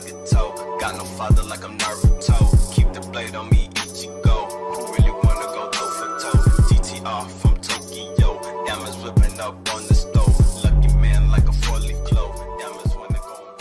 Nagato. Got no father like I'm Naruto. Keep the blade on me, Ichigo. Who really wanna go toe for toe? GTR from Tokyo. Diamonds whipping up on the stove. Lucky man like a 4-leaf clove. Diamonds wanna go.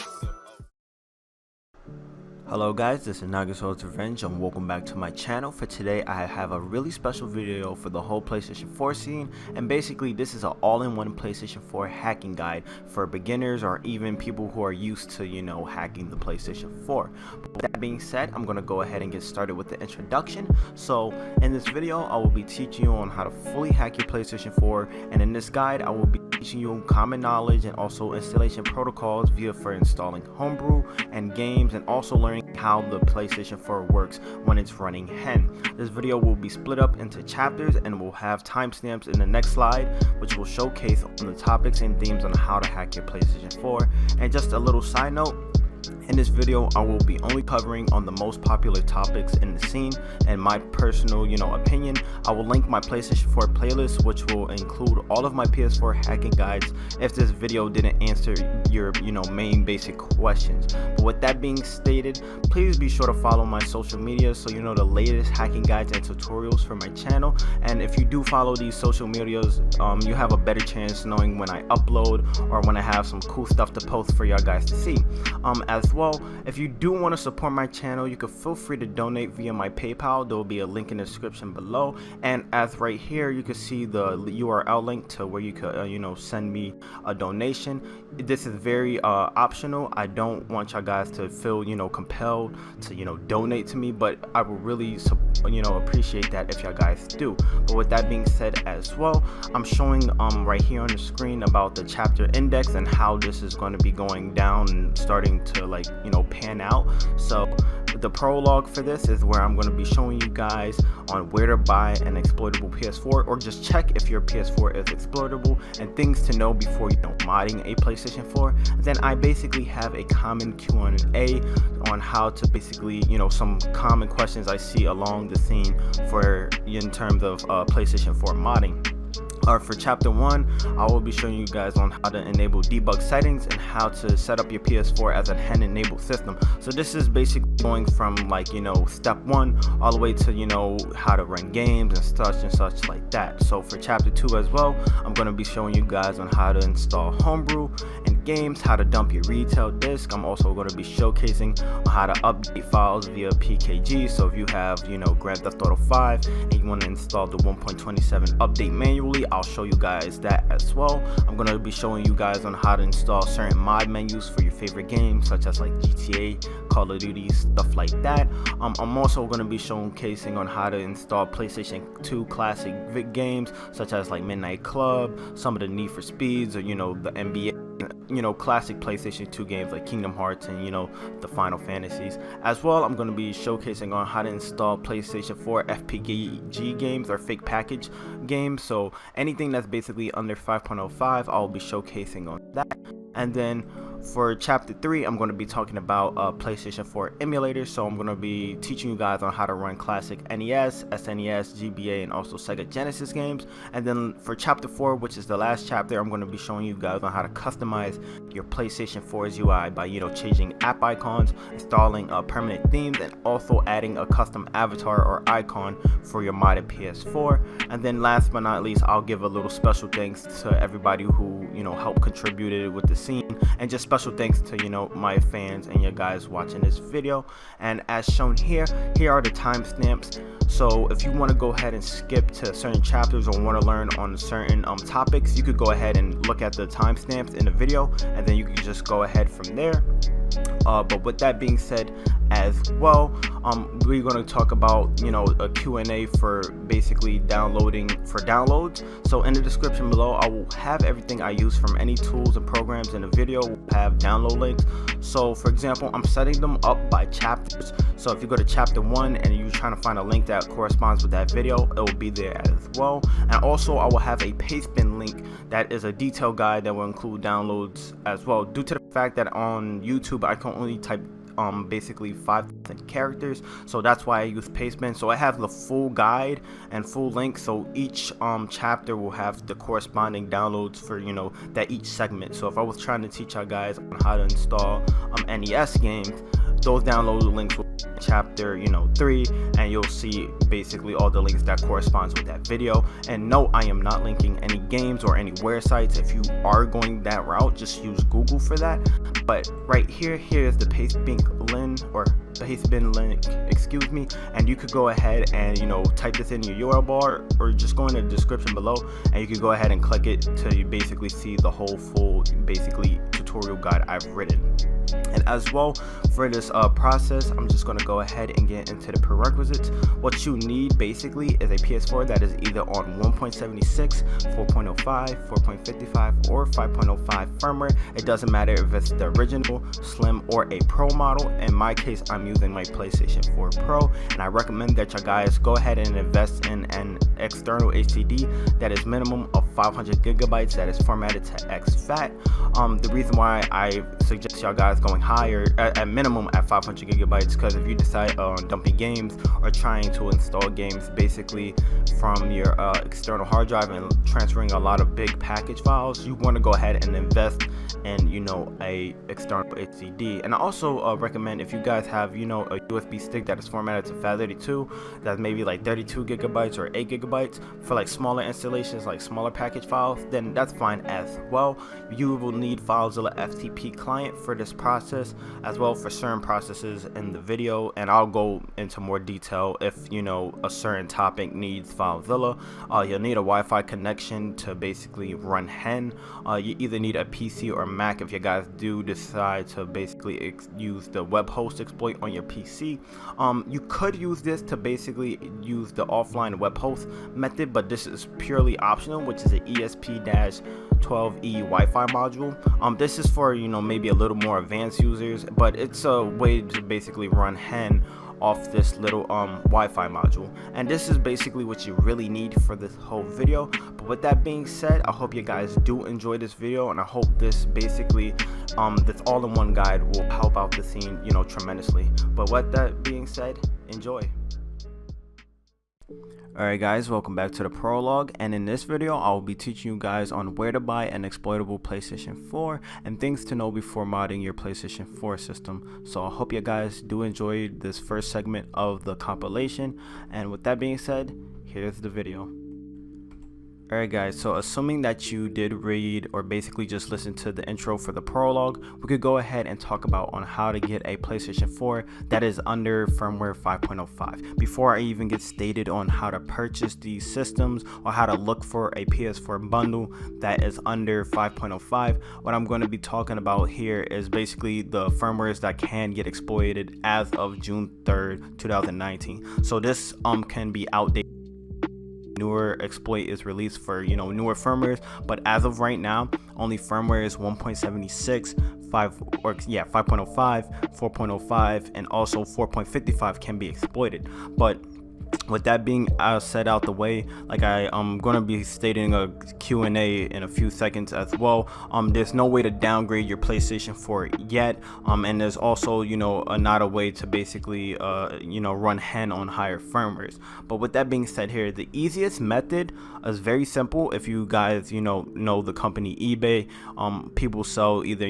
Hello guys, this is Nagato's Revenge and welcome back to my channel. For today I have a really special video for the whole PlayStation 4 scene, and basically this is an all-in-one PlayStation 4 hacking guide for beginners or even people who are used to, hacking the PlayStation 4. But with that being said, I'm going to go ahead and get started with the introduction. So in this video I will be teaching you on how to fully hack your PlayStation 4, and in this guide I will be teaching you common knowledge and also installation protocols for installing Homebrew and games, and also learning how the PlayStation 4 works when it's running hen. This video will be split up into chapters and will have timestamps in the next slide, which will showcase on the topics and themes on how to hack your PlayStation 4. And just a little side note, in this video I will be only covering on the most popular topics in the scene and my personal opinion. I will link my PlayStation 4 playlist, which will include all of my PS4 hacking guides if this video didn't answer your main basic questions. But with that being stated, please be sure to follow my social media so you know the latest hacking guides and tutorials for my channel. And if you do follow these social medias, you have a better chance knowing when I upload or when I have some cool stuff to post for y'all guys to see. As well, if you do want to support my channel, you can feel free to donate via my PayPal. There will be a link in the description below, and as right here you can see the URL link to where you could send me a donation. This is very optional. I don't want y'all guys to feel compelled to donate to me, but I will really appreciate that if y'all guys do. But with that being said as well, I'm showing right here on the screen about the chapter index and how this is going to be going down and starting to pan out. So the prologue for this is where I'm going to be showing you guys on where to buy an exploitable PS4, or just check if your PS4 is exploitable, and things to know before modding a PlayStation 4. And then I basically have a common Q&A on how to basically some common questions I see along the scene for in terms of PlayStation 4 modding. For chapter 1, I will be showing you guys on how to enable debug settings and how to set up your PS4 as a hen enabled system. So this is basically going from step 1 all the way to how to run games and such like that. So for chapter 2 as well, I'm going to be showing you guys on how to install Homebrew and games, how to dump your retail disc. I'm also going to be showcasing on how to update files via FPKG. So if you have Grand Theft Auto 5 and you want to install the 1.27 update manually, I'll show you guys that as well. I'm going to be showing you guys on how to install certain mod menus for your favorite games, such as like GTA, Call of Duty, stuff like that. I'm also going to be showcasing on how to install PlayStation 2 classic games, such as like Midnight Club, some of the Need for Speeds, or the NBA, classic PlayStation 2 games like Kingdom Hearts and the Final Fantasies. As well, I'm going to be showcasing on how to install PlayStation 4 FPKG games or fake package games. So anything that's basically under 5.05, I'll be showcasing on that. And then for chapter 3, I'm going to be talking about PlayStation 4 emulators. So I'm going to be teaching you guys on how to run classic NES, SNES, GBA, and also Sega Genesis games. And then for chapter 4, which is the last chapter, I'm going to be showing you guys on how to customize your PlayStation 4's UI by changing app icons, installing permanent themes, and also adding a custom avatar or icon for your modded PS4. And then last but not least, I'll give a little special thanks to everybody who helped contributed with the scene, and just special thanks to my fans and you guys watching this video. And as shown here are the timestamps. So if you want to go ahead and skip to certain chapters or want to learn on certain topics, you could go ahead and look at the timestamps in the video, and then you can just go ahead from there. But with that being said as well, we're going to talk about a Q&A for basically downloads. So in the description below, I will have everything I use from any tools and programs in the video. We'll have download links. So for example, I'm setting them up by chapters. So if you go to chapter 1 and you're trying to find a link that corresponds with that video, it will be there as well. And also I will have a pastebin link that is a detailed guide that will include downloads as well, due to the fact that on YouTube I can only type basically 5,000 characters, so that's why I use Pastebin. So I have the full guide and full link, so each chapter will have the corresponding downloads for that each segment. So if I was trying to teach you guys on how to install NES games, those download links will be in chapter 3, and you'll see basically all the links that corresponds with that video. And no, I am not linking any games or any websites. If you are going that route, just use Google for that. But right here's the Pastebin link, excuse me, and you could go ahead and type this in your URL bar, or just go in the description below, and you can go ahead and click it to basically see the whole full basically tutorial guide I've written. And as well, for this process, I'm just going to go ahead and get into the prerequisites. What you need basically is a PS4 that is either on 1.76, 4.05, 4.55, or 5.05 firmware. It doesn't matter if it's the original, slim, or a pro model. In my case, I'm using my PlayStation 4 Pro, and I recommend that you guys go ahead and invest in an external HDD that is minimum of 500 gigabytes that is formatted to exFAT. The reason why I suggest y'all guys going higher at minimum at 500 gigabytes, because if you decide on dumping games or trying to install games basically from your external hard drive and transferring a lot of big package files, you want to go ahead and invest in a external HDD. And I also recommend, if you guys have a USB stick that is formatted to FAT32, that's maybe like 32 gigabytes or 8 gigabytes for like smaller installations, like smaller package files, then that's fine as well. You will need FileZilla FTP client for this process, as well for certain processes in the video, and I'll go into more detail if a certain topic needs FileZilla. You'll need a Wi-Fi connection to basically run Hen. You either need a PC or Mac if you guys do decide to basically use the web host exploit on your PC. You could use this to basically use the offline web host method, but this is purely optional, which is an ESP-12E Wi-Fi module. This is for maybe a little more advanced users, but it's a way to basically run Hen off this little Wi-Fi module. And this is basically what you really need for this whole video. But with that being said, I hope you guys do enjoy this video, and I hope this basically this all-in-one guide will help out the scene tremendously. But with that being said, enjoy. Alright guys, welcome back to the Prologue, and in this video I will be teaching you guys on where to buy an exploitable PlayStation 4 and things to know before modding your PlayStation 4 system. So I hope you guys do enjoy this first segment of the compilation, and with that being said, here's the video. Alright guys, so assuming that you did read or basically just listen to the intro for the prologue, we could go ahead and talk about on how to get a PlayStation 4 that is under firmware 5.05. Before I even get stated on how to purchase these systems or how to look for a PS4 bundle that is under 5.05, what I'm going to be talking about here is basically the firmwares that can get exploited as of June 3rd, 2019. So this can be outdated. Newer exploit is released for newer firmwares, but as of right now, only firmware is 1.76, 5.05, 4.05, and also 4.55 can be exploited. But with that being said out the way, like I'm gonna be stating a Q&A in a few seconds as well. There's no way to downgrade your PlayStation 4 yet, and there's also not a way to basically run Hen on higher firmwares. But with that being said, here the easiest method is very simple. If you guys know the company eBay, people sell either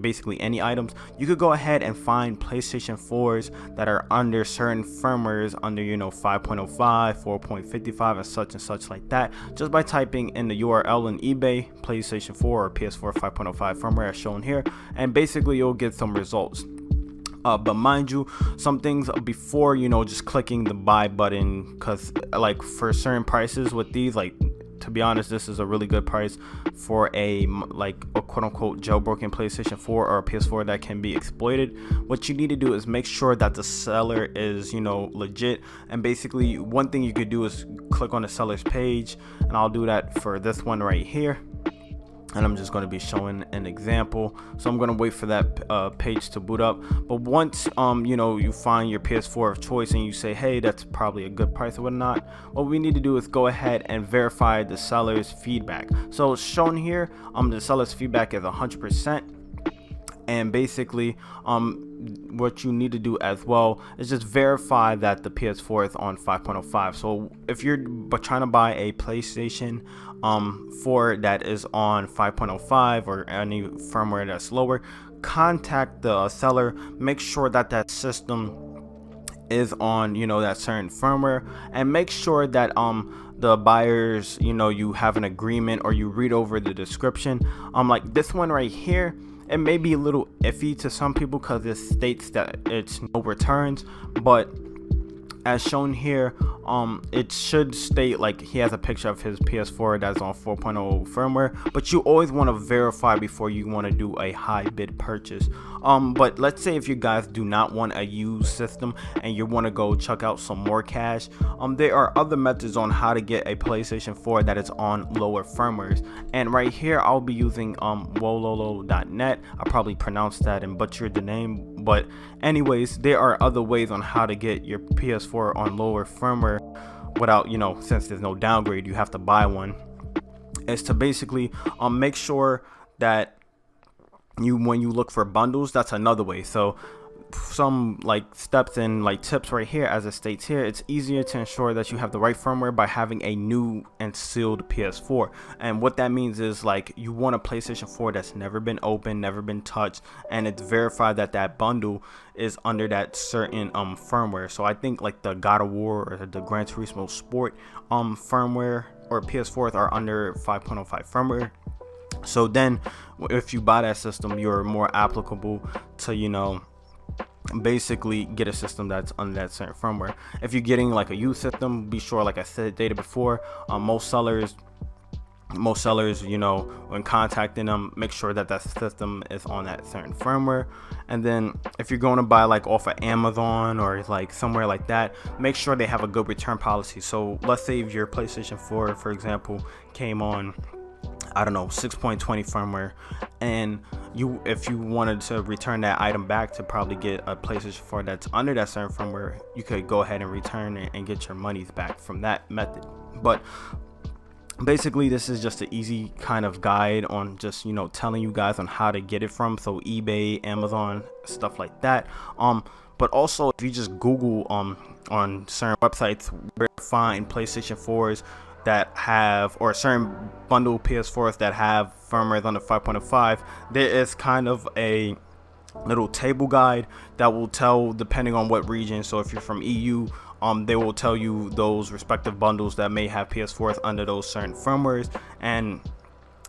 basically any items. You could go ahead and find PlayStation 4s that are under certain firmwares, under 5.05, 4.55, and such like that, just by typing in the URL in eBay PlayStation 4 or PS4 5.05 firmware as shown here, and basically you'll get some results. But mind you, some things before just clicking the buy button, because like for certain prices with these, like to be honest, this is a really good price for a quote-unquote jailbroken PlayStation 4 or a PS4 that can be exploited. What you need to do is make sure that the seller is legit, and basically one thing you could do is click on the seller's page, and I'll do that for this one right here. And I'm just going to be showing an example, so I'm going to wait for that page to boot up. But once you find your PS4 of choice and you say, hey, that's probably a good price or whatnot, what we need to do is go ahead and verify the seller's feedback. So shown here, the seller's feedback is 100%. And basically what you need to do as well is just verify that the PS4 is on 5.05. So if you're trying to buy a PlayStation 4 that is on 5.05 or any firmware that's lower, contact the seller, make sure that that system is on, you know, that certain firmware, and make sure that the buyers, you know, you have an agreement or you read over the description. Like this one right here, it may be a little iffy to some people because it states that it's no returns, but as shown here, it should state, like, he has a picture of his PS4 that's on 4.0 firmware, but you always want to verify before you want to do a high bid purchase. But let's say if you guys do not want a used system and you want to go check out some more cash, there are other methods on how to get a PlayStation 4 that is on lower firmwares. And right here I'll be using wololo.net. I probably pronounced that and butchered the name, but anyways, there are other ways on how to get your PS4 on lower firmware without, you know, since there's no downgrade, you have to buy one. Is to basically make sure that when you look for bundles, that's another way. So some like steps and like tips right here, as it states here, it's easier to ensure that you have the right firmware by having a new and sealed PS4. And what that means is, like, you want a PlayStation 4 that's never been opened, never been touched, and it's verified that that bundle is under that certain firmware. So I think like the God of War or the Gran Turismo Sport firmware or PS4s are under 5.05 firmware. So then if you buy that system, you're more applicable to, you know, basically get a system that's under that certain firmware. If you're getting like a used system, be sure, like I said before, most sellers, you know, when contacting them, make sure that that system is on that certain firmware. And then if you're going to buy like off of Amazon or like somewhere like that, make sure they have a good return policy. So let's say if your PlayStation 4, for example, came on, I don't know, 6.20 firmware, and if you wanted to return that item back to probably get a PlayStation 4 that's under that certain firmware, you could go ahead and return it and get your monies back from that method. But basically this is just an easy kind of guide on just, you know, telling you guys on how to get it from, so eBay, Amazon, stuff like that. But also if you just Google on certain websites where to find PlayStation 4s that have, or certain bundle PS4s that have firmware under 5.05, there is kind of a little table guide that will tell, depending on what region. So if you're from EU, they will tell you those respective bundles that may have PS4s under those certain firmwares, and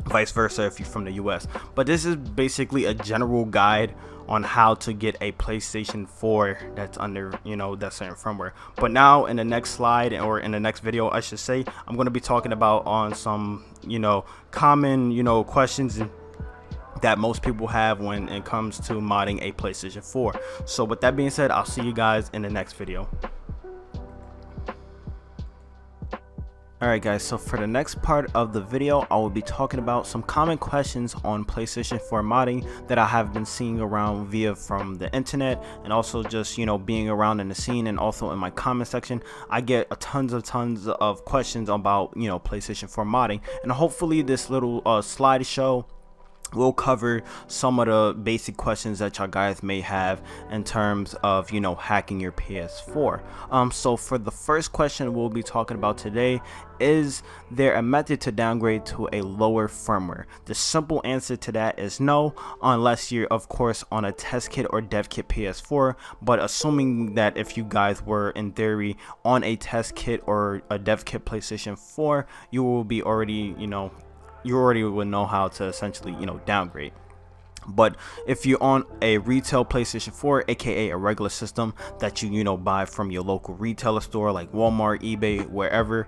vice versa if you're from the US. But this is basically a general guide on how to get a PlayStation 4 that's under, you know, that certain firmware. But now in the next slide, or in the next video I should say, I'm going to be talking about on some, you know, common, you know, questions that most people have when it comes to modding a PlayStation 4. So with that being said, I'll see you guys in the next video. Alright guys, so for the next part of the video, I will be talking about some common questions on PlayStation 4 modding that I have been seeing around via from the internet, and also just, you know, being around in the scene, and also in my comment section. I get tons of questions about, you know, PlayStation 4 modding, and hopefully this little slideshow will cover some of the basic questions that y'all guys may have in terms of, you know, hacking your PS4. So for the first question we'll be talking about today, is there a method to downgrade to a lower firmware? The simple answer to that is no, unless you're of course on a test kit or dev kit PS4. But assuming that if you guys were in theory on a test kit or a dev kit PlayStation 4, you will be already, you know, you already would know how to essentially, you know, downgrade. But if you're on a retail PlayStation 4, aka a regular system that you know, buy from your local retailer store like Walmart, eBay, wherever,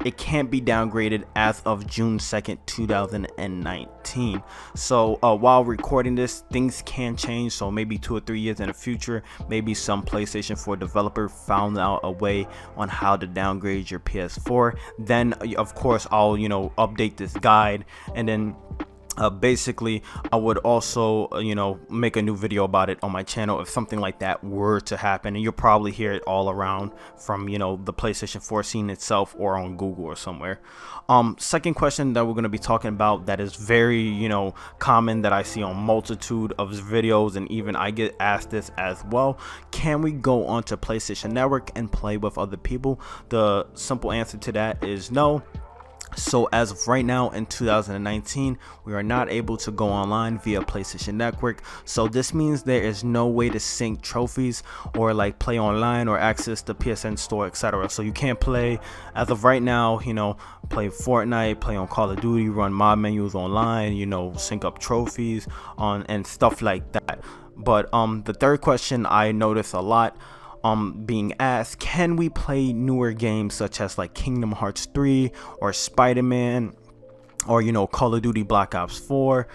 it can't be downgraded as of June 2nd, 2019. So while recording this, things can change. So maybe 2 or 3 years in the future, maybe some PlayStation 4 developer found out a way on how to downgrade your PS4. Then of course I'll, you know, update this guide, and then Basically, I would also make a new video about it on my channel if something like that were to happen, and you'll probably hear it all around from the PlayStation 4 scene itself or on Google or somewhere. Second question that we're going to be talking about that is very common, that I see on multitude of videos, and even I get asked this as well: can we go onto PlayStation Network and play with other people? The simple answer to that is no. So as of right now in 2019, we are not able to go online via PlayStation Network. So this means there is no way to sync trophies or like play online or access the PSN store, etc. So you can't play as of right now, play Fortnite, play on Call of Duty, run mod menus online, sync up trophies on and stuff like that. But the third question I notice a lot being asked: can we play newer games such as like Kingdom Hearts 3 or Spider-Man or Call of Duty Black Ops 4,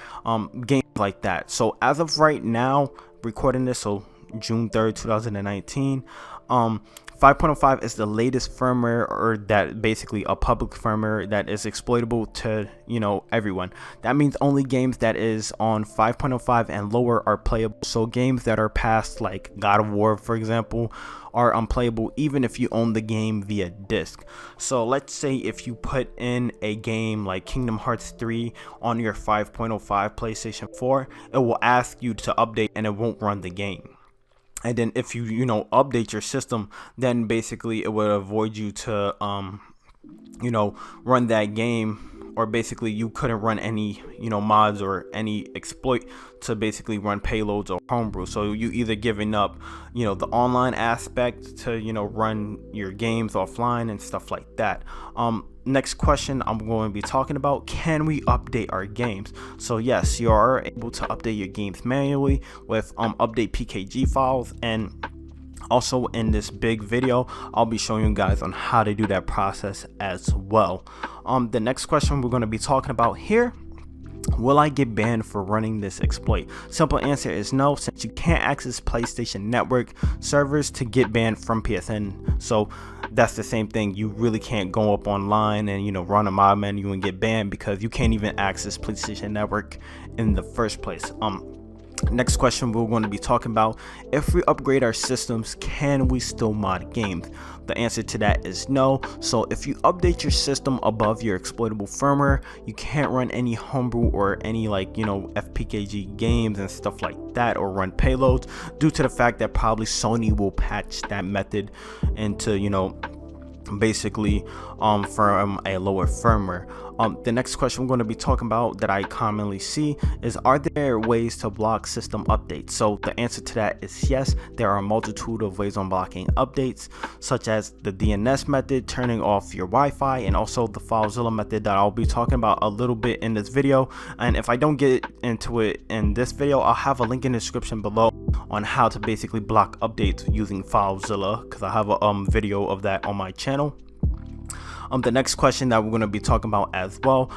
games like that? So as of right now, recording this, so June 3rd 2019, 5.05 is the latest firmware, or that basically a public firmware that is exploitable to everyone. That means only games that is on 5.05 and lower are playable. So games that are past like God of War, for example, are unplayable even if you own the game via disc. So let's say if you put in a game like Kingdom Hearts 3 on your 5.05 PlayStation 4, it will ask you to update and it won't run the game. And then if you update your system, then basically it would avoid you to run that game, or basically you couldn't run any mods or any exploit to basically run payloads or homebrew. So you either giving up the online aspect to run your games offline and stuff like that. Next question I'm going to be talking about: can we update our games? So yes, you are able to update your games manually with update PKG files, and also in this big video I'll be showing you guys on how to do that process as well. The next question we're going to be talking about here: will I get banned for running this exploit? Simple answer is no, since you can't access PlayStation Network servers to get banned from PSN. So that's the same thing. You really can't go up online and run a mod menu and get banned, because you can't even access PlayStation Network in the first place. Next question we're going to be talking about: if we upgrade our systems, can we still mod games? The answer to that is no. So if you update your system above your exploitable firmware, you can't run any homebrew or any FPKG games and stuff like that, or run payloads, due to the fact that probably Sony will patch that method into basically from a lower firmware. The next question we're going to be talking about that I commonly see is: are there ways to block system updates? So the answer to that is yes. There are a multitude of ways on blocking updates, such as the DNS method, turning off your Wi-Fi, and also the FileZilla method that I'll be talking about a little bit in this video. And if I don't get into it in this video, I'll have a link in the description below on how to basically block updates using FileZilla, because I have a video of that on my channel. The next question that we're going to be talking about as well,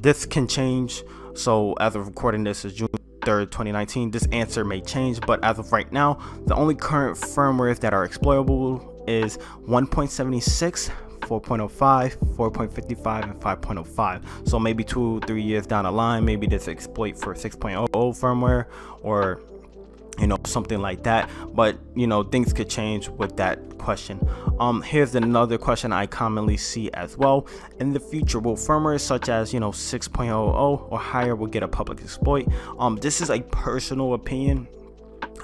this can change. So as of recording this is June 3rd 2019. This answer may change, but as of right now, the only current firmwares that are exploitable is 1.76, 4.05, 4.55, and 5.05. So maybe 2-3 years down the line, maybe this exploit for 6.00 firmware, or something like that. But things could change with that question. Here's another question I commonly see as well: in the future, will firmware such as 6.00 or higher will get a public exploit? This is a personal opinion.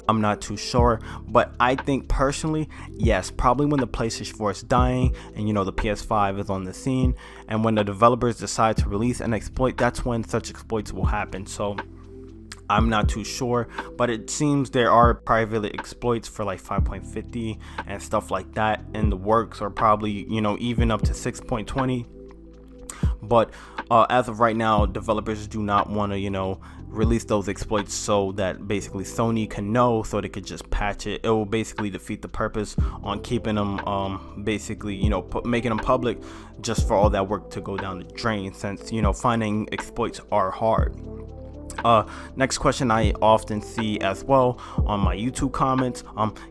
I'm not too sure, but I think personally, yes, probably when the PlayStation 4 is dying and the PS5 is on the scene, and when the developers decide to release an exploit, that's when such exploits will happen. So I'm not too sure, but it seems there are private exploits for like 5.50 and stuff like that in the works, or probably even up to 6.20. But as of right now, developers do not want to release those exploits so that basically Sony can know, so they could just patch it. It will basically defeat the purpose on keeping them basically making them public, just for all that work to go down the drain, since finding exploits are hard. Next question I often see as well on my YouTube comments,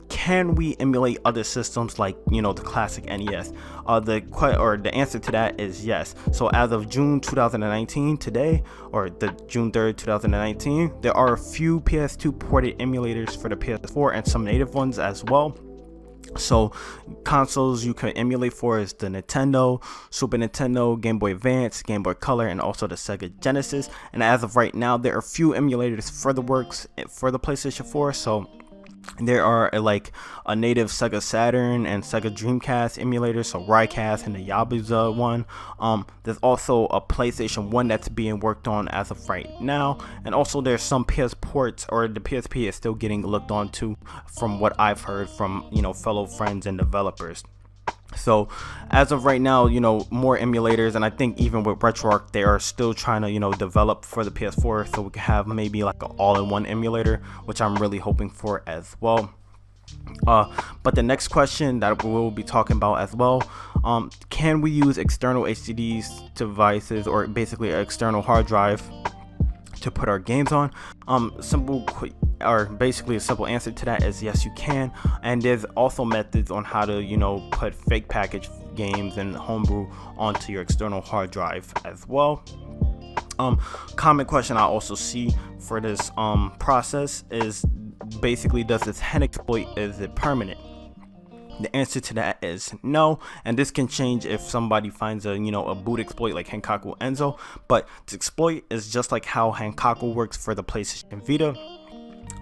can we emulate other systems like, the classic NES? The answer to that is yes. So as of June 2019, today, or the June 3rd, 2019, there are a few PS2 ported emulators for the PS4 and some native ones as well. So consoles you can emulate for is the Nintendo, Super Nintendo, Game Boy Advance, Game Boy Color, and also the Sega Genesis. And as of right now, there are a few emulators for the works for the PlayStation 4. So there are like a native Sega Saturn and Sega Dreamcast emulator, so Rycast and the Yabuza one. There's also a PlayStation 1 that's being worked on as of right now, and also there's some PS ports, or the PSP is still getting looked on to, from what I've heard from fellow friends and developers. So as of right now, more emulators, and I think even with RetroArch, they are still trying to develop for the PS4, so we can have maybe like an all-in-one emulator, which I'm really hoping for as well. But the next question that we'll be talking about as well, can we use external HDD devices, or basically an external hard drive, to put our games on? Basically a simple answer to that is yes, you can. And there's also methods on how to put fake package games and Homebrew onto your external hard drive as well. Common question I also see for this process is basically, does this hen exploit, is it permanent? The answer to that is no, and this can change if somebody finds a boot exploit like Henkaku Enzo. But this exploit is just like how Henkaku works for the PlayStation Vita.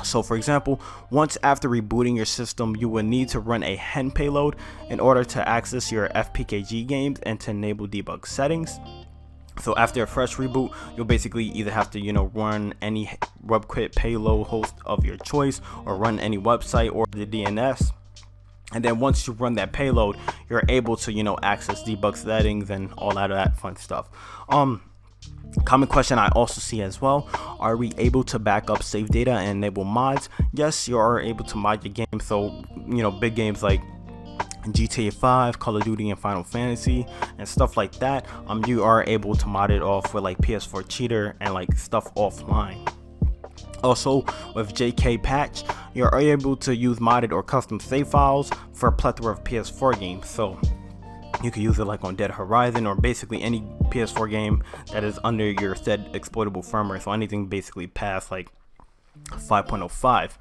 So for example, once after rebooting your system, you will need to run a hen payload in order to access your FPKG games and to enable debug settings. So after a fresh reboot, you'll basically either have to run any WebKit payload host of your choice, or run any website or the DNS. And then once you run that payload, you're able to access debug settings and all that fun stuff. Common question I also see as well, are we able to back up save data and enable mods? Yes, you are able to mod your game. So big games like GTA 5, Call of Duty, and Final Fantasy and stuff like that, you are able to mod it off with like PS4 Cheater and like stuff offline. Also with JK Patch, you're able to use modded or custom save files for a plethora of PS4 games. So you can use it like on Dead Horizon, or basically any PS4 game that is under your said exploitable firmware, so anything basically past like 5.05.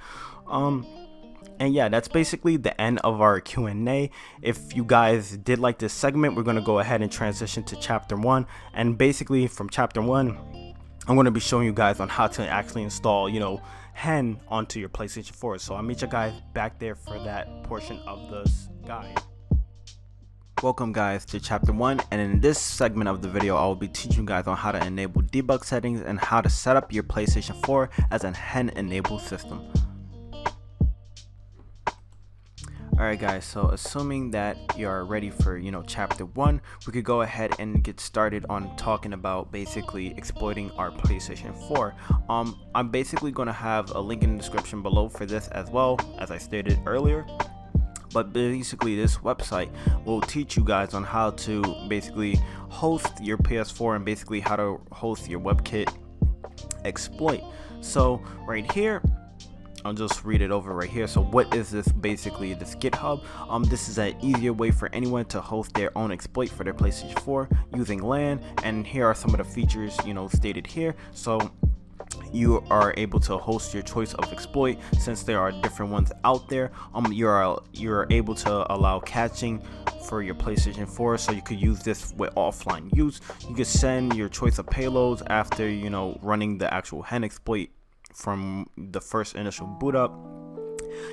And yeah, that's basically the end of our Q&A. If you guys did like this segment, we're going to go ahead and transition to chapter 1. And basically from chapter 1, I'm going to be showing you guys on how to actually install hen onto your PlayStation 4. So I'll meet you guys back there for that portion of this guide. Welcome guys to chapter 1, and in this segment of the video I will be teaching you guys on how to enable debug settings and how to set up your PlayStation 4 as a hen enabled system. Alright guys, so assuming that you're ready for chapter 1, we could go ahead and get started on talking about basically exploiting our PlayStation 4. I'm basically going to have a link in the description below for this as well, as I stated earlier. But basically this website will teach you guys on how to basically host your PS4 and basically how to host your WebKit exploit. So right here, I'll just read it over right here. So what is this? Basically this GitHub. This is an easier way for anyone to host their own exploit for their PlayStation 4 using LAN, and here are some of the features stated here. So you are able to host your choice of exploit, since there are different ones out there. You're able to allow caching for your PlayStation 4, so you could use this with offline use. You could send your choice of payloads after running the actual hen exploit from the first initial boot up.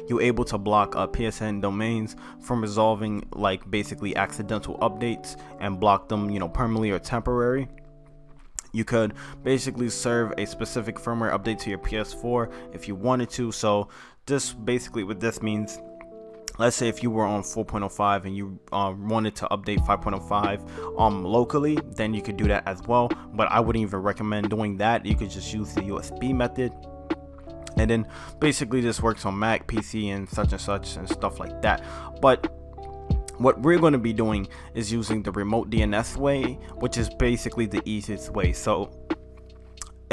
You're able to block PSN domains from resolving like basically accidental updates and block them permanently or temporary. You could basically serve a specific firmware update to your PS4 if you wanted to. So this basically what this means, let's say if you were on 4.05 and you wanted to update 5.05 locally, then you could do that as well. But I wouldn't even recommend doing that. You could just use the USB method. And then basically this works on Mac, PC, and such and stuff like that. But what we're going to be doing is using the remote DNS way, which is basically the easiest way. So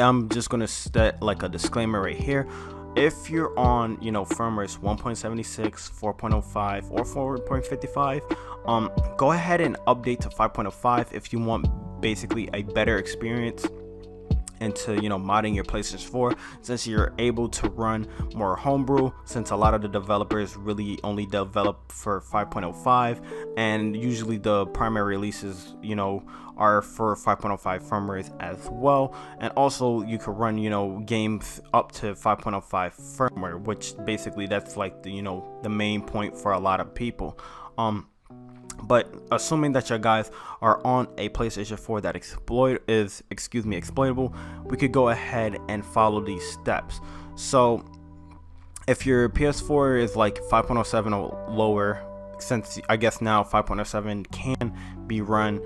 I'm just gonna set like a disclaimer right here. If you're on, firmwares 1.76, 4.05, or 4.55, go ahead and update to 5.05 if you want basically a better experience into modding your PlayStation 4, since you're able to run more homebrew, since a lot of the developers really only develop for 5.05, and usually the primary releases are for 5.05 firmwares as well. And also you can run games up to 5.05 firmware, which basically that's like the main point for a lot of people. But assuming that your guys are on a PlayStation 4 that is exploitable, we could go ahead and follow these steps. So if your PS4 is like 5.07 or lower, since I guess now 5.07 can be run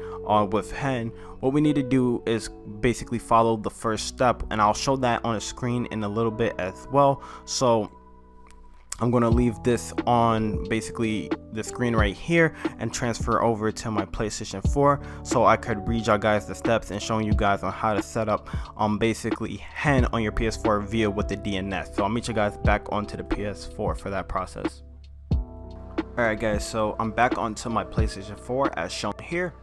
with hen, what we need to do is basically follow the first step, and I'll show that on the screen in a little bit as well. So I'm going to leave this on basically the screen right here and transfer over to my PlayStation 4 so I could read y'all guys the steps and showing you guys on how to set up basically hen on your PS4 via with the DNS. So I'll meet you guys back onto the PS4 for that process. Alright guys, so I'm back onto my PlayStation 4 as shown here.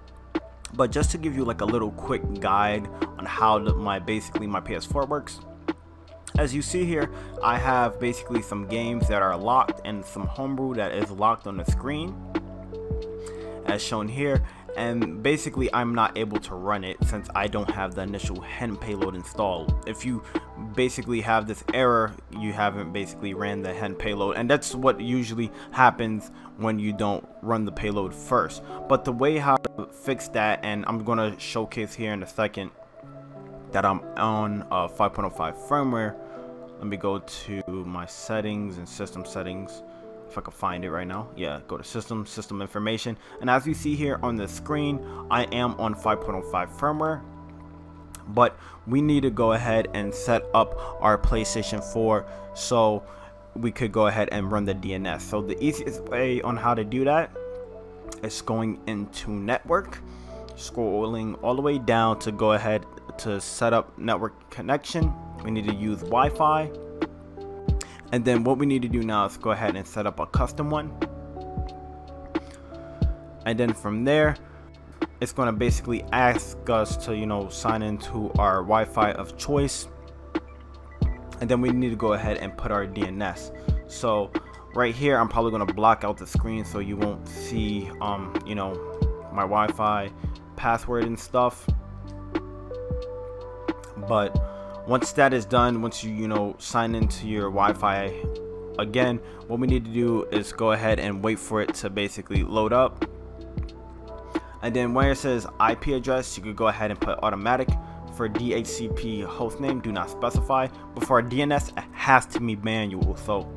But just to give you like a little quick guide on how my PS4 works. As you see here, I have basically some games that are locked and some homebrew that is locked on the screen as shown here, and basically I'm not able to run it since I don't have the initial hen payload installed. If you basically have this error, you haven't basically ran the hen payload, and that's what usually happens when you don't run the payload first. But the way how to fix that, and I'm gonna showcase here in a second that I'm on 5.05 firmware. Let me go to my settings and system settings if I can find it right now. Yeah, go to system information, and as you see here on the screen, I am on 5.05 firmware, but we need to go ahead and set up our PlayStation 4 so we could go ahead and run the DNS. So the easiest way on how to do that is going into network, scrolling all the way down to go ahead to set up network connection. We need to use Wi-Fi, and then what we need to do now is go ahead and set up a custom one, and then from there it's going to basically ask us to sign into our Wi-Fi of choice, and then we need to go ahead and put our DNS. So right here I'm probably going to block out the screen so you won't see my Wi-Fi password and stuff. But once that is done, once you sign into your Wi-Fi again, what we need to do is go ahead and wait for it to basically load up, and then where it says IP address, you could go ahead and put automatic. For DHCP hostname, do not specify, but for DNS it has to be manual. So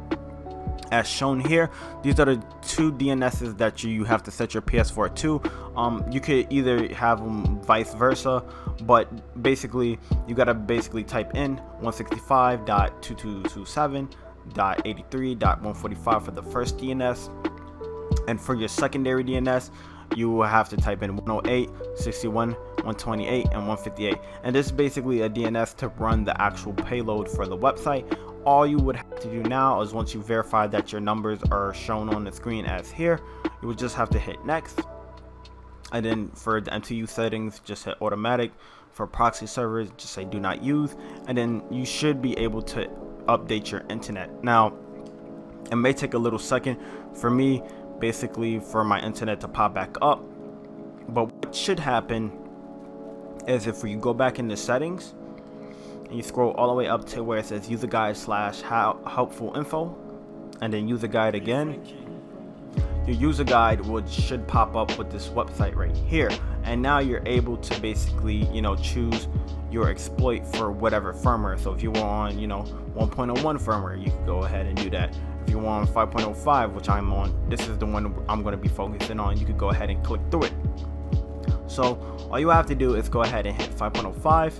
as shown here, these are the two DNSs that you have to set your PS4 to. You could either have them vice versa, but basically you gotta type in 165.2227.83.145 for the first DNS, and for your secondary DNS you will have to type in 108, 61, 128, and 158. And this is basically a DNS to run the actual payload for the website. All you would have to do now is, once you verify that your numbers are shown on the screen as here, you would just have to hit next, and then for the MTU settings just hit automatic. For proxy servers just say do not use, and then you should be able to update your internet. Now it may take a little second for me basically for my internet to pop back up, but what should happen is if you go back into settings and you scroll all the way up to where it says user guide / helpful info, and then user guide again, your user guide should pop up with this website right here, and now you're able to basically choose your exploit for whatever firmware. So if you were on 1.01 firmware, you can go ahead and do that. If you want 5.05, which I'm on, this is the one I'm going to be focusing on, you could go ahead and click through it. So all you have to do is go ahead and hit 5.05,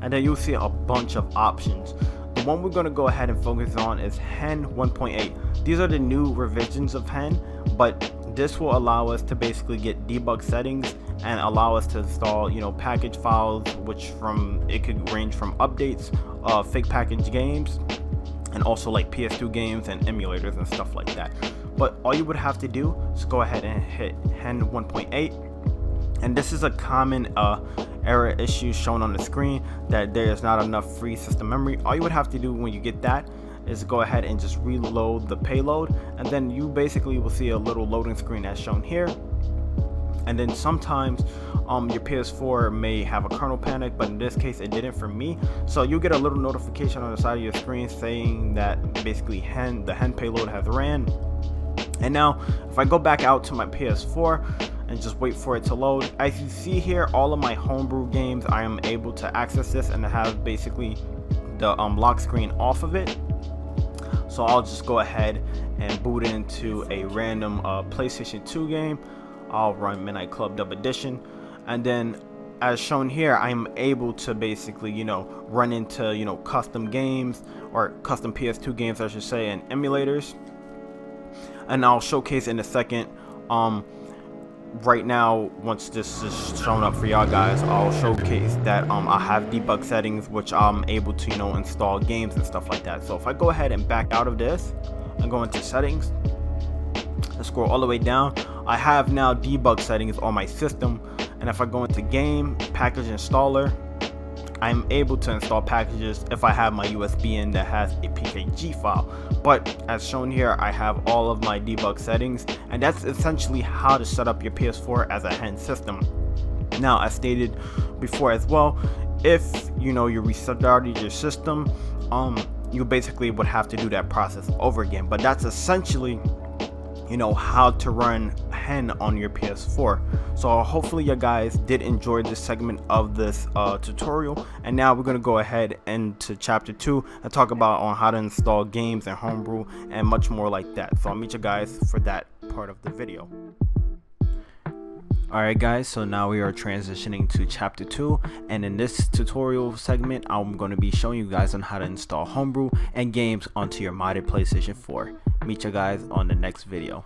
and then you'll see a bunch of options. The one we're going to go ahead and focus on is hen 1.8. These are the new revisions of hen, but this will allow us to basically get debug settings and allow us to install, you know, package files, which it could range from updates, fake package games, and also like PS2 games and emulators and stuff like that. But all you would have to do is go ahead and hit hen 1.8, and this is a common error issue shown on the screen, that there is not enough free system memory. All you would have to do when you get that is go ahead and just reload the payload, and then you basically will see a little loading screen as shown here. And then sometimes your PS4 may have a kernel panic, but in this case it didn't for me. So you get a little notification on the side of your screen saying that basically the hen payload has ran. And now if I go back out to my PS4 and just wait for it to load, as you see here, all of my Homebrew games, I am able to access this and have basically the lock screen off of it. So I'll just go ahead and boot into a random PlayStation 2 game. I'll run Midnight Club Dub Edition, and then as shown here, I'm able to basically, you know, run into, you know, custom games, or custom PS2 games I should say, and emulators. And I'll showcase in a second. Right now, once this is shown up for y'all guys, I'll showcase that I have debug settings, which I'm able to, you know, install games and stuff like that. So if I go ahead and back out of this and go into settings, let's scroll all the way down. I have now debug settings on my system, and if I go into game package installer, I'm able to install packages if I have my USB in that has a PKG file. But as shown here, I have all of my debug settings, and that's essentially how to set up your PS4 as a hen system. Now, as stated before as well, if you know you restarted your system, you basically would have to do that process over again. But that's essentially, you know, how to run hen on your PS4. So hopefully you guys did enjoy this segment of this tutorial, and now we're going to go ahead into chapter 2 and talk about on how to install games and Homebrew and much more like that. So I'll meet you guys for that part of the video. Alright guys, so now we are transitioning to chapter 2, and in this tutorial segment I'm going to be showing you guys on how to install Homebrew and games onto your modded PlayStation 4. Meet you guys on the next video.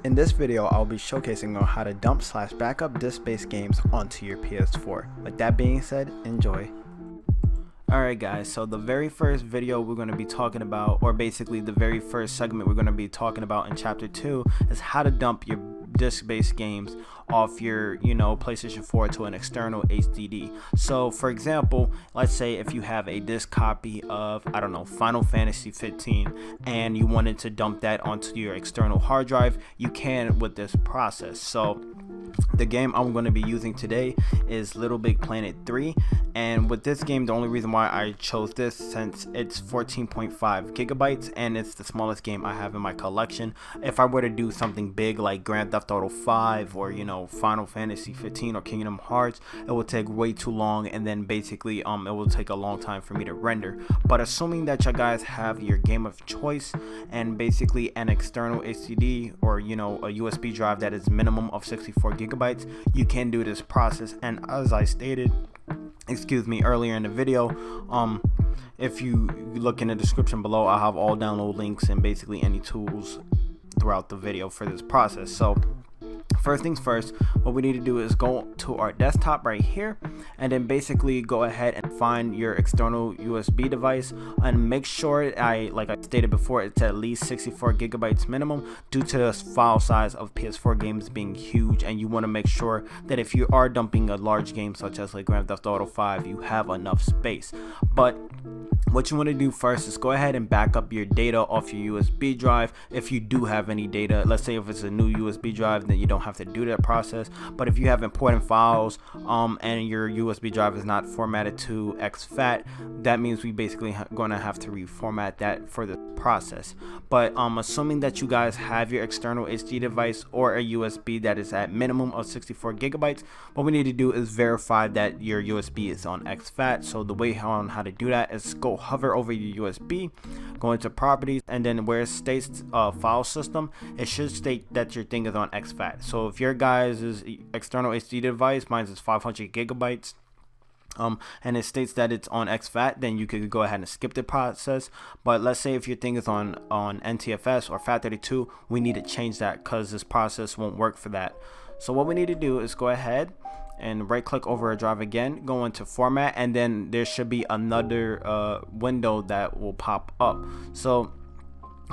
In this video, I'll be showcasing on how to dump / backup disk-based games onto your PS4. With that being said, enjoy. Alright guys, so the very first video we're going to be talking about, or basically the very first segment we're going to be talking about in chapter 2, is how to dump your disk-based games off your, you know, PlayStation 4 to an external HDD. So for example, let's say if you have a disc copy of, I don't know, Final Fantasy 15 and you wanted to dump that onto your external hard drive, you can with this process. So the game I'm going to be using today is Little Big Planet 3, and with this game, the only reason why I chose this, since it's 14.5 gigabytes and it's the smallest game I have in my collection. If I were to do something big like Grand Theft Auto 5 or, you know, Final Fantasy 15 or Kingdom Hearts, it will take way too long, and then basically it will take a long time for me to render. But assuming that you guys have your game of choice and basically an external HDD, or, you know, a USB drive that is minimum of 64 gigabytes, you can do this process. And as I stated, earlier in the video, if you look in the description below, I have all download links and basically any tools throughout the video for this process. So first things first, what we need to do is go to our desktop right here, and then basically go ahead and find your external USB device, and make sure, like I stated before, it's at least 64 gigabytes minimum, due to the file size of PS4 games being huge, and you want to make sure that if you are dumping a large game such as like Grand Theft Auto 5, you have enough space. But what you want to do first is go ahead and back up your data off your USB drive if you do have any data. Let's say if it's a new USB drive, then you don't have to do that process. But if you have important files and your USB drive is not formatted to exFAT, that means we basically going to have to reformat that for the process. But assuming that you guys have your external HD device or a USB that is at minimum of 64 gigabytes, what we need to do is verify that your USB is on exFAT. So the way on how to do that is go hover over your USB, go into properties, and then where it states file system, it should state that your thing is on exFAT. So if your guys' external HD device, mine is 500 gigabytes, and it states that it's on exFAT, then you could go ahead and skip the process. But let's say if your thing is on NTFS or FAT32, we need to change that because this process won't work for that. So what we need to do is go ahead and right click over a drive again, go into format, and then there should be another window that will pop up. So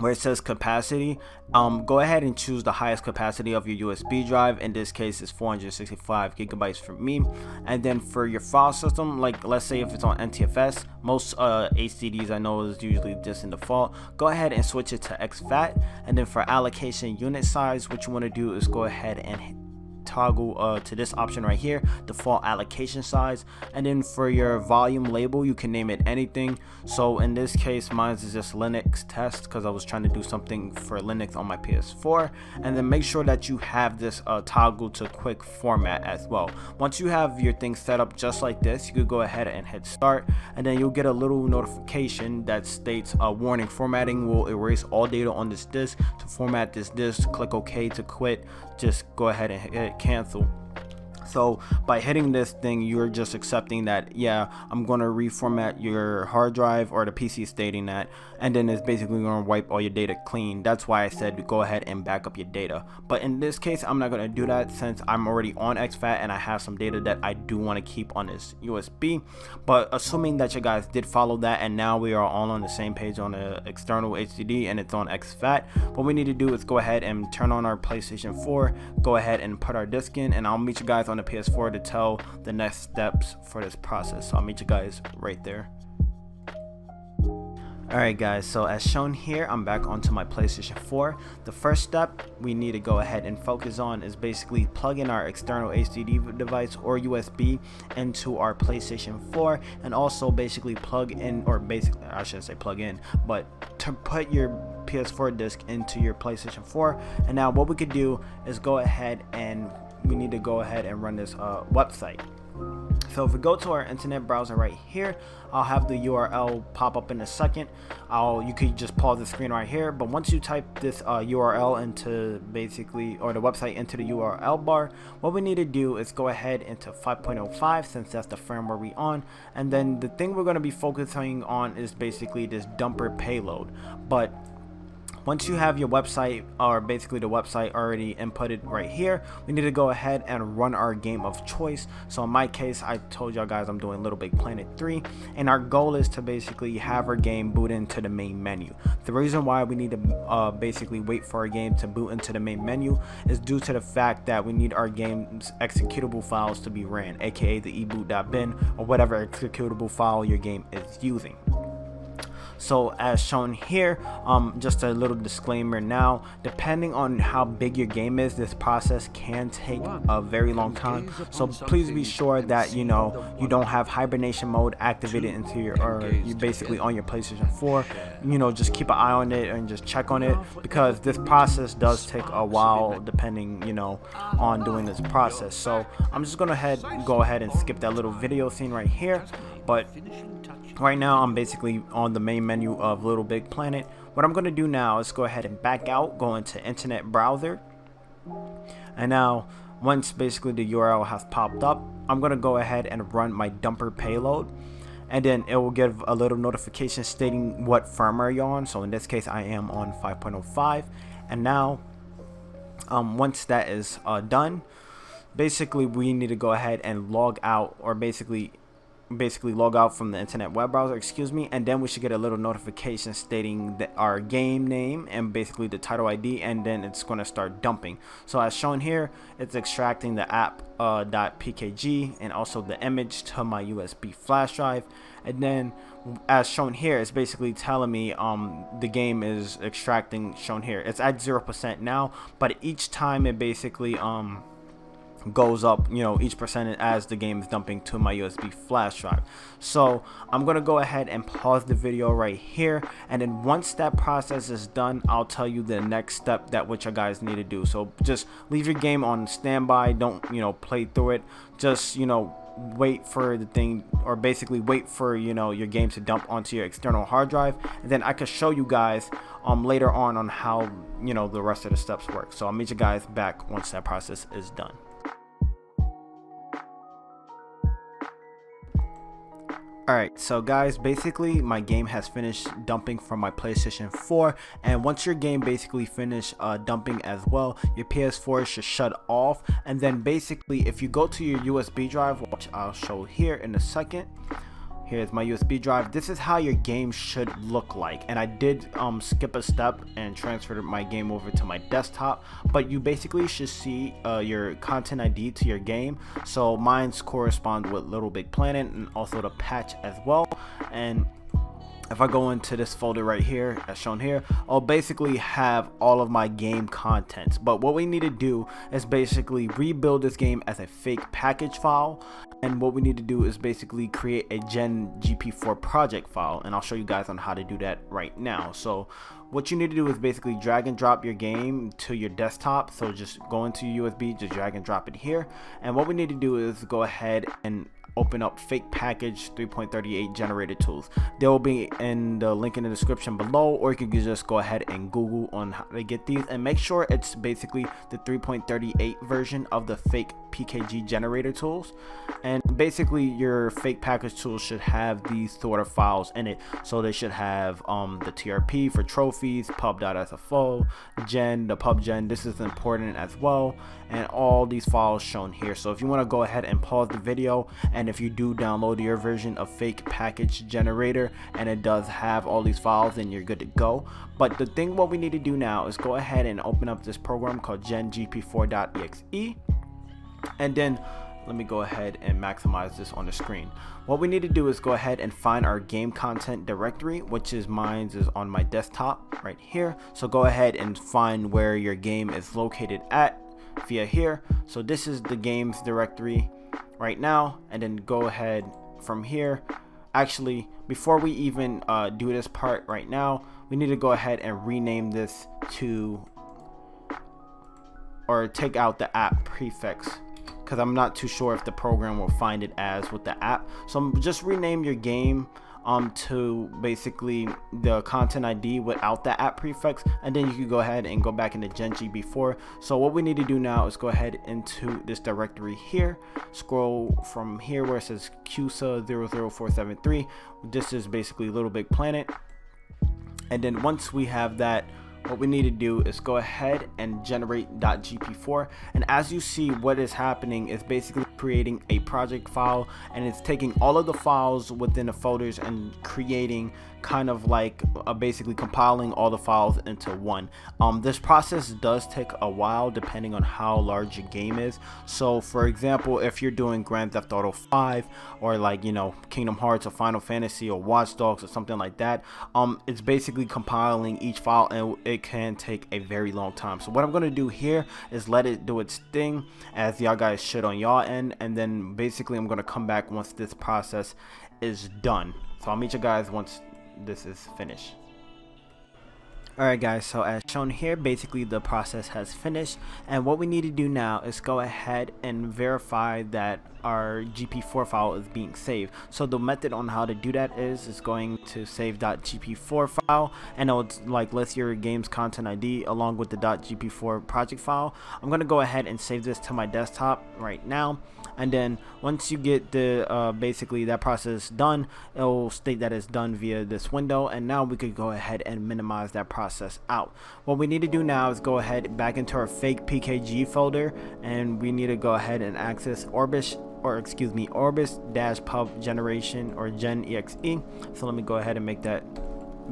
where it says capacity, go ahead and choose the highest capacity of your USB drive. In this case it's 465 gigabytes for me. And then for your file system, like let's say if it's on NTFS, most HDDs I know is usually just in default, go ahead and switch it to exFAT. And then for allocation unit size, what you want to do is go ahead and toggle to this option right here, default allocation size. And then for your volume label, you can name it anything. So in this case mine is just Linux test because I was trying to do something for Linux on my PS4. And then make sure that you have this toggle to quick format as well. Once you have your thing set up just like this, you could go ahead and hit start, and then you'll get a little notification that states warning, formatting will erase all data on this disk. To format this disk, click OK. To quit, just go ahead and hit cancel. So by hitting this thing, you're just accepting that, yeah, I'm going to reformat your hard drive, or the PC is stating that, and then it's basically going to wipe all your data clean. That's why I said to go ahead and back up your data. But in this case, I'm not going to do that since I'm already on exFAT and I have some data that I do want to keep on this USB. But assuming that you guys did follow that and now we are all on the same page on the external HDD and it's on exFAT, what we need to do is go ahead and turn on our PlayStation 4, go ahead and put our disk in, and I'll meet you guys on the PS4 to tell the next steps for this process. So I'll meet you guys right there. Alright guys, so as shown here, I'm back onto my PlayStation 4. The first step we need to go ahead and focus on is basically plug in our external HDD device or USB into our PlayStation 4, and also basically plug in, or basically I shouldn't say plug in, but to put your PS4 disc into your PlayStation 4. And now what we could do is go ahead and we need to go ahead and run this website. So if we go to our internet browser right here, I'll have the URL pop up in a second. You could just pause the screen right here, but once you type this URL into basically, or the website into the URL bar, what we need to do is go ahead into 5.05 since that's the firmware we on. And then the thing we're going to be focusing on is basically this dumper payload. But once you have your website, or basically the website already inputted right here, we need to go ahead and run our game of choice. So in my case, I told y'all guys I'm doing Little Big Planet 3, and our goal is to basically have our game boot into the main menu. The reason why we need to basically wait for our game to boot into the main menu is due to the fact that we need our game's executable files to be ran, aka the eboot.bin or whatever executable file your game is using. So as shown here, just a little disclaimer now, depending on how big your game is, this process can take a very long time. So please be sure that you don't have hibernation mode activated into your, or you basically on your PlayStation 4. Just keep an eye on it and just check on it, because this process does take a while depending on doing this process. So I'm just gonna go ahead and skip that little video scene right here. But right now I'm basically on the main menu of Little Big Planet. What I'm going to do now is go ahead and back out, go into internet browser, and now once basically the URL has popped up, I'm going to go ahead and run my dumper payload, and then it will give a little notification stating what firmware you're on. So in this case I am on 5.05, and now once that is done, basically we need to go ahead and log out, or basically log out from the internet web browser, and then we should get a little notification stating that our game name and basically the title ID, and then it's going to start dumping. So as shown here, it's extracting the app .pkg and also the image to my USB flash drive. And then as shown here, it's basically telling me the game is extracting. Shown here, it's at 0% now, but each time it basically goes up, each percentage as the game is dumping to my USB flash drive. So I'm gonna go ahead and pause the video right here, and then once that process is done, I'll tell you the next step that what you guys need to do. So just leave your game on standby, don't play through it, just wait for the thing, or basically wait for your game to dump onto your external hard drive, and then I could show you guys later on how the rest of the steps work. So I'll meet you guys back once that process is done. Alright, so guys, basically my game has finished dumping from my PlayStation 4, and once your game basically finished dumping as well, your PS4 should shut off. And then basically if you go to your USB drive, which I'll show here in a second, here's my USB drive. This is how your game should look like, and I did skip a step and transferred my game over to my desktop, but you basically should see your content ID to your game. So mine's correspond with Little Big Planet and also the patch as well. And if I go into this folder right here as shown here, I'll basically have all of my game contents. But what we need to do is basically rebuild this game as a fake package file, and what we need to do is basically create a Gen GP4 project file, and I'll show you guys on how to do that right now. So what you need to do is basically drag and drop your game to your desktop. So just go into USB, just drag and drop it here, and what we need to do is go ahead and open up fake package 3.38 generator tools. They will be in the link in the description below, or you can just go ahead and Google on how to get these, and make sure it's basically the 3.38 version of the fake PKG generator tools. And basically your fake package tools should have these sort of files in it. So they should have the TRP for trophies, pub.sfo, gen, the pub gen, this is important as well, and all these files shown here. So if you want to go ahead and pause the video, and if you do download your version of fake package generator and it does have all these files, then you're good to go. But the thing what we need to do now is go ahead and open up this program called gengp4.exe, and then let me go ahead and maximize this on the screen. What we need to do is go ahead and find our game content directory, which is mine is on my desktop right here. So go ahead and find where your game is located at via here. So this is the games directory right now, and then go ahead from here. Actually, before we even do this part right now, we need to go ahead and rename this to, or take out the app prefix, because I'm not too sure if the program will find it as with the app. So just rename your game to basically the content ID without the app prefix, and then you can go ahead and go back into Gen GB4. So what we need to do now is go ahead into this directory here, scroll from here where it says CUSA 00473. This is basically Little Big Planet. And then once we have that, what we need to do is go ahead and generate .gp4, and as you see, what is happening is basically creating a project file, and it's taking all of the files within the folders and creating kind of like basically compiling all the files into one. This process does take a while depending on how large your game is. So for example, if you're doing Grand Theft Auto 5 or like, you know, Kingdom Hearts or Final Fantasy or Watch Dogs or something like that, it's basically compiling each file, and it can take a very long time. So what I'm going to do here is let it do its thing, as y'all guys should on y'all end, and then basically I'm going to come back once this process is done. So I'll meet you guys once this is finished. Alright guys, so as shown here, basically the process has finished, and what we need to do now is go ahead and verify that our GP4 file is being saved. So the method on how to do that is going to save .gp4 file, and it'll like list your game's content ID along with the .gp4 project file. I'm going to go ahead and save this to my desktop right now, and then once you get the basically that process done, it will state that it's done via this window, and now we could go ahead and minimize that process out. What we need to do now is go ahead back into our fake PKG folder, and we need to go ahead and access Orbis -pub generation or gen exe. So let me go ahead and make that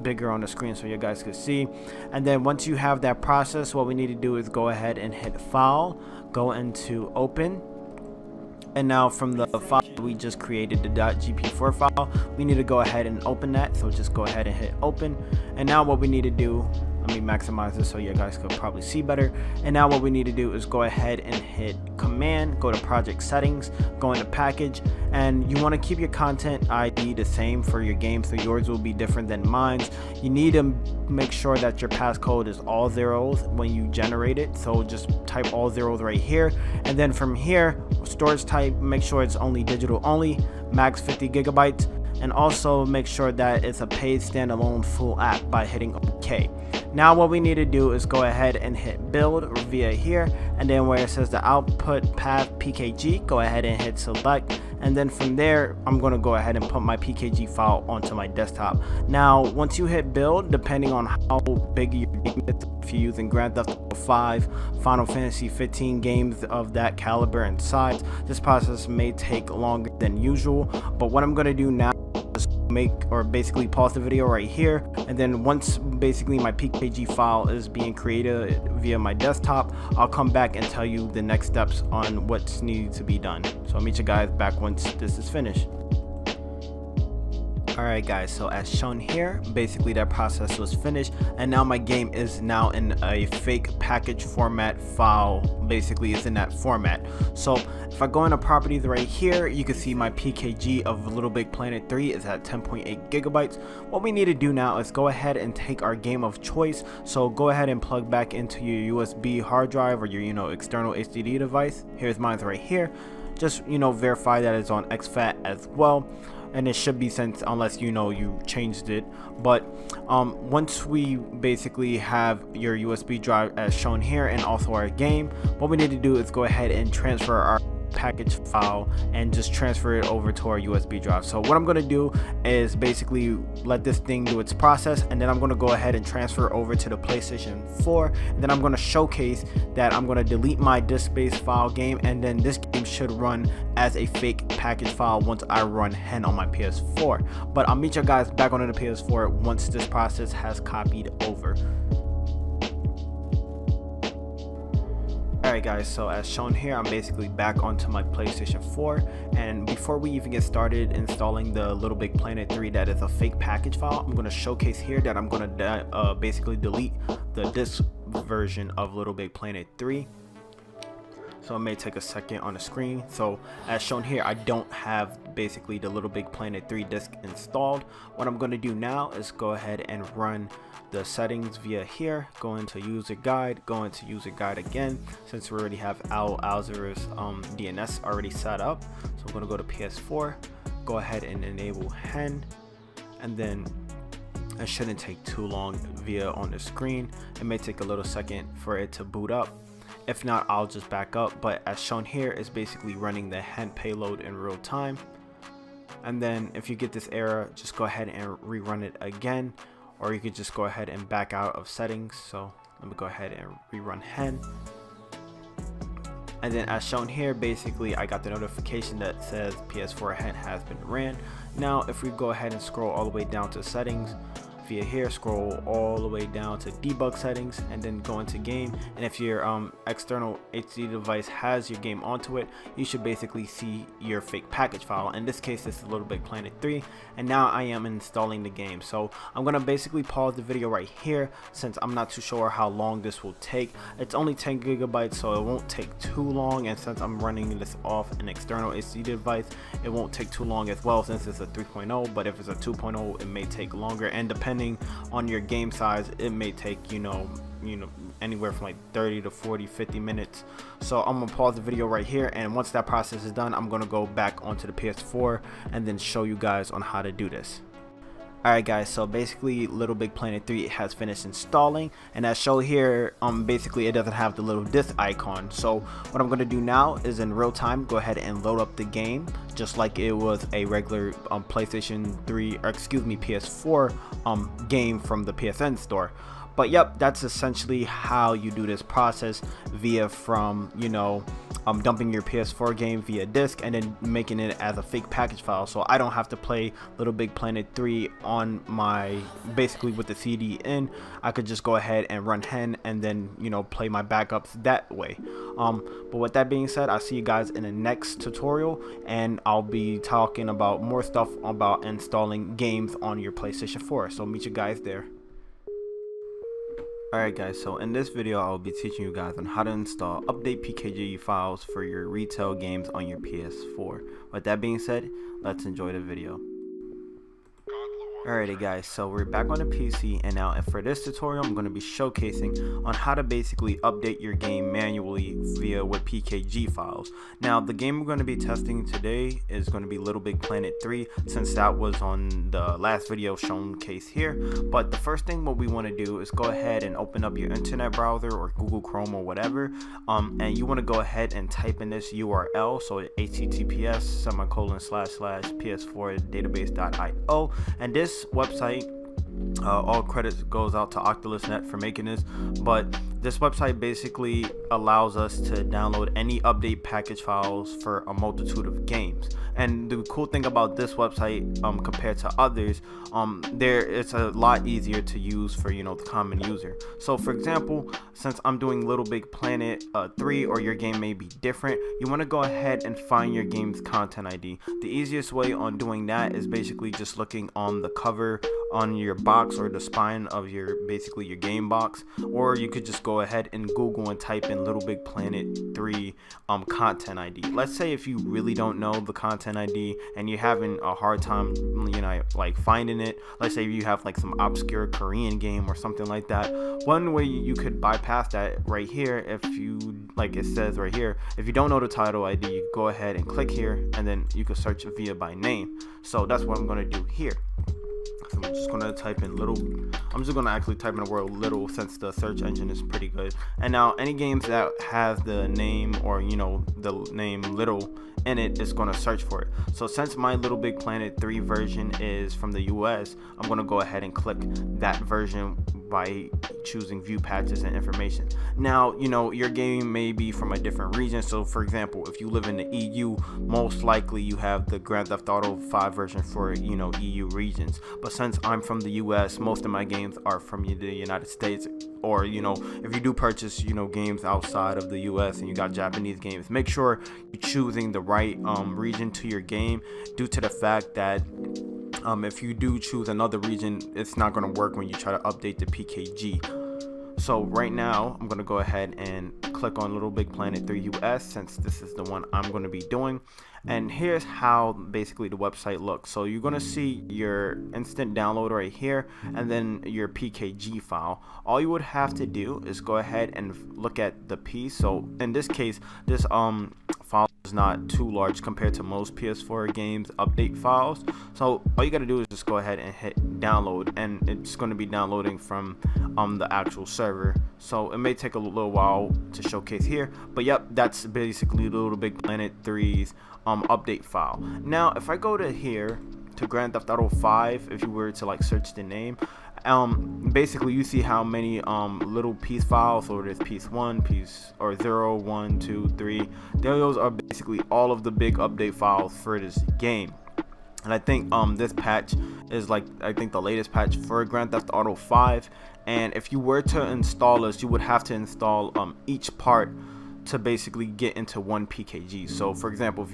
bigger on the screen so you guys can see. And then once you have that process, what we need to do is go ahead and hit file, go into open, and now from the file we just created, the .gp4 file, we need to go ahead and open that. So just go ahead and hit open, and now what we need to do, let me maximize this so you guys could probably see better. And now what we need to do is go ahead and hit command, go to project settings, go into package, and you want to keep your content ID the same for your game, so yours will be different than mine's. You need to make sure that your passcode is all zeros when you generate it, so just type all zeros right here, and then from here, storage type, make sure it's only digital only, max 50 gigabytes, and also make sure that it's a paid standalone full app by hitting OK. Now what we need to do is go ahead and hit build via here, and then where it says the output path PKG, go ahead and hit select, and then from there I'm going to go ahead and put my PKG file onto my desktop. Now once you hit build, depending on how big your game is, if you're using Grand Theft Auto 5, Final Fantasy 15, games of that caliber and size, this process may take longer than usual. But what I'm going to do now is basically pause the video right here, and then once basically my PKG file is being created via my desktop, I'll come back and tell you the next steps on what's needed to be done. So I'll meet you guys back once this is finished. Alright guys, so as shown here, basically that process was finished, and now my game is now in a fake package format file. Basically it's in that format. So if I go into properties right here, you can see my PKG of Little Big Planet 3 is at 10.8 gigabytes. What we need to do now is go ahead and take our game of choice. So go ahead and plug back into your USB hard drive or your external HDD device. Here's mine right here. Just verify that it's on exFAT as well, and it should be sent unless you changed it. But once we basically have your USB drive as shown here and also our game, what we need to do is go ahead and transfer our package file and just transfer it over to our USB drive. So what I'm going to do is basically let this thing do its process, and then I'm going to go ahead and transfer over to the PlayStation 4, and then I'm going to showcase that I'm going to delete my disk-based file game, and then this game should run as a fake package file once I run hen on my PS4. But I'll meet you guys back on the PS4 once this process has copied over. Alright guys, so as shown here, I'm basically back onto my PlayStation 4, and before we even get started installing the Little Big Planet 3 that is a fake package file, I'm going to showcase here that I'm going to basically delete the disk version of Little Big Planet 3. So it may take a second on the screen. So as shown here, I don't have basically the Little Big Planet 3 disk installed. What I'm going to do now is go ahead and run the settings via here, go into user guide, go into user guide again, since we already have Alzer's DNS already set up. So I'm going to go to PS4, go ahead and enable hen, and then it shouldn't take too long via on the screen. It may take a little second for it to boot up. If not, I'll just back up, but as shown here is basically running the hen payload in real time. And then if you get this error, just go ahead and rerun it again, or you could just go ahead and back out of settings. So let me go ahead and rerun hen. And then as shown here, basically I got the notification that says PS4 hen has been ran. Now if we go ahead and scroll all the way down to settings, via here, scroll all the way down to debug settings, and then go into game, and if your external HD device has your game onto it, you should basically see your fake package file. In this case, this is Little Big Planet 3, and now I am installing the game. So I'm gonna basically pause the video right here, since I'm not too sure how long this will take. It's only 10 gigabytes, so it won't take too long, and since I'm running this off an external HD device, it won't take too long as well, since it's a 3.0. but if it's a 2.0, it may take longer, and depending on your game size, it may take anywhere from like 30 to 40 50 minutes. So I'm gonna pause the video right here, and once that process is done, I'm gonna go back onto the PS4 and then show you guys on how to do this. Alright guys, so basically Little Big Planet 3 has finished installing, and as shown here, basically it doesn't have the little disk icon. So what I'm going to do now is in real time go ahead and load up the game just like it was a regular PlayStation 3, or excuse me, PS4 game from the PSN store. But yep, that's essentially how you do this process via from dumping your PS4 game via disk and then making it as a fake package file. So I don't have to play Little Big Planet 3 on my, basically with the CD in. I could just go ahead and run hen and then play my backups that way. But with that being said, I'll see you guys in the next tutorial, and I'll be talking about more stuff about installing games on your PlayStation 4. So meet you guys there. Alright guys, so in this video I'll be teaching you guys on how to install update PKG files for your retail games on your PS4. With that being said, let's enjoy the video. Alrighty guys, so we're back on the PC, and now for this tutorial I'm going to be showcasing on how to basically update your game manually via with PKG files. Now the game we're going to be testing today is going to be Little Big Planet 3, since that was on the last video showcase here. But the first thing what we want to do is go ahead and open up your internet browser or Google Chrome or whatever, and you want to go ahead and type in this URL, so https://ps4database.io, and this website, all credit goes out to OculusNet for making this, but this website basically allows us to download any update package files for a multitude of games. And the cool thing about this website compared to others, it's a lot easier to use for the common user. So for example, since I'm doing Little Big Planet 3, or your game may be different, you want to go ahead and find your game's content ID. The easiest way on doing that is basically just looking on the cover on your box or the spine of your game box, or you could just go ahead and Google and type in Little Big Planet 3 content ID. Let's say if you really don't know the content ID and you're having a hard time like finding it, let's say you have like some obscure Korean game or something like that, one way you could bypass that right here, if you like it says right here, if you don't know the title ID, you go ahead and click here, and then you can search via by name. So that's what I'm going to do here. So I'm just gonna type in little. I'm just gonna actually type in the word little, since the search engine is pretty good. And now any games that has the name or the name little in it is gonna search for it. So since my Little Big Planet 3 version is from the US, I'm gonna go ahead and click that version by choosing view patches and information. Now your game may be from a different region, so for example, if you live in the EU, most likely you have the Grand Theft Auto 5 version for EU regions. But since I'm from the US, most of my games are from the United States, or if you do purchase games outside of the US and you got Japanese games, make sure you're choosing the right region to your game, due to the fact that if you do choose another region, it's not going to work when you try to update the PKG. So right now I'm going to go ahead and click on Little Big Planet 3 US, since this is the one I'm going to be doing. And here's how basically the website looks. So you're going to see your instant download right here, and then your PKG file. All you would have to do is go ahead and look at the piece. So in this case, this file is not too large compared to most PS4 games update files. So all you got to do is just go ahead and hit download, and it's going to be downloading from the actual server. So it may take a little while to showcase here, but yep, that's basically Little Big Planet 3's update file. Now if I go to here to Grand Theft Auto 5, if you were to like search the name, basically you see how many little piece files, so there's piece 1, piece or 0, 1, 2, 3. Those are basically all of the big update files for this game. And I think this patch is the latest patch for Grand Theft Auto 5. And if you were to install this, you would have to install each part to basically get into one PKG. So for example,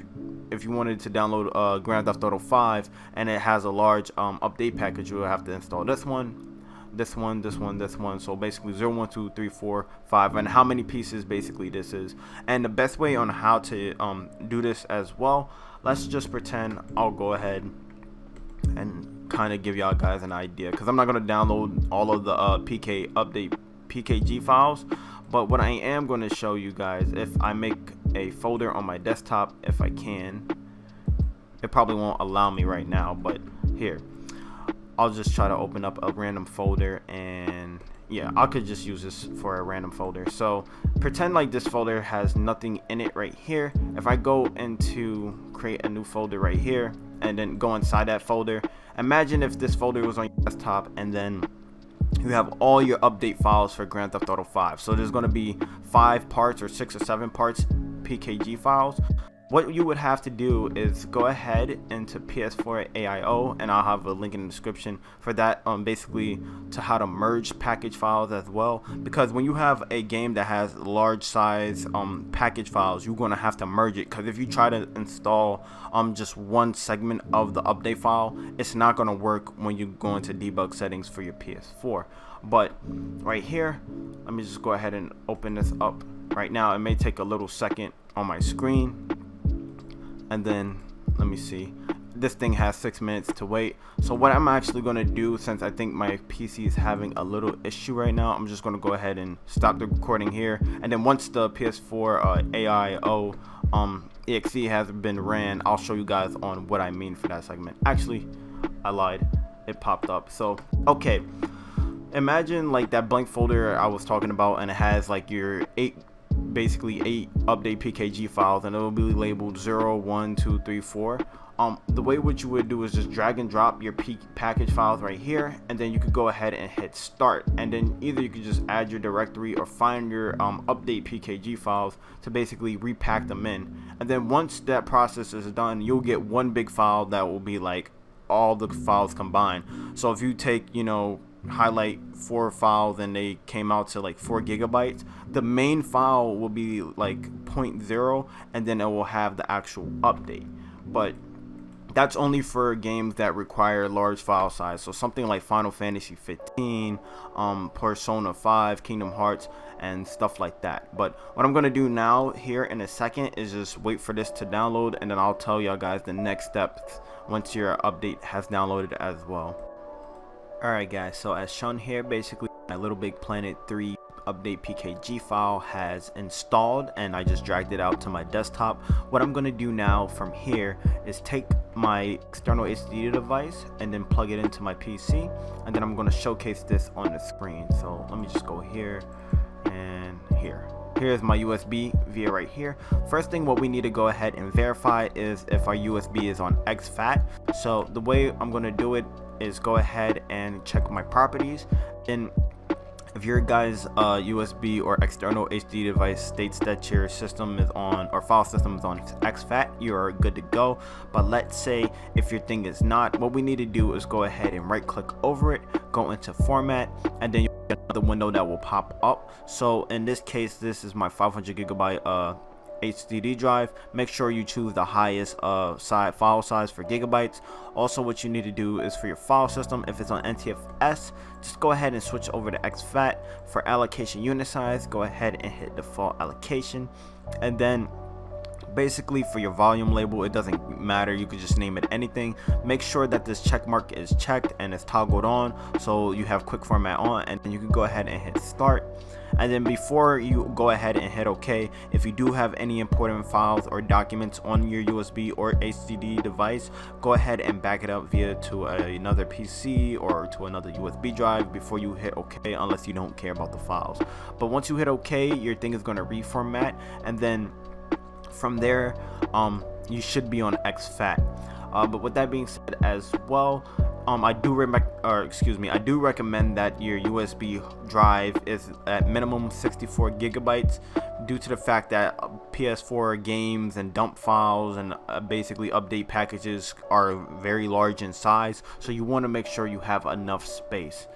if you wanted to download Grand Theft Auto 5 and it has a large update package, you will have to install this one, this one, this one, this one. So basically 0, 1, 2, 3, 4, 5, and how many pieces basically this is. And the best way on how to do this as well, let's just pretend I'll go ahead and kind of give y'all guys an idea, because I'm not going to download all of the PKG files. But what I am going to show you guys, if I make a folder on my desktop, if I can, it probably won't allow me right now, but here, I'll just try to open up a random folder, and yeah, I could just use this for a random folder. So pretend like this folder has nothing in it right here. If I go into create a new folder right here, and then go inside that folder, imagine if this folder was on your desktop, and then you have all your update files for Grand Theft Auto 5. So there's going to be 5 parts or 6 or 7 parts PKG files. What you would have to do is go ahead into PS4 AIO, and I'll have a link in the description for that, basically to how to merge package files as well. Because when you have a game that has large size package files, you're going to have to merge it, because if you try to install just one segment of the update file, it's not going to work when you go into debug settings for your PS4. But right here, let me just go ahead and open this up right now. It may take a little second on my screen. And then let me see, this thing has 6 minutes to wait. So what I'm actually going to do, since I think my PC is having a little issue right now, I'm just going to go ahead and stop the recording here, and then once the PS4 AIO exe has been ran, I'll show you guys on what I mean for that segment. Actually, I lied, it popped up. So okay, imagine like that blank folder I was talking about, and it has like your basically 8 update PKG files, and it will be labeled 0, 1, 2, 3, 4. The way what you would do is just drag and drop your package files right here, and then you could go ahead and hit start, and then either you could just add your directory or find your update PKG files to basically repack them in. And then once that process is done, you'll get one big file that will be like all the files combined. So if you take, you know, highlight 4 files and they came out to like 4 gigabytes, the main file will be like 0.0, and then it will have the actual update. But that's only for games that require large file size, so something like Final Fantasy 15, Persona 5, Kingdom Hearts, and stuff like that. But what I'm gonna do now here in a second is just wait for this to download, and then I'll tell y'all guys the next steps once your update has downloaded as well. Alright guys, so as shown here, basically my Little Big Planet 3 update PKG file has installed, and I just dragged it out to my desktop. What I'm going to do now from here is take my external HD device and then plug it into my PC, and then I'm going to showcase this on the screen. So let me just go here and here. Here's my USB via right here. First thing what we need to go ahead and verify is if our USB is on exFAT. So the way I'm going to do it is go ahead and check my properties, and if your guys USB or external HD device states that your system is on, or file system is on exFAT, you're good to go. But let's say if your thing is not, what we need to do is go ahead and right click over it, go into format, and then you get another window that will pop up. So in this case, this is my 500 gigabyte HDD drive. Make sure you choose the highest file size for gigabytes. Also, what you need to do is for your file system, if it's on NTFS, just go ahead and switch over to exFAT. For allocation unit size, go ahead and hit default allocation, and then basically for your volume label, it doesn't matter, you could just name it anything. Make sure that this check mark is checked and it's toggled on, so you have quick format on, and then you can go ahead and hit start. And then before you go ahead and hit OK, if you do have any important files or documents on your USB or HDD device, go ahead and back it up via to another PC or to another USB drive before you hit OK, unless you don't care about the files. But once you hit OK, your thing is going to reformat, and then from there you should be on exFAT. But with that being said as well, I do recommend that your USB drive is at minimum 64 gigabytes, due to the fact that PS4 games and dump files and basically update packages are very large in size, so you want to make sure you have enough space.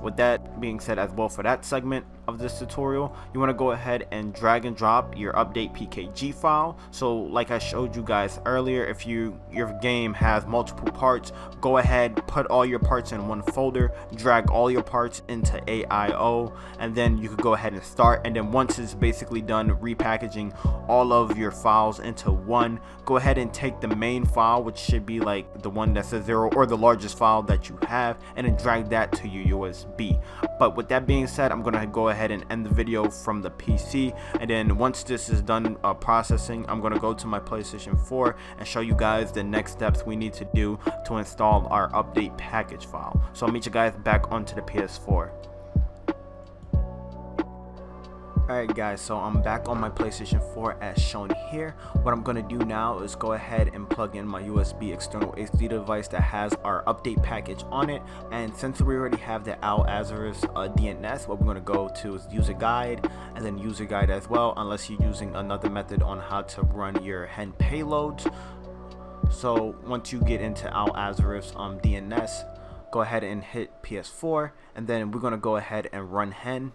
With that being said as well, for that segment of this tutorial, you want to go ahead and drag and drop your update PKG file. So like I showed you guys earlier, if your game has multiple parts, go ahead, put all your parts in one folder, drag all your parts into AIO, and then you could go ahead and start. And then once it's basically done repackaging all of your files into one, go ahead and take the main file, which should be like the one that says 0 or the largest file that you have, and then drag that to your USB. But with that being said, I'm gonna go ahead and end the video from the PC, and then once this is done processing, I'm gonna go to my PlayStation 4 and show you guys the next steps we need to do to install our update package file. So I'll meet you guys back onto the PS4. Alright guys, so I'm back on my PlayStation 4 as shown here. What I'm going to do now is go ahead and plug in my USB external HD device that has our update package on it. And since we already have the Al Azarus DNS, what we're going to go to is user guide, and then user guide as well, unless you're using another method on how to run your hen payloads. So once you get into Al Azarus DNS, go ahead and hit PS4, and then we're going to go ahead and run hen.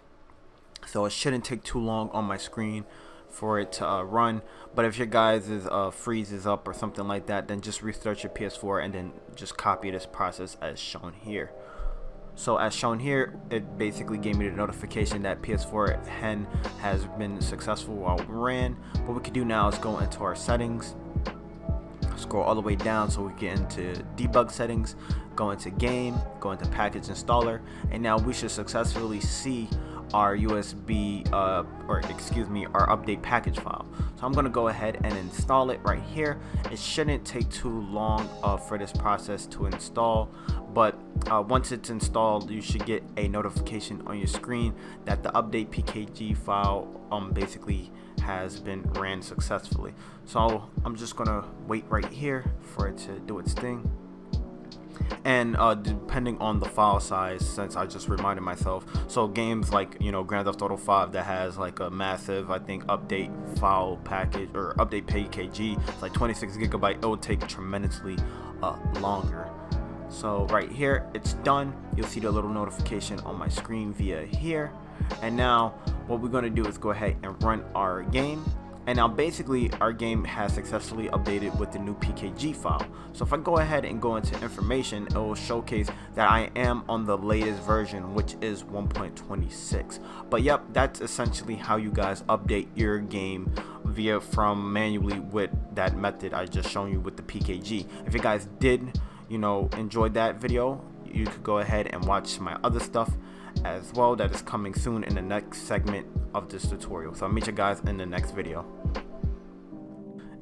So it shouldn't take too long on my screen for it to run. But if your guys' freezes up or something like that, then just restart your PS4 and then just copy this process as shown here. So as shown here, it basically gave me the notification that PS4 hen has been successful while ran. What we can do now is go into our settings. scroll all the way down so we get into debug settings, go into game, go into package installer, and now we should successfully see our USB our update package file. So I'm gonna go ahead and install it right here. It shouldn't take too long for this process to install, but once it's installed, you should get a notification on your screen that the update PKG file basically has been ran successfully. So I'm just gonna wait right here for it to do its thing. And depending on the file size, since I just reminded myself, so games like, you know, Grand Theft Auto 5 that has like a massive, I think, update file package or update PKG, it's like 26 gigabyte, it will take tremendously longer. So right here, it's done. You'll see the little notification on my screen via here. And now what we're going to do is go ahead and run our game. And now basically our game has successfully updated with the new PKG file. So if I go ahead and go into information, it will showcase that I am on the latest version, which is 1.26. But yep, that's essentially how you guys update your game from manually with that method I just shown you with the PKG. If you guys did, you know, enjoyed that video, you could go ahead and watch my other stuff as well that is coming soon in the next segment of this tutorial. So I'll meet you guys in the next video.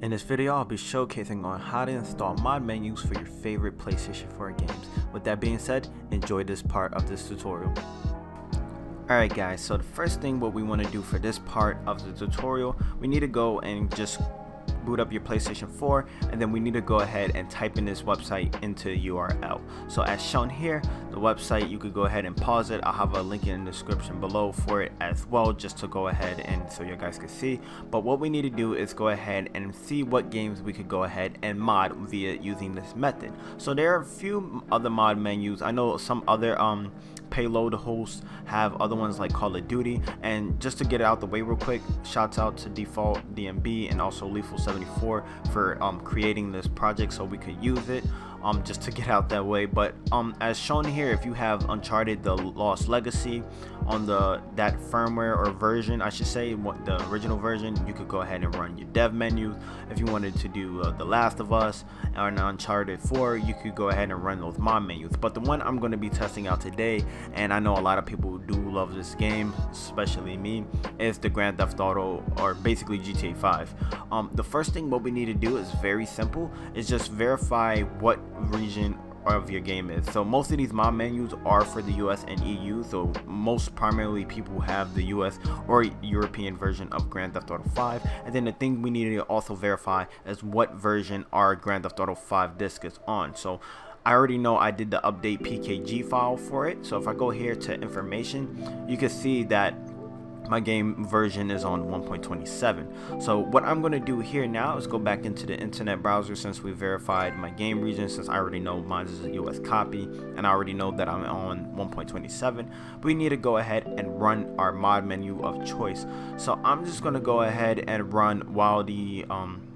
In this video, I'll be showcasing on how to install mod menus for your favorite PlayStation 4 games. With that being said, enjoy this part of this tutorial. Alright guys, so the first thing what we want to do for this part of the tutorial, we need to go and just boot up your PlayStation 4, and then we need to go ahead and type in this website into URL. So as shown here, the website, you could go ahead and pause it. I'll have a link in the description below for it as well, just to go ahead and so you guys can see. But what we need to do is go ahead and see what games we could go ahead and mod via using this method. So there are a few other mod menus. I know some other payload hosts have other ones like Call of Duty, and just to get it out the way real quick, shouts out to Default DMB and also Lethal 74 for creating this project so we could use it, just to get out that way. But as shown here, if you have Uncharted The Lost Legacy on that firmware or version, I should say, the original version, you could go ahead and run your dev menu. If you wanted to do The Last of Us or Uncharted 4, you could go ahead and run those mod menus. But the one I'm going to be testing out today, and I know a lot of people do love this game, especially me, is the Grand Theft Auto, or basically GTA 5. The first thing what we need to do is very simple, is just verify what region of your game is. So most of these mod menus are for the US and EU, so most primarily people have the US or European version of Grand Theft Auto 5. And then the thing we need to also verify is what version our Grand Theft Auto 5 disc is on. So I already know I did the update PKG file for it. So if I go here to information, you can see that my game version is on 1.27. So what I'm going to do here now is go back into the internet browser, since we verified my game region, since I already know mine is a US copy and I already know that I'm on 1.27. We need to go ahead and run our mod menu of choice. So I'm just going to go ahead and run while the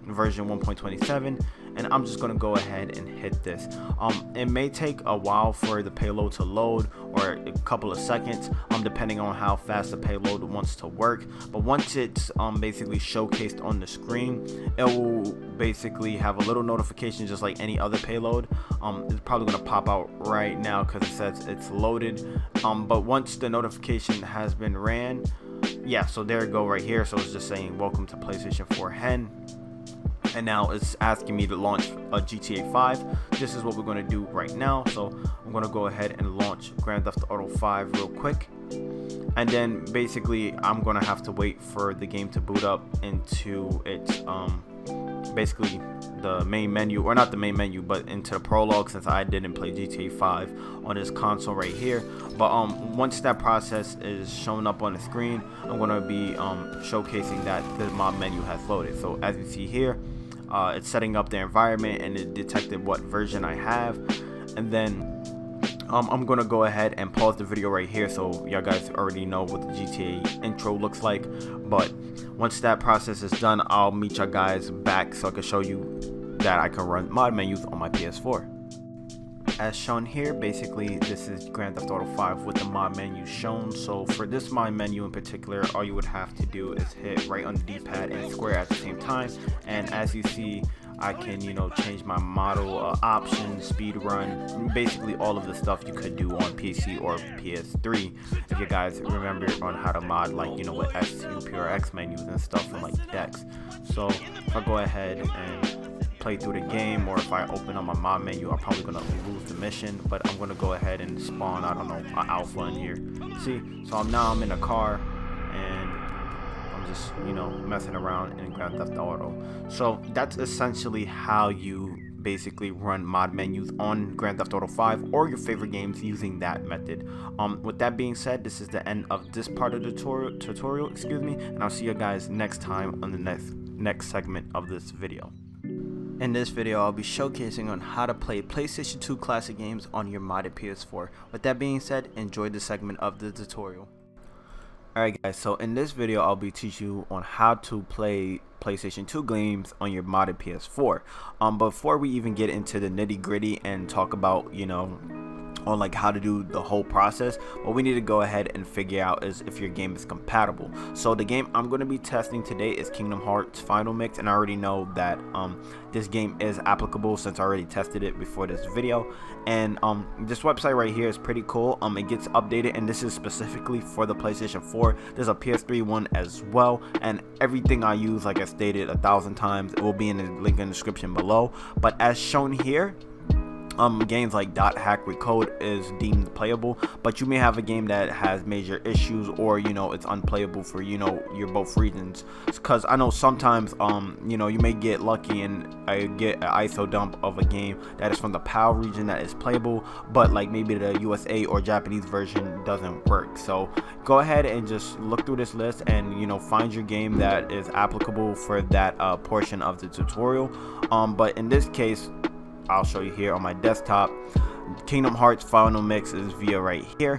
version 1.27, and I'm just going to go ahead and hit this. It may take a while for the payload to load, or a couple of seconds, depending on how fast the payload wants to work. But once it's basically showcased on the screen, it will basically have a little notification just like any other payload. It's probably going to pop out right now because it says it's loaded. But once the notification has been ran, yeah, so there you go right here. So it's just saying welcome to PlayStation 4 Hen. And now it's asking me to launch a GTA 5. This is what we're going to do right now. So I'm going to go ahead and launch Grand Theft Auto 5 real quick. And then basically I'm going to have to wait for the game to boot up into its basically the main menu, or not the main menu, but into the Prologue, since I didn't play GTA 5 on this console right here. But once that process is showing up on the screen, I'm going to be showcasing that the mod menu has loaded. So as you see here, it's setting up the environment, and it detected what version I have. And then I'm gonna go ahead and pause the video right here, so y'all guys already know what the GTA intro looks like. But once that process is done, I'll meet y'all guys back so I can show you that I can run mod menus on my PS4. As shown here, basically this is Grand Theft Auto 5 with the mod menu shown. So for this mod menu in particular, all you would have to do is hit right on the D-pad and square at the same time. And as you see, I can, you know, change my model options, speed run, basically all of the stuff you could do on PC or PS3. If you guys remember on how to mod, like, you know, with SUP or X menus and stuff and like decks. So if I go ahead and play through the game, or if I open up my mod menu, I'm probably gonna lose the mission, but I'm gonna go ahead and spawn, I don't know, an alpha in here. See, so I'm in a car and I'm just, you know, messing around in Grand Theft Auto. So that's essentially how you basically run mod menus on Grand Theft Auto 5 or your favorite games using that method. With that being said, this is the end of this part of the tutorial, and I'll see you guys next time on the next segment of this video. In this video, I'll be showcasing on how to play PlayStation 2 classic games on your modded PS4. With that being said, enjoy the segment of the tutorial. Alright guys, so in this video I'll be teaching you on how to play PlayStation 2 games on your modded PS4. Before we even get into the nitty gritty and talk about, you know, on like how to do the whole process, what we need to go ahead and figure out is if your game is compatible. So the game I'm going to be testing today is Kingdom Hearts Final Mix, and I already know that this game is applicable since I already tested it before this video. And this website right here is pretty cool. It gets updated, and this is specifically for the PlayStation 4. There's a PS3 one as well, and everything I use, like I stated 1,000 times, it will be in the link in the description below. But as shown here, games like .hack recode is deemed playable, but you may have a game that has major issues, or, you know, it's unplayable for, you know, your both regions. Because I know sometimes you know, you may get lucky and get an ISO dump of a game that is from the PAL region that is playable, but like maybe the USA or Japanese version doesn't work. So go ahead and just look through this list and, you know, find your game that is applicable for that portion of the tutorial. But in this case, I'll show you here on my desktop. Kingdom Hearts Final Mix is via right here,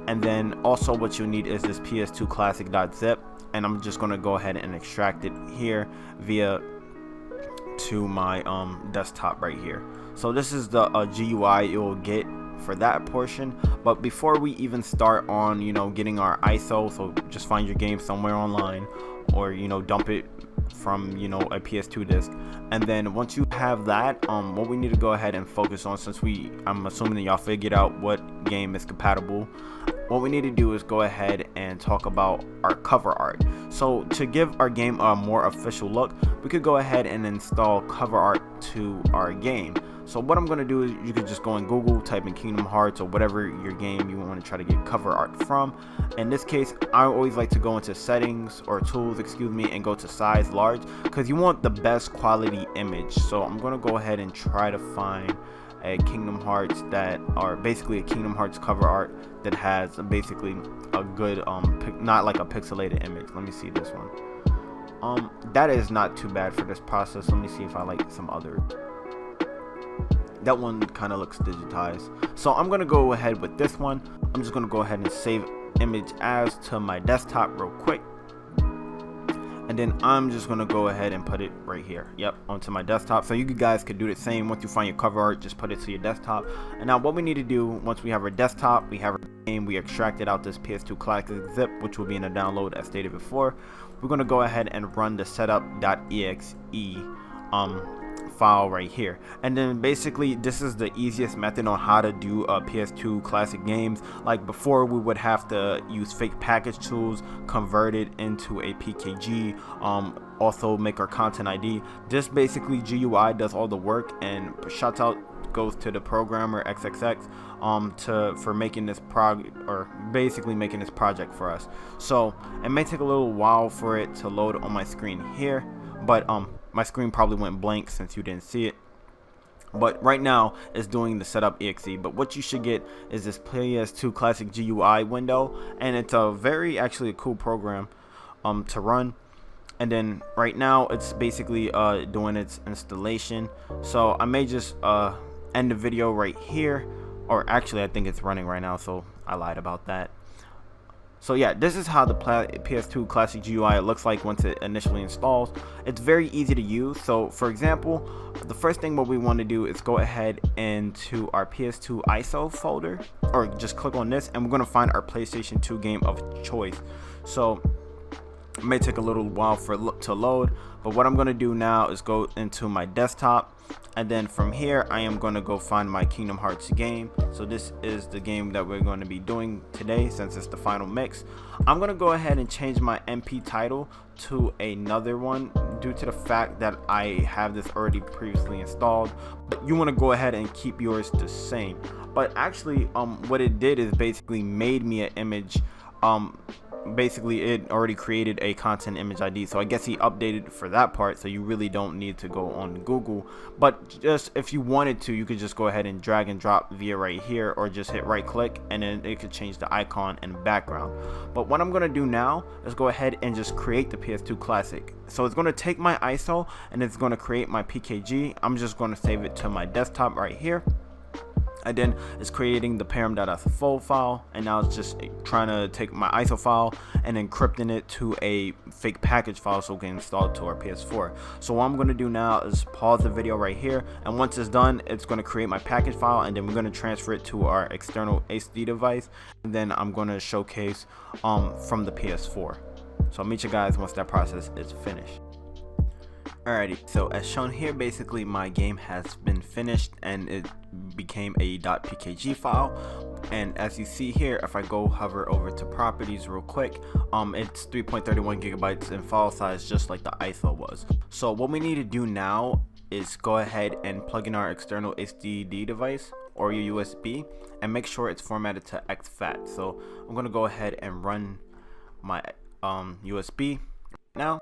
and then also what you need is this PS2 classic.zip, and I'm just going to go ahead and extract it here via to my desktop right here. So this is the GUI you will get for that portion. But before we even start on, you know, getting our ISO, so just find your game somewhere online, or, you know, dump it from, you know, a PS2 disc. And then once you have that, what we need to go ahead and focus on, since I'm assuming that y'all figured out what game is compatible, what we need to do is go ahead and talk about our cover art. So to give our game a more official look, we could go ahead and install cover art to our game. So what I'm going to do is you could just go in Google, type in Kingdom Hearts or whatever your game you want to try to get cover art from. In this case, I always like to go into settings, or tools, excuse me, and go to size large, because you want the best quality image. So I'm going to go ahead and try to find a Kingdom Hearts that are basically a Kingdom Hearts cover art that has basically a good not like a pixelated image. Let me see this one. That is not too bad for this process. Let me see if I like some other. That one kind of looks digitized, so I'm gonna go ahead with this one. I'm just gonna go ahead and save image as to my desktop real quick, and then I'm just gonna go ahead and put it right here, yep, onto my desktop. So you guys could do the same. Once you find your cover art, just put it to your desktop. And now what we need to do, once we have our desktop, we have our game, we extracted out this PS2 classic zip, which will be in a download as stated before. We're gonna go ahead and run the setup.exe file right here, and then basically this is the easiest method on how to do PS2 classic games. Like before, we would have to use fake package tools, convert it into a PKG, also make our content ID. This basically GUI does all the work, and shout out goes to the programmer XXX for making this making this project for us. So it may take a little while for it to load on my screen here, but my screen probably went blank since you didn't see it. But right now it's doing the setup exe. But what you should get is this PS2 classic GUI window, and it's a very actually a cool program to run. And then right now it's basically doing its installation. So I may just end the video right here, or actually I think it's running right now, so I lied about that. So yeah, this is how the PS2 classic GUI looks like once it initially installs. It's very easy to use. So for example, the first thing what we want to do is go ahead into our PS2 ISO folder, or just click on this, and we're going to find our PlayStation 2 game of choice. So It may take a little while to load, but what I'm going to do now is go into my desktop, and then from here I am going to go find my Kingdom Hearts game. So this is the game that we're going to be doing today since it's the final mix. I'm going to go ahead and change my MP title to another one due to the fact that I have this already previously installed, but you want to go ahead and keep yours the same. But actually what it did is basically made me an image. Basically it already created a content image ID, so I guess he updated for that part, so you really don't need to go on Google. But just if you wanted to, you could just go ahead and drag and drop via right here, or just hit right click and then it could change the icon and background. But what I'm going to do now is go ahead and just create the PS2 Classic. So it's going to take my ISO and it's going to create my PKG. I'm just going to save it to my desktop right here. And then it's creating the param.fo file, and now it's just trying to take my ISO file and encrypting it to a fake package file so we can install it to our PS4. So what I'm going to do now is pause the video right here, and once it's done, it's going to create my package file, and then we're going to transfer it to our external HD device, and then I'm going to showcase from the PS4. So I'll meet you guys once that process is finished. Alrighty, so as shown here, basically my game has been finished and it became a .pkg file. And as you see here, if I go hover over to properties real quick, it's 3.31 gigabytes in file size, just like the ISO was. So what we need to do now is go ahead and plug in our external HDD device or your USB and make sure it's formatted to exFAT. So I'm gonna go ahead and run my USB now,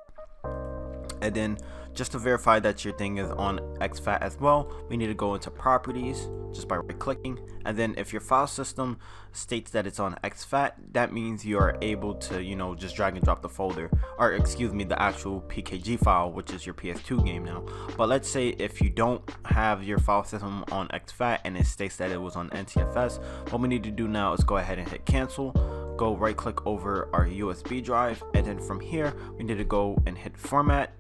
and then just to verify that your thing is on exFAT as well, we need to go into properties just by right clicking, and then if your file system states that it's on exFAT, that means you are able to, you know, just drag and drop the folder, or excuse me, the actual PKG file, which is your PS2 game now. But let's say if you don't have your file system on exFAT and it states that it was on NTFS, what we need to do now is go ahead and hit cancel, go right click over our USB drive, and then from here we need to go and hit format.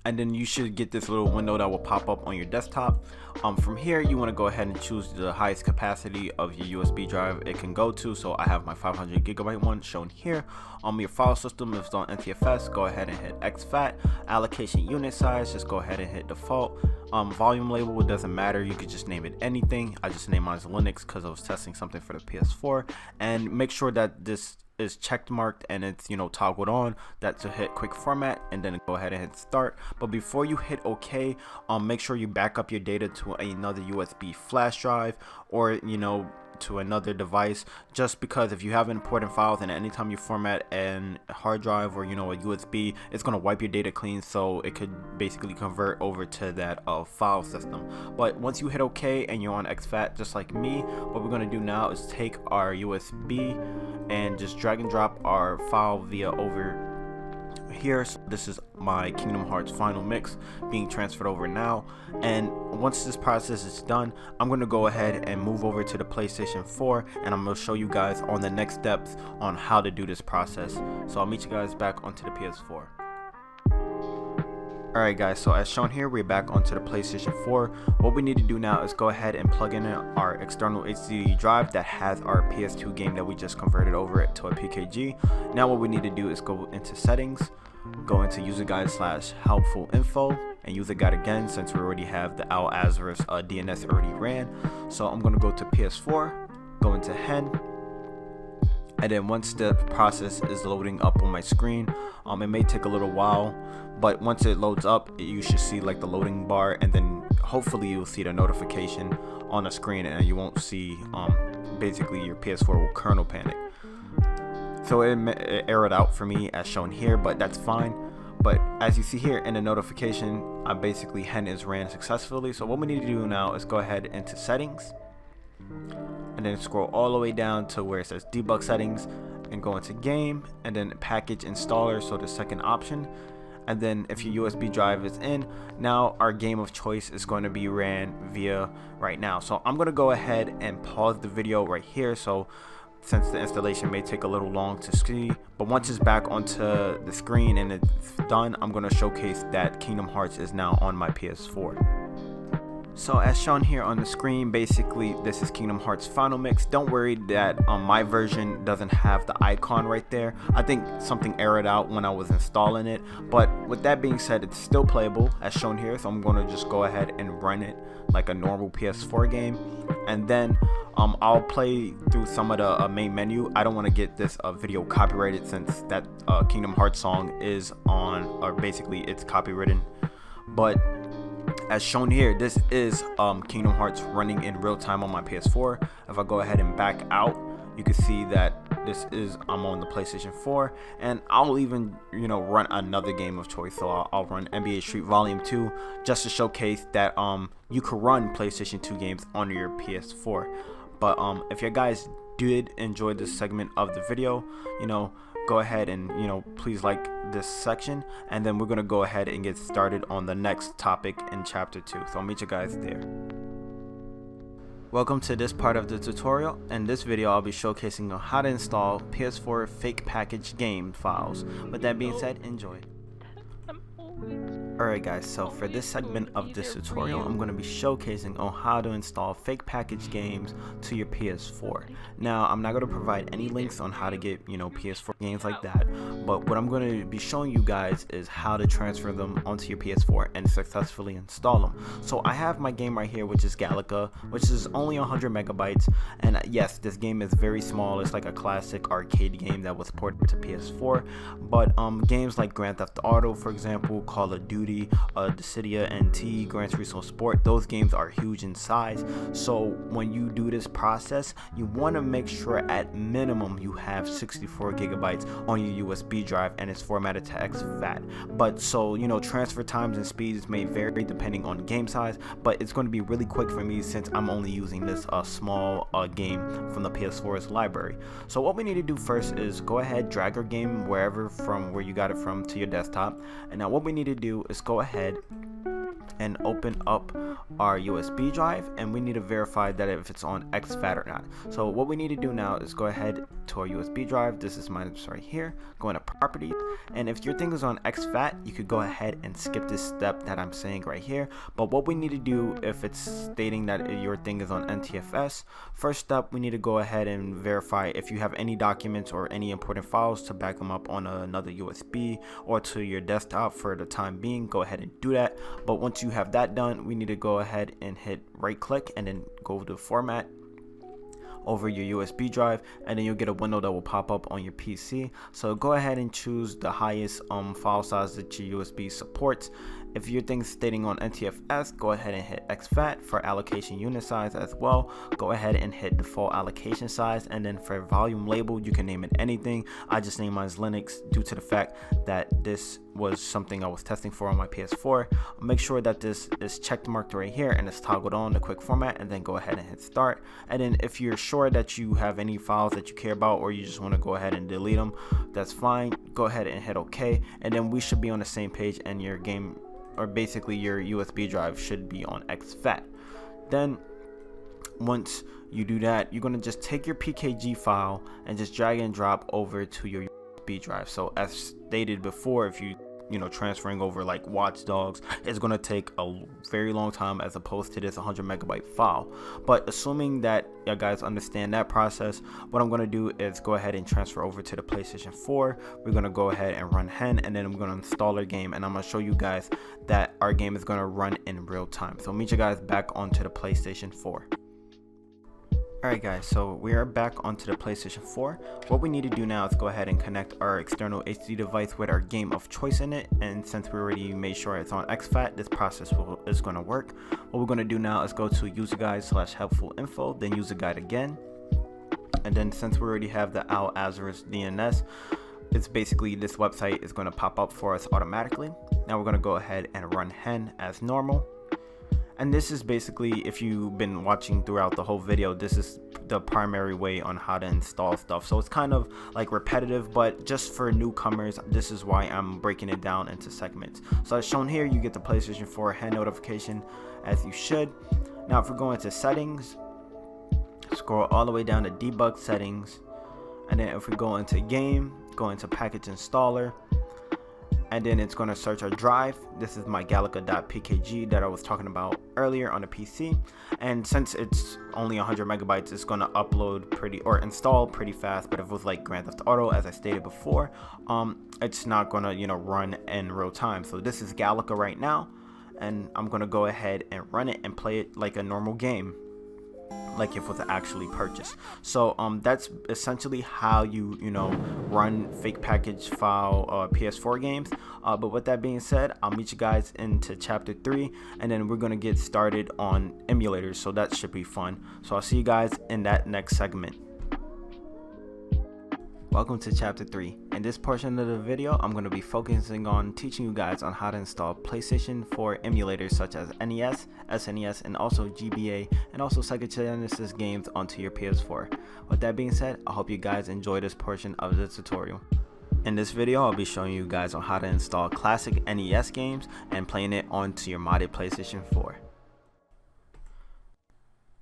And then you should get this little window that will pop up on your desktop. From here, you want to go ahead and choose the highest capacity of your USB drive it can go to. So I have my 500 gigabyte one shown here. Your file system, if it's on NTFS, go ahead and hit exFAT. Allocation unit size, just go ahead and hit default. Volume label, it doesn't matter, you could just name it anything. I just named mine Linux because I was testing something for the PS4. And make sure that this is checked marked and it's, you know, toggled on, that to hit quick format, and then go ahead and hit start. But before you hit OK, make sure you back up your data to another USB flash drive, or, you know, to another device, just because if you have important files and anytime you format an hard drive or, you know, a USB, it's going to wipe your data clean, so it could basically convert over to that file system. But once you hit OK and you're on exFAT just like me, what we're going to do now is take our USB and just drag and drop our file via over here. So this is my Kingdom Hearts final mix being transferred over now, and once this process is done, I'm going to go ahead and move over to the PlayStation 4, and I'm going to show you guys on the next steps on how to do this process. So I'll meet you guys back onto the PS4. Alright guys, so as shown here, we're back onto the PlayStation 4. What we need to do now is go ahead and plug in our external HD drive that has our PS2 game that we just converted over to a PKG. Now what we need to do is go into settings, go into user guide /helpful info, and user guide again, since we already have the Al Azarus DNS already ran. So I'm going to go to PS4, go into hen, and then once the process is loading up on my screen, it may take a little while, but once it loads up, you should see like the loading bar, and then hopefully you'll see the notification on the screen, and you won't see basically your PS4 will kernel panic. So it errored out for me as shown here, but that's fine. But as you see here in the notification, basically hen is ran successfully. So what we need to do now is go ahead into settings, and then scroll all the way down to where it says debug settings, and go into game, and then package installer, so the second option. And then if your USB drive is in, now our game of choice is going to be ran via right now. So I'm going to go ahead and pause the video right here, so since the installation may take a little long to see, but once it's back onto the screen and it's done, I'm going to showcase that Kingdom Hearts is now on my PS4. So as shown here on the screen, basically this is Kingdom Hearts Final Mix. Don't worry that my version doesn't have the icon right there. I think something errored out when I was installing it, but with that being said, it's still playable as shown here. So I'm going to just go ahead and run it like a normal PS4 game, and then I'll play through some of the main menu. I don't want to get this video copyrighted since that Kingdom Hearts song is on, or basically it's copywritten. But as shown here, this is Kingdom Hearts running in real time on my PS4. If I go ahead and back out, you can see that this is I'm on the PlayStation 4, and I'll even run another game of choice. So I'll run NBA Street Volume 2 just to showcase that you can run PlayStation 2 games on your PS4. But if you guys did enjoy this segment of the video, go ahead and please like this section, and then we're gonna go ahead and get started on the next topic in chapter 2. So I'll meet you guys there. Welcome to this part of the tutorial. In this video I'll be showcasing on how to install PS4 fake package game files. With that being said, enjoy. Alright guys, so for this segment of this tutorial, I'm going to be showcasing on how to install fake package games to your PS4. Now, I'm not going to provide any links on how to get, PS4 games like that, but what I'm going to be showing you guys is how to transfer them onto your PS4 and successfully install them. So I have my game right here, which is Galaga, which is only 100 megabytes, and yes, this game is very small. It's like a classic arcade game that was ported to PS4, but games like Grand Theft Auto, for example, Call of Duty, Dissidia NT, Gran Turismo Sport, those games are huge in size. So when you do this process, you want to make sure at minimum you have 64 gigabytes on your USB drive and it's formatted to exFAT. But so transfer times and speeds may vary depending on game size, but it's going to be really quick for me since I'm only using this small game from the PS4's library. So what we need to do first is go ahead, drag your game wherever from where you got it from to your desktop, and now what we need to do is go ahead and open up our USB drive, and we need to verify that if it's on exFAT or not. So what we need to do now is go ahead to our USB drive. This is mine right here. Go into properties, and if your thing is on exFAT, you could go ahead and skip this step that I'm saying right here. But what we need to do if it's stating that your thing is on NTFS, first step, we need to go ahead and verify if you have any documents or any important files to back them up on another USB or to your desktop. For the time being, go ahead and do that. But once you have that done, we need to go ahead and hit right click and then go to format over your USB drive, and then you'll get a window that will pop up on your PC. So go ahead and choose the highest file size that your USB supports. If your thing's stating on NTFS, go ahead and hit exFAT. For allocation unit size as well, go ahead and hit default allocation size, and then for volume label, you can name it anything. I just named mine Linux due to the fact that this was something I was testing for on my PS4. Make sure that this is checked marked right here and it's toggled on the quick format, and then go ahead and hit start. And then if you're sure that you have any files that you care about, or you just want to go ahead and delete them, that's fine. Go ahead and hit OK, and then we should be on the same page, and your game, or basically your USB drive, should be on exFAT. Then once you do that, you're going to just take your PKG file and just drag and drop over to your USB drive. So as stated before, if you transferring over like Watch Dogs, it's going to take a very long time as opposed to this 100 megabyte file. But assuming that you guys understand that process, what I'm going to do is go ahead and transfer over to the PlayStation 4. We're going to go ahead and run hen, and then I'm going to install our game, and I'm going to show you guys that our game is going to run in real time. So meet you guys back onto the PlayStation 4. Alright guys, so we are back onto the PlayStation 4. What we need to do now is go ahead and connect our external HD device with our game of choice in it, and since we already made sure it's on exFAT, this process is going to work. What we're going to do now is go to user guide /helpful info, then user guide again, and then since we already have the Al Azur's DNS, it's basically this website is going to pop up for us automatically. Now we're going to go ahead and run hen as normal. And this is basically, if you've been watching throughout the whole video, this is the primary way on how to install stuff. So it's kind of like repetitive, but just for newcomers, this is why I'm breaking it down into segments. So as shown here, you get the PlayStation 4 hen notification, as you should. Now if we go into settings, scroll all the way down to debug settings, and then if we go into game, go into package installer, and then it's going to search our drive. This is my Galaga.pkg that I was talking about earlier on the PC, and since it's only 100 megabytes, it's going to upload install pretty fast. But if it was like Grand Theft Auto, as I stated before, it's not going to run in real time. So this is Galaga right now, and I'm going to go ahead and run it and play it like a normal game, like if it was actually purchased. So that's essentially how you run fake package file PS4 games. But with that being said, I'll meet you guys into chapter 3, and then we're gonna get started on emulators, so that should be fun. So I'll see you guys in that next segment. Welcome to chapter 3. In this portion of the video, I'm going to be focusing on teaching you guys on how to install PlayStation 4 emulators such as NES, SNES, and also GBA, and also Sega Genesis games onto your PS4. With that being said, I hope you guys enjoy this portion of the tutorial. In this video, I'll be showing you guys on how to install classic NES games and playing it onto your modded PlayStation 4.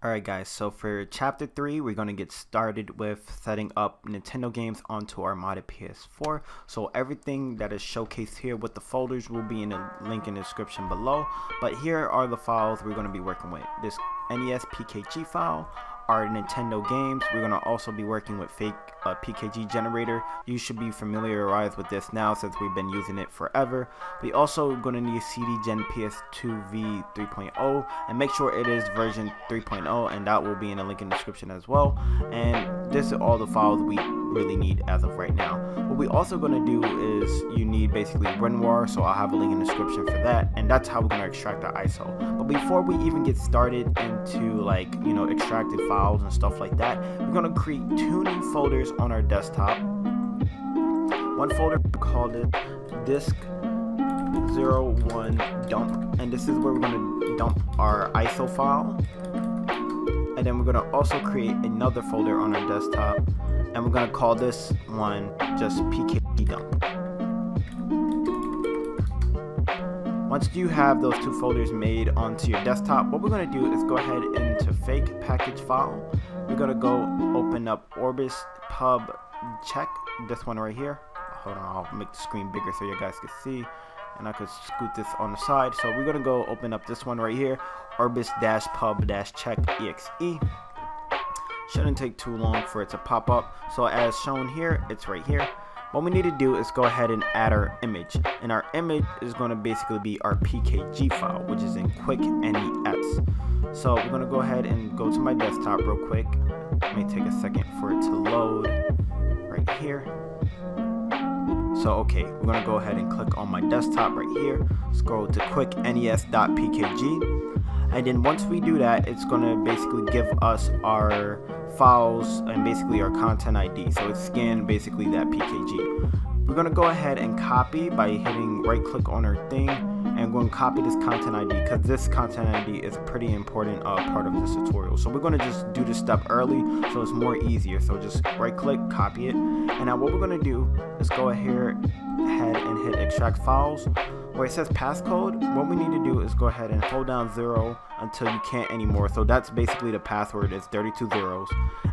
Alright guys, so for chapter 3, we're going to get started with setting up Nintendo games onto our modded PS4. So everything that is showcased here with the folders will be in the link in the description below. But here are the files we're going to be working with. This NES PKG file, our Nintendo games. We're going to also be working with fake PKG generator. You should be familiarized with this now since we've been using it forever. We also going to need CD Gen PS2 V 3.0, and make sure it is version 3.0, and that will be in the link in the description as well. And this is all the files we really need as of right now. What we also going to do is you need basically WinRAR, so I'll have a link in the description for that, and that's how we're going to extract the ISO. But before we even get started into extracted files and stuff like that, we're going to create 2 new folders on our desktop. One folder, we called it disk 01 dump, and this is where we're going to dump our ISO file. And then we're going to also create another folder on our desktop, and we're going to call this one just PKG dump. Once you have those 2 folders made onto your desktop, what we're going to do is go ahead into fake package file. We're going to go open up Orbis pub check, this one right here. Hold on, I'll make the screen bigger so you guys can see, and I could scoot this on the side. So we're going to go open up this one right here, Orbis-pub-check exe. Shouldn't take too long for it to pop up. So as shown here, it's right here. What we need to do is go ahead and add our image, and our image is going to basically be our PKG file, which is in quick NES. So we're going to go ahead and go to my desktop real quick. It may take a second for it to load right here. So okay, we're going to go ahead and click on my desktop right here, scroll to quicknes.pkg, and then once we do that, it's going to basically give us our files and basically our content ID. So it's scanned basically that PKG. We're going to go ahead and copy by hitting right click on our thing, and we're going to copy this content ID because this content ID is a pretty important part of this tutorial. So we're going to just do this step early so it's more easier. So just right click, copy it, and now what we're going to do is go ahead and hit extract files. Where it says passcode, what we need to do is go ahead and hold down 0 until you can't anymore. So that's basically the password, it's 32 zeros.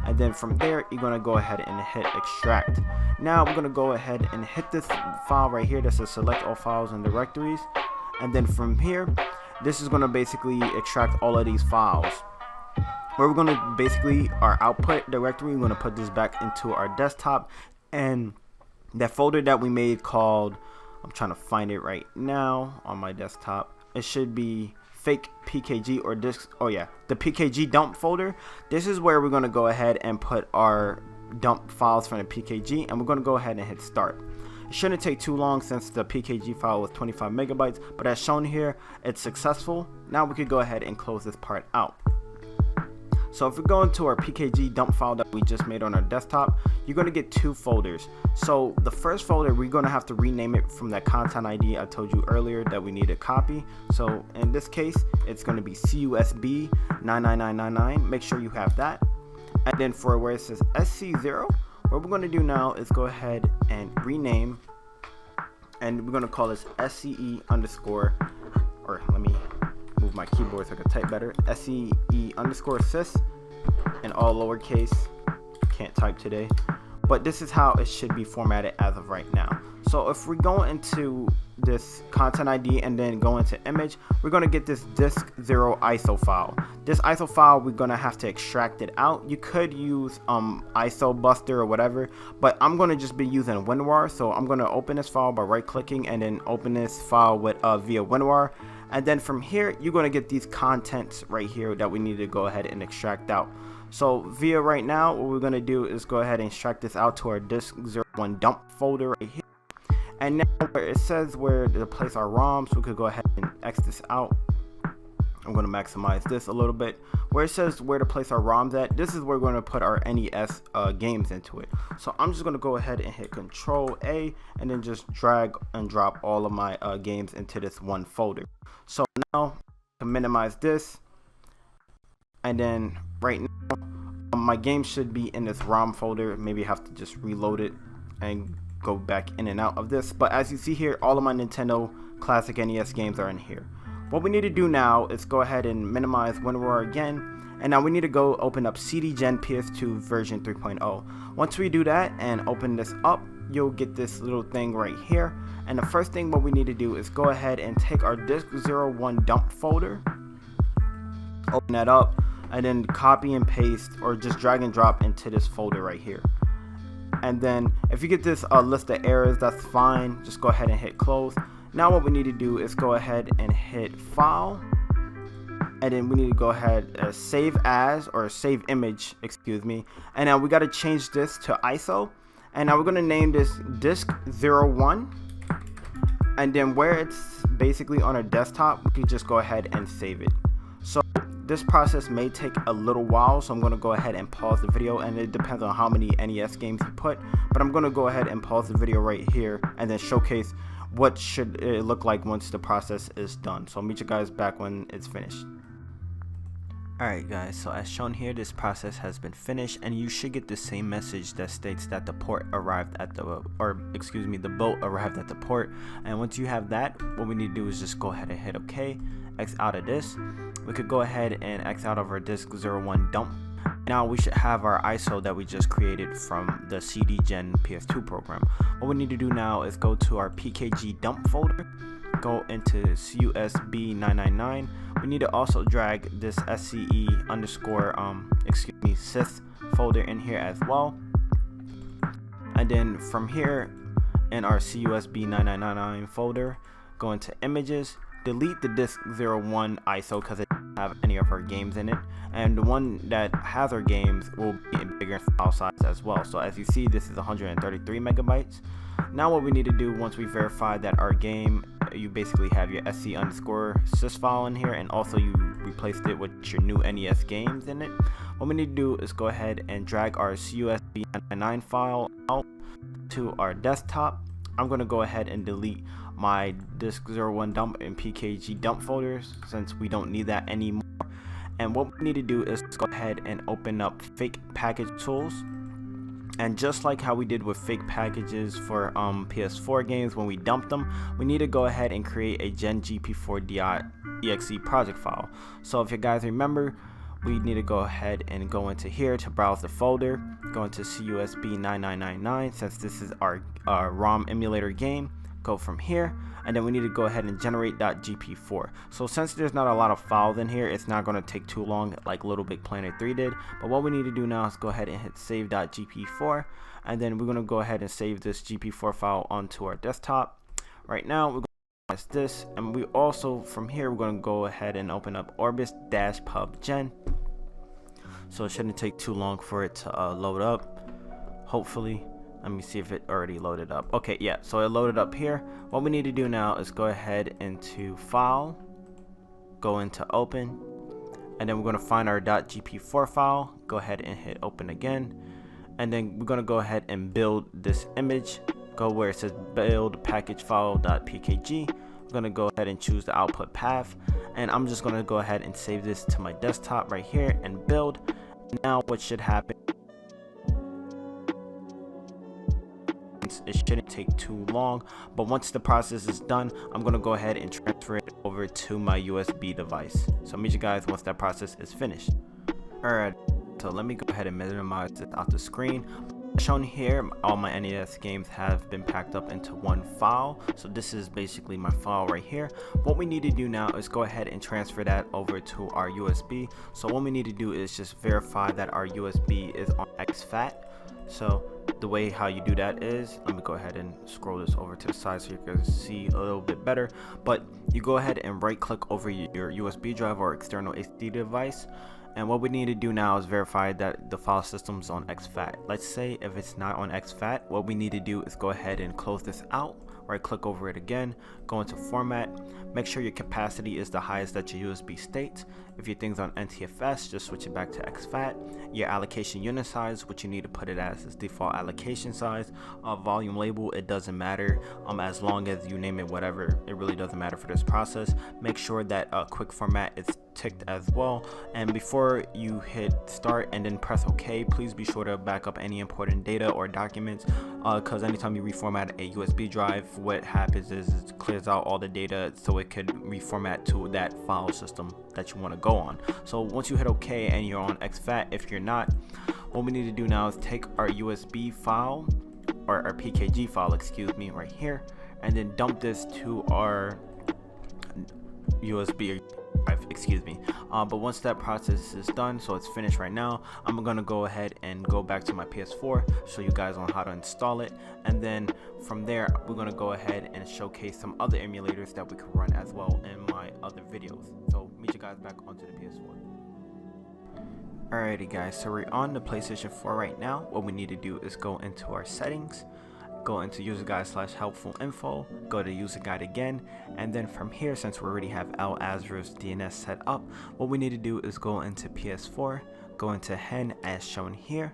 And then from there, you're going to go ahead and hit extract. Now we're going to go ahead and hit this file right here that says select all files and directories. And then from here, this is going to basically extract all of these files. Where we're going to basically, our output directory, we're going to put this back into our desktop. And that folder that we made called, I'm trying to find it right now on my desktop. It should be fake PKG or disk. Oh yeah, the PKG dump folder. This is where we're going to go ahead and put our dump files from the PKG, and we're going to go ahead and hit start. It shouldn't take too long since the PKG file was 25 megabytes, but as shown here, it's successful. Now we could go ahead and close this part out. So if we go into our PKG dump file that we just made on our desktop, you're going to get 2 folders. So the first folder, we're going to have to rename it from that content ID I told you earlier that we need to copy. So in this case, it's going to be CUSB 99999. Make sure you have that. And then for where it says SC0, what we're going to do now is go ahead and rename, and we're going to call this SCE underscore, or let me move my keyboard so I can type better, SCE underscore sys, and all lowercase. Can't type today, but this is how it should be formatted as of right now. So if we go into this content ID and then go into image, we're going to get this disk 0 ISO file. This ISO file, we're going to have to extract it out. You could use ISO Buster or whatever, but I'm going to just be using WinRAR. So I'm going to open this file by right clicking and then open this file with via WinRAR. And then from here, you're going to get these contents right here that we need to go ahead and extract out. So via right now, what we're going to do is go ahead and extract this out to our disk 01 dump folder right here. And now where it says where to place our ROMs, we could go ahead and X this out. I'm going to maximize this a little bit. Where it says where to place our ROMs at, this is where we're going to put our NES games into it. So I'm just going to go ahead and hit Control A and then just drag and drop all of my games into this one folder. So now to minimize this, and then right now my game should be in this ROM folder. Maybe I have to just reload it and go back in and out of this. But as you see here, all of my Nintendo classic NES games are in here. What we need to do now is go ahead and minimize WinRAR again, and now we need to go open up CD Gen PS2 version 3.0. Once we do that and open this up, you'll get this little thing right here. And the first thing what we need to do is go ahead and take our disk 01 dump folder, open that up, and then copy and paste or just drag and drop into this folder right here. And then if you get this list of errors, that's fine. Just go ahead and hit close. Now what we need to do is go ahead and hit file, and then we need to go ahead save as, or save image, excuse me. And now we got to change this to ISO, and now we're going to name this disk 01, and then where it's basically on our desktop, we can just go ahead and save it. So this process may take a little while, so I'm going to go ahead and pause the video, and it depends on how many NES games you put, but I'm going to go ahead and pause the video right here and then showcase what should it look like once the process is done. So I'll meet you guys back when it's finished. Alright guys, so as shown here, this process has been finished, and you should get the same message that states that the port arrived at the, the boat arrived at the port. And once you have that, what we need to do is just go ahead and hit OK, X out of this. We could go ahead and X out of our disk 01 dump. Now we should have our ISO that we just created from the CD Gen PS2 program. What we need to do now is go to our PKG dump folder, go into USB 999. We need to also drag this SCE underscore sys folder in here as well. And then from here in our CUSB 999 folder, go into images, delete the disk 01 ISO because it doesn't have any of our games in it, and the one that has our games will be in bigger file size as well. So as you see, this is 133 megabytes. Now what we need to do, once we verify that our game, you basically have your SC underscore sys file in here, and also you replaced it with your new NES games in it, what we need to do is go ahead and drag our CUSB 999 file out to our desktop. I'm going to go ahead and delete my disk 01 dump and PKG dump folders since we don't need that anymore. And what we need to do is go ahead and open up fake package tools. And just like how we did with fake packages for PS4 games when we dumped them, we need to go ahead and create a Gen GP4.exe project file. So if you guys remember, we need to go ahead and go into here to browse the folder, go into CUSB 9999 since this is our ROM emulator game. Go from here, and then we need to go ahead and generate .gp4. So since there's not a lot of files in here, it's not going to take too long like Little Big Planet 3 did. But what we need to do now is go ahead and hit save.gp4, and then we're going to go ahead and save this gp4 file onto our desktop. Right now we're going to press this, and we also from here we're going to go ahead and open up orbis-pubgen. So it shouldn't take too long for it to load up, hopefully. Let me see if it already loaded up. Okay, yeah, so it loaded up here. What we need to do now is go ahead into file, go into open, and then we're going to find our .gp4 file, go ahead and hit open again, and then we're going to go ahead and build this image. Go where it says build package file.pkg. I'm going to go ahead and choose the output path, and I'm just going to go ahead and save this to my desktop right here and build. Now what should happen, it shouldn't take too long, but once the process is done, I'm going to go ahead and transfer it over to my USB device. So I'll meet you guys once that process is finished. Alright, so let me go ahead and minimize this out the screen. Shown here, all my NES games have been packed up into one file, so this is basically my file right here. What we need to do now is go ahead and transfer that over to our USB. So what we need to do is just verify that our USB is on exFAT. So the way how you do that is, let me go ahead and scroll this over to the side so you can see a little bit better, but you go ahead and right click over your USB drive or external HD device. And what we need to do now is verify that the file system is on exFAT. Let's say if it's not on exFAT, what we need to do is go ahead and close this out, right click over it again, go into format, make sure your capacity is the highest that your USB states. If your thing's on NTFS, just switch it back to exFAT. Your allocation unit size, what you need to put it as is default allocation size. Volume label, it doesn't matter, as long as you name it whatever, it really doesn't matter for this process. Make sure that quick format is ticked as well, and before you hit start and then press OK, please be sure to back up any important data or documents, because anytime you reformat a USB drive, what happens is it clears out all the data so it could reformat to that file system that you want to go on. So once you hit OK and you're on exFAT, if you're not, what we need to do now is take our USB file, or our PKG file, excuse me, right here, and then dump this to our USB drive, excuse me. But once that process is done, so it's finished right now, I'm gonna go ahead and go back to my PS4, show you guys on how to install it, and then from there we're gonna go ahead and showcase some other emulators that we can run as well in my other videos. So meet you guys back onto the PS4. Alrighty guys, so we're on the PlayStation 4 right now. What we need to do is go into our settings, go into user guide / helpful info, go to user guide again, and then from here, since we already have Al-Azra's DNS set up, what we need to do is go into PS4, go into hen as shown here,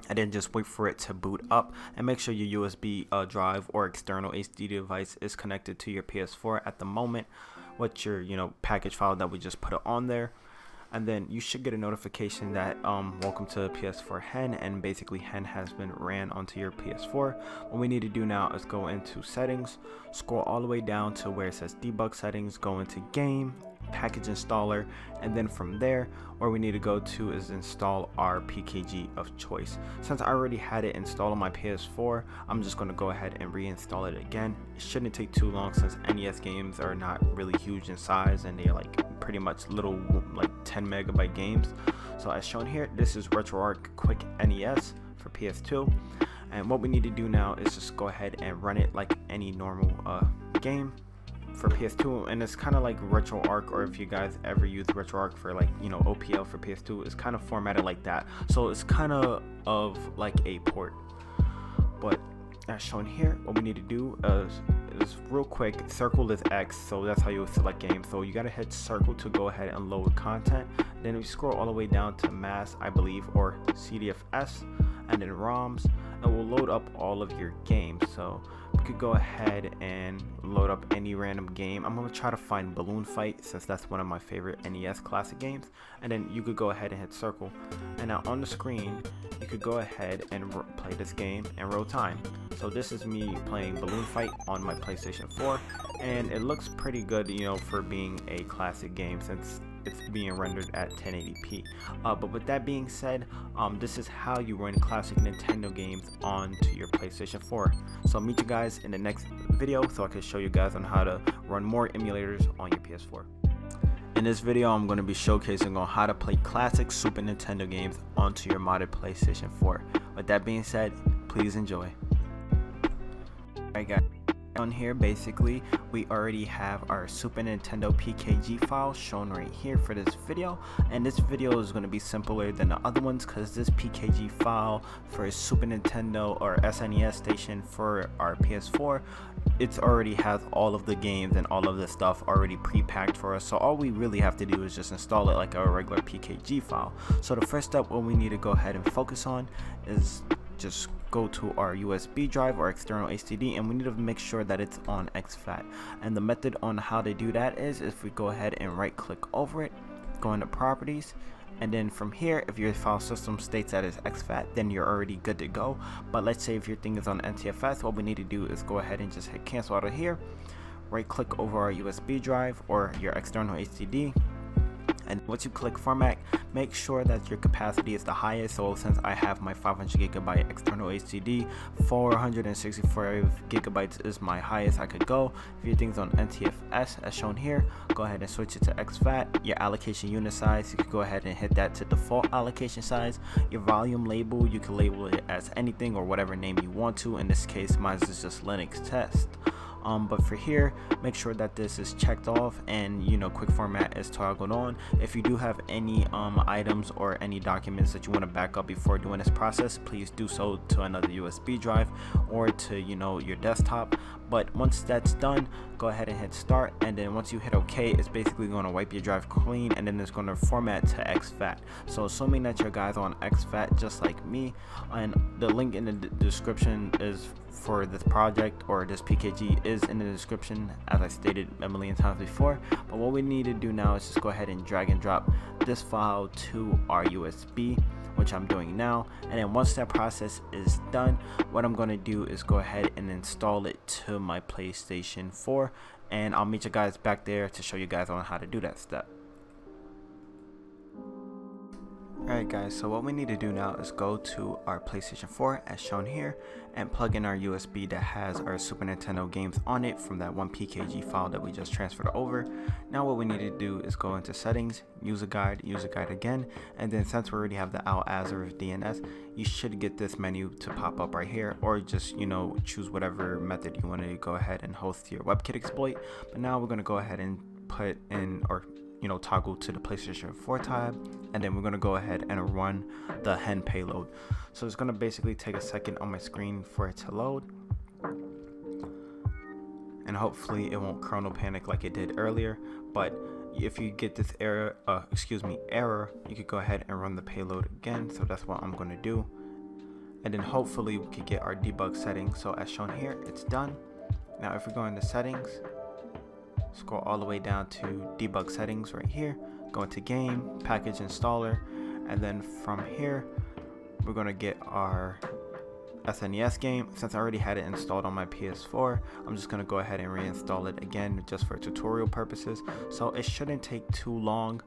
and then just wait for it to boot up, and make sure your USB drive or external HD device is connected to your PS4 at the moment with your package file that we just put it on there. And then you should get a notification that welcome to PS4 hen, and basically hen has been ran onto your PS4. What we need to do now is go into settings, scroll all the way down to where it says debug settings, go into game, package installer, and then from there where we need to go to is install our PKG of choice. Since I already had it installed on my PS4, I'm just going to go ahead and reinstall it again. It shouldn't take too long since NES games are not really huge in size and they're like pretty much little like 10 megabyte games. So as shown here, this is RetroArch Quick NES for PS2, and what we need to do now is just go ahead and run it like any normal game for PS2. And it's kind of like RetroArch, or if you guys ever use RetroArch for like OPL for PS2, it's kind of formatted like that, so it's kind of like a port. But as shown here, what we need to do is real quick, circle this X, so that's how you select games. So you gotta hit circle to go ahead and load content, then we scroll all the way down to mass, I believe, or CDFS, and then ROMs, and we'll load up all of your games. So we could go ahead and load up any random game. I'm gonna try to find Balloon Fight since that's one of my favorite NES classic games, and then you could go ahead and hit circle, and now on the screen you could go ahead and play this game in real time. So this is me playing Balloon Fight on my PlayStation 4, and it looks pretty good, for being a classic game since it's being rendered at 1080p. But with that being said, this is how you run classic Nintendo games onto your PlayStation 4. So I'll meet you guys in the next video so I can show you guys on how to run more emulators on your PS4. In this video, I'm going to be showcasing on how to play classic Super Nintendo games onto your modded PlayStation 4. With that being said, please enjoy. Alright guys, on here basically we already have our Super Nintendo PKG file shown right here for this video, and this video is going to be simpler than the other ones because this PKG file for Super Nintendo or SNES station for our PS4, it already has all of the games and all of the stuff already pre-packed for us, so all we really have to do is just install it like a regular PKG file. So the first step, what we need to go ahead and focus on is just go to our USB drive or external HDD, and we need to make sure that it's on exFAT. And the method on how to do that is if we go ahead and right click over it, go into properties, and then from here, if your file system states that it's exFAT, then you're already good to go. But let's say if your thing is on NTFS, what we need to do is go ahead and just hit cancel out of here, right click over our USB drive or your external HDD, And once you click format, make sure that your capacity is the highest. So since I have my 500GB external HDD, 464 gigabytes is my highest I could go. If your thing's on NTFS as shown here, go ahead and switch it to exFAT. Your allocation unit size, you can go ahead and hit that to default allocation size. Your volume label, you can label it as anything or whatever name you want to. In this case, mine is just Linux test. But for here, make sure that this is checked off and quick format is toggled on. If you do have any items or any documents that you want to back up before doing this process, please do so to another USB drive or to your desktop. But once that's done, go ahead and hit start, and then once you hit OK, it's basically going to wipe your drive clean, and then it's going to format to exFAT. So assuming that your guys on exFAT just like me, and the link in the description is for this project, or this PKG is in the description as I stated a million times before. But what we need to do now is just go ahead and drag and drop this file to our USB, which I'm doing now. And then once that process is done, what I'm going to do is go ahead and install it to my PlayStation 4, and I'll meet you guys back there to show you guys on how to do that step. Alright guys, so what we need to do now is go to our PlayStation 4 as shown here and plug in our USB that has our Super Nintendo games on it from that one PKG file that we just transferred over. Now what we need to do is go into settings, user guide again, and then since we already have the Al Azhar DNS, you should get this menu to pop up right here, or just choose whatever method you want to go ahead and host your WebKit exploit. But now we're going to go ahead and put in, or toggle to the PlayStation 4 tab, and then we're going to go ahead and run the hen payload. So it's going to basically take a second on my screen for it to load, and hopefully it won't kernel panic like it did earlier. But if you get this error, you could go ahead and run the payload again. So that's what I'm going to do, and then hopefully we could get our debug settings. So as shown here, it's done. Now if we go into settings, scroll all the way down to debug settings right here, go into game, package installer, and then from here we're going to get our SNES game. Since I already had it installed on my PS4, I'm just going to go ahead and reinstall it again just for tutorial purposes. So it shouldn't take too long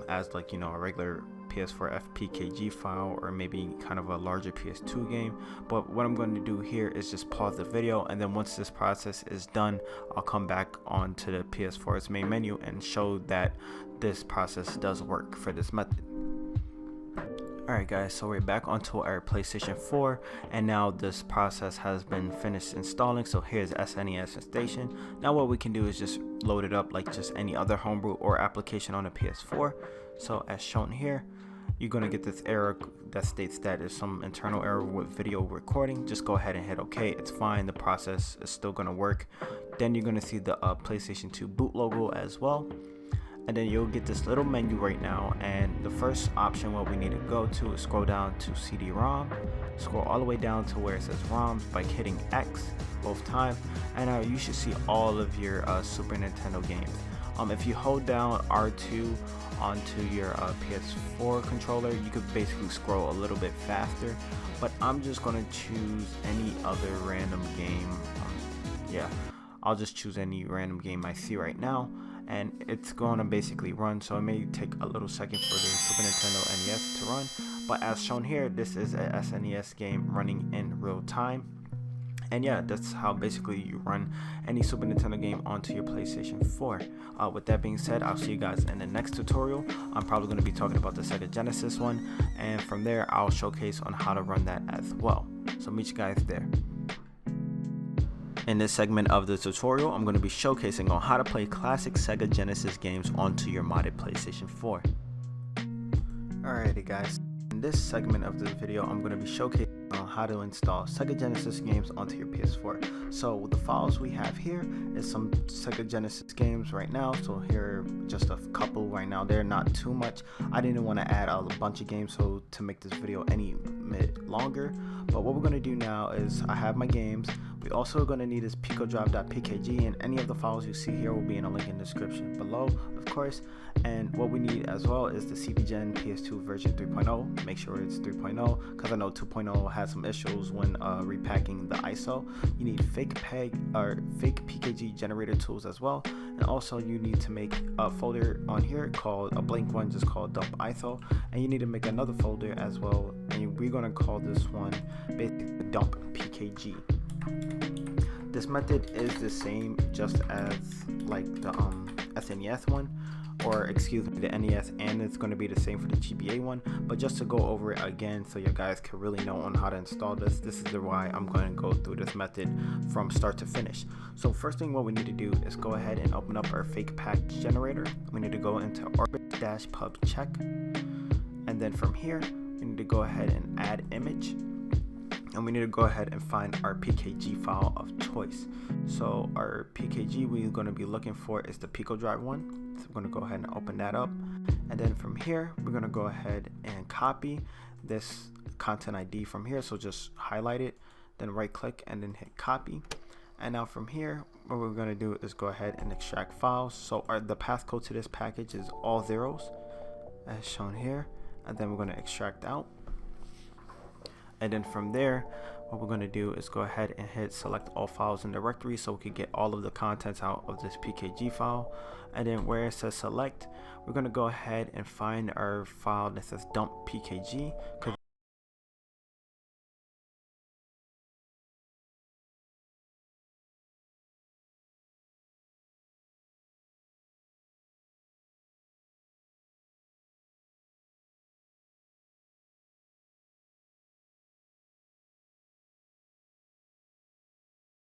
as like a regular PS4 FPKG file, or maybe kind of a larger PS2 game. But what I'm going to do here is just pause the video, and then once this process is done, I'll come back onto the PS4's main menu and show that this process does work for this method. Alright guys, so we're back onto our PlayStation 4, and now this process has been finished installing. So here's SNES station. Now what we can do is just load it up like just any other homebrew or application on a PS4. So as shown here, you're going to get this error that states that there's some internal error with video recording. Just go ahead and hit OK. It's fine. The process is still going to work. Then you're going to see the PlayStation 2 boot logo as well. And then you'll get this little menu right now. And the first option what we need to go to is scroll down to CD-ROM. Scroll all the way down to where it says ROMs by hitting X both times. And now you should see all of your Super Nintendo games. If you hold down R2 onto your PS4 controller, you could basically scroll a little bit faster, but I'm just going to choose any other random game. I'll just choose any random game I see right now, and it's going to basically run. So it may take a little second for the Super Nintendo NES to run, but as shown here, this is a SNES game running in real time. And yeah, that's how basically you run any Super Nintendo game onto your PlayStation 4. With that being said, I'll see you guys in the next tutorial. I'm probably going to be talking about the Sega Genesis one, and from there I'll showcase on how to run that as well. So meet you guys there. In this segment of the tutorial, I'm going to be showcasing on how to play classic Sega Genesis games onto your modded PlayStation 4. Alrighty guys, in this segment of the video, I'm going to be showcasing on how to install Sega Genesis games onto your PS4. So the files we have here is some Sega Genesis games right now. So here are just a couple right now. They're not too much. I didn't want to add a bunch of games so to make this video any minute longer. But what we're going to do now is I have my games. We also going to need is picodrive.pkg, and any of the files you see here will be in a link in the description below, of course. And what we need as well is the CDGen PS2 version 3.0. Make sure it's 3.0 because I know 2.0 had some issues when repacking the ISO. You need fake PKG generator tools as well, and also you need to make a folder on here called a blank one, just called dump ISO, and you need to make another folder as well, and we're going to call this one basically dump PKG. This method is the same just as like the SNES one, or excuse me, the NES, and it's going to be the same for the GBA one. But just to go over it again so you guys can really know on how to install this, this is why I'm going to go through this method from start to finish. So first thing what we need to do is go ahead and open up our fake package generator. We need to go into orbit-pub check, and then from here we need to go ahead and add image, and we need to go ahead and find our PKG file of choice. So our PKG we're going to be looking for is the picodrive one. So we're going to go ahead and open that up, and then from here we're going to go ahead and copy this content ID from here. So just highlight it, then right click and then hit copy. And now from here what we're going to do is go ahead and extract files. So the passcode to this package is all zeros as shown here, and then we're going to extract out. And then from there what we're going to do is go ahead and hit select all files in directory so we can get all of the contents out of this PKG file. And then where it says select, we're going to go ahead and find our file that says dump PKG.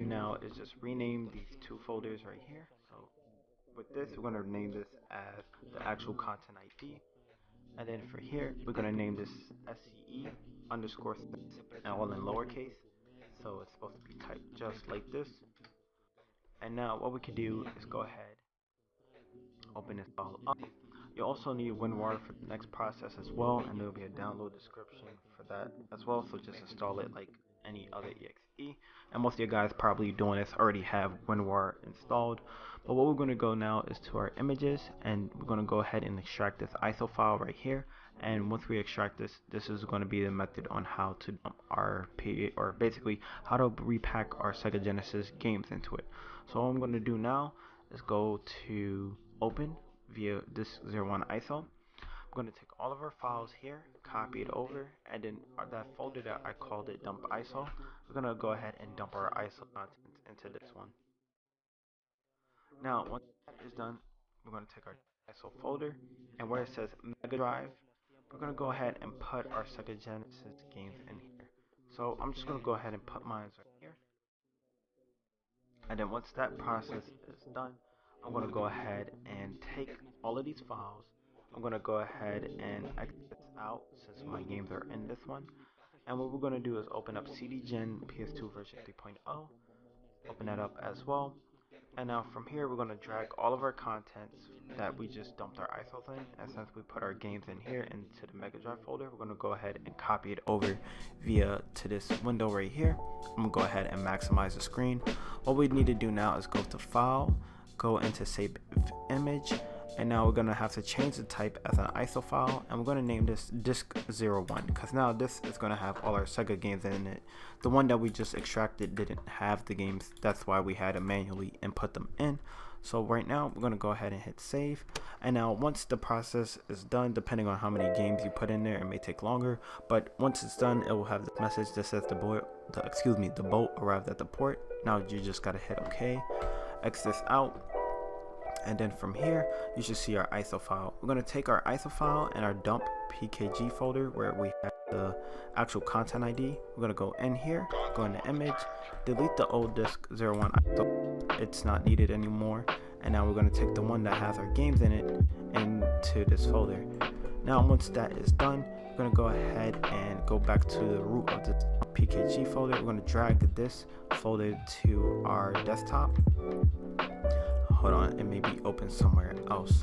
Now is just rename these two folders right here. So with this we're going to name this as the actual content ID, and then for here we're going to name this SCE underscore and all in lowercase, so it's supposed to be typed just like this. And now what we can do is go ahead, open this file up. You also need WinRAR for the next process as well, and there will be a download description for that as well, so just install it like any other exe. And most of you guys probably doing this already have WinRAR installed. But what we're going to go now is to our images, and we're going to go ahead and extract this ISO file right here. And once we extract this, this is going to be the method on how to dump our or basically how to repack our Sega Genesis games into it. So what I'm going to do now is go to open via this 01 ISO. I'm going to take all of our files here, copy it over, and then that folder that I called it dump ISO, we're going to go ahead and dump our ISO contents into this one. Now once that is done, we're going to take our ISO folder, and where it says Mega Drive, we're going to go ahead and put our Sega Genesis games in here. So I'm just going to go ahead and put mine right here. And then once that process is done, I'm going to go ahead and take all of these files. I'm going to go ahead and exit this out since my games are in this one. And what we're going to do is open up CDGen PS2 version 3.0. Open that up as well. And now from here we're going to drag all of our contents that we just dumped our ISOs in, and since we put our games in here into the Mega Drive folder, we're going to go ahead and copy it over via to this window right here. I'm going to go ahead and maximize the screen. What we need to do now is go to File, go into Save Image, and now we're going to have to change the type as an ISO file, and we're going to name this disk 01 because now this is going to have all our Sega games in it. The one that we just extracted didn't have the games, that's why we had to manually input them in. So right now we're going to go ahead and hit save, and now once the process is done, depending on how many games you put in there, it may take longer, but once it's done it will have this message that says the boat arrived at the port. Now you just got to hit OK, X this out. And then from here you should see our ISO file. We're going to take our ISO file and our dump PKG folder where we have the actual content ID. We're going to go in here, go into image, delete the old disk 01 ISO, it's not needed anymore, and now we're going to take the one that has our games in it into this folder. Now once that is done, we're going to go ahead and go back to the root of this PKG folder. We're going to drag this folder to our desktop. Hold on, it may be open somewhere else.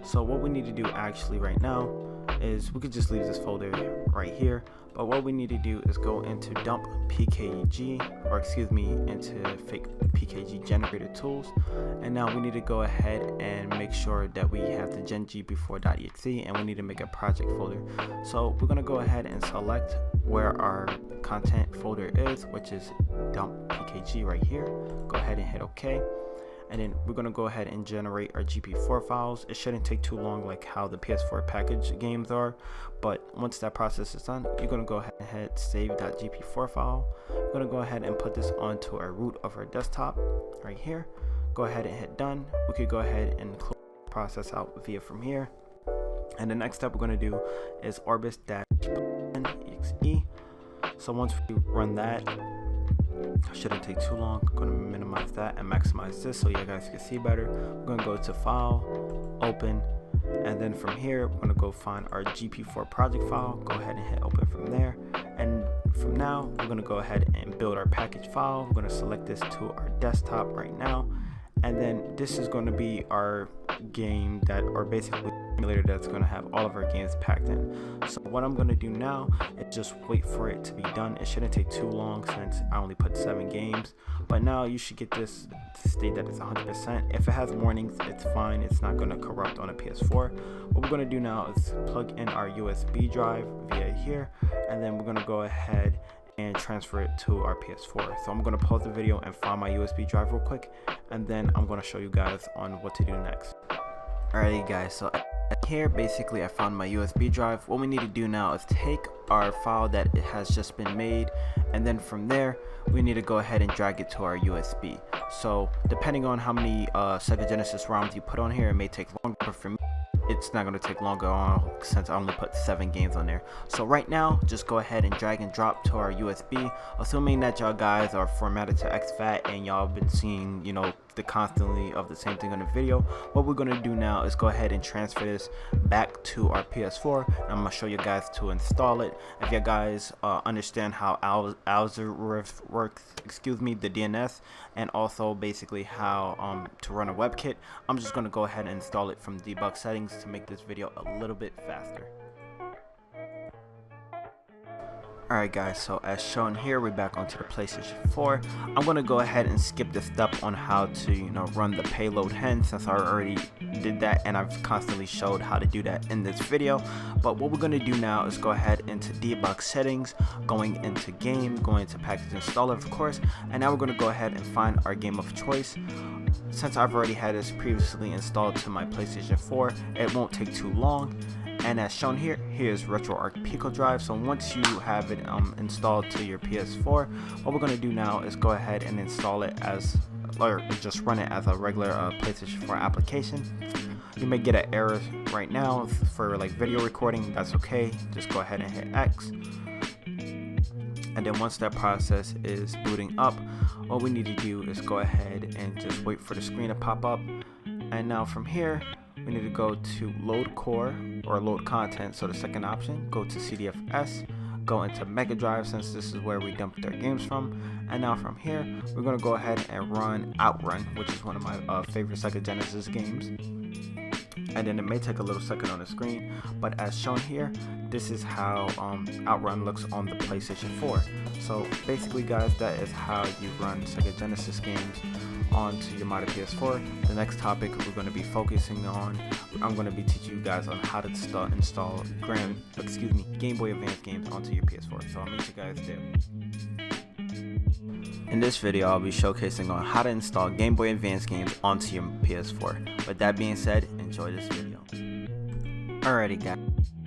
So what we need to do actually right now is we could just leave this folder right here, but what we need to do is go into dump PKG, or excuse me, into fake PKG generator tools, and now we need to go ahead and make sure that we have the gengp4.exe, and we need to make a project folder. So we're going to go ahead and select where our content folder is, which is dump PKG right here. Go ahead and hit OK. And then we're going to go ahead and generate our GP4 files. It shouldn't take too long like how the PS4 package games are, but once that process is done, you're going to go ahead and hit save.gp4 file. We're going to go ahead and put this onto our root of our desktop right here. Go ahead and hit done. We could go ahead and close the process out via from here. And the next step we're going to do is orbis-exe. So once we run that, shouldn't take too long. I'm going to minimize that and maximize this so you guys can see better. We're going to go to file, open, and then from here we're going to go find our GP4 project file. Go ahead and hit open from there, and from now we're going to go ahead and build our package file. We're going to select this to our desktop right now, and then this is going to be our game that, or basically emulator that's going to have all of our games packed in. So what I'm going to do now is just wait for it to be done. It shouldn't take too long since I only put 7 games, but now you should get this to state that it's 100%. If it has warnings, it's fine. It's not going to corrupt on a PS4. What we're going to do now is plug in our USB drive via here, and then we're going to go ahead and transfer it to our PS4. So I'm going to pause the video and find my USB drive real quick, and then I'm going to show you guys on what to do next. Alrighty guys, so here basically I found my USB drive. What we need to do now is take our file that it has just been made, and then from there we need to go ahead and drag it to our USB. So depending on how many Sega Genesis ROMs you put on here, it may take longer, but for me it's not going to take longer on since I only put 7 games on there. So right now just go ahead and drag and drop to our USB, assuming that y'all guys are formatted to exFAT and y'all been seeing, you know, the constantly of the same thing on the video. What we're going to do now is go ahead and transfer this back to our PS4, and I'm going to show you guys to install it. If you guys understand how Alzerisk works, excuse me, the DNS, and also basically how to run a WebKit, I'm just going to go ahead and install it from debug settings to make this video a little bit faster. Alright guys, so as shown here, we're back onto the PlayStation 4. I'm going to go ahead and skip the step on how to, you know, run the payload hen, since I already did that and I've constantly showed how to do that in this video. But what we're going to do now is go ahead into debug settings, going into game, going into package installer of course, and now we're going to go ahead and find our game of choice. Since I've already had this previously installed to my PlayStation 4, it won't take too long. And as shown here, here's RetroArch Pico Drive. So once you have it installed to your PS4, what we're going to do now is go ahead and install it as, or just run it as a regular PlayStation 4 application. You may get an error right now for like video recording. That's okay. Just go ahead and hit X. And then once that process is booting up, what we need to do is go ahead and just wait for the screen to pop up. And now from here, we need to go to load core or load content. So the second option, go to CDFS, go into Mega Drive, since this is where we dumped our games from. And now from here, we're going to go ahead and run Outrun, which is one of my favorite Sega Genesis games. And then it may take a little second on the screen, but as shown here, this is how Outrun looks on the PlayStation 4. So basically guys, that is how you run Sega Genesis games onto your modern PS4. The next topic we're going to be focusing on, I'm going to be teaching you guys on how to install Game Boy Advance games onto your PS4. So I'll meet you guys there. In this video, I'll be showcasing on how to install Game Boy Advance games onto your PS4. With that being said, enjoy this video. Alrighty guys,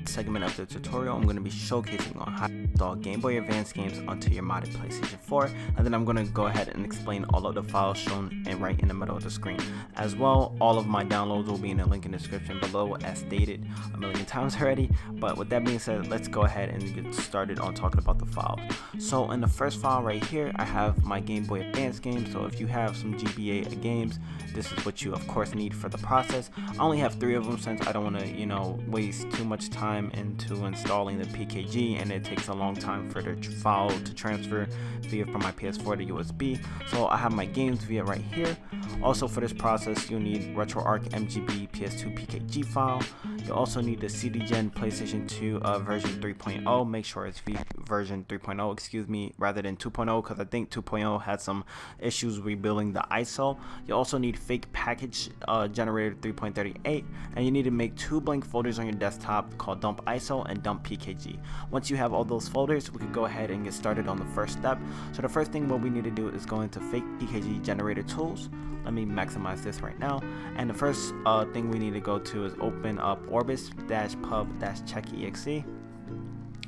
segment of the tutorial, I'm going to be showcasing on how to install Game Boy Advance games onto your modded PlayStation 4, and then I'm going to go ahead and explain all of the files shown and right in the middle of the screen. As well, all of my downloads will be in the link in the description below, as stated a million times already. But with that being said, let's go ahead and get started on talking about the files. So in the first file right here, I have my Game Boy Advance games. So if you have some GBA games, this is what you of course need for the process. I only have 3 of them since I don't want to, waste too much time time into installing the PKG, and it takes a long time for the file to transfer via from my PS4 to USB. So I have my games via right here. Also for this process, you'll need RetroArch MGB PS2 PKG file. You'll also need the CDGen PlayStation 2 version 3.0. Make sure it's version 3.0, excuse me, rather than 2.0, because I think 2.0 had some issues rebuilding the ISO. You also need fake package generator 3.38, and you need to make 2 blank folders on your desktop called dump ISO and dump PKG. Once you have all those folders, we can go ahead and get started on the first step. So the first thing what we need to do is go into fake PKG generator tools. Let me maximize this right now, and the first thing we need to go to is open up orbis-pub-check.exe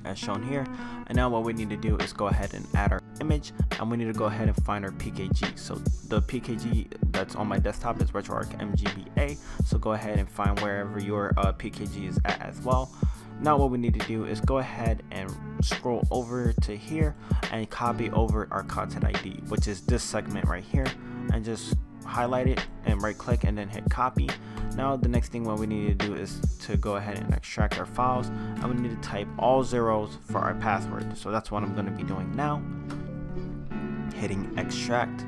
as shown here. And now what we need to do is go ahead and add our image, and we need to go ahead and find our PKG. So the PKG that's on my desktop is RetroArch MGBA, so go ahead and find wherever your PKG is at as well. Now what we need to do is go ahead and scroll over to here and copy over our content ID, which is this segment right here, and just highlight it and right click and then hit copy. Now the next thing what we need to do is to go ahead and extract our files, and we need to type all zeros for our password. So that's what I'm going to be doing now, hitting extract.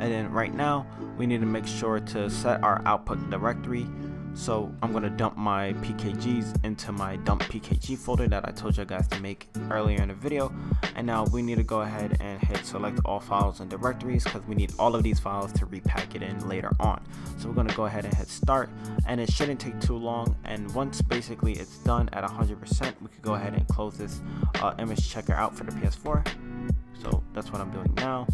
And then right now we need to make sure to set our output directory. So I'm going to dump my PKGs into my dump PKG folder that I told you guys to make earlier in the video. And now we need to go ahead and hit select all files and directories, because we need all of these files to repack it in later on. So we're going to go ahead and hit start, and it shouldn't take too long. And once basically it's done at 100%, we could go ahead and close this image checker out for the PS4. So that's what I'm doing now.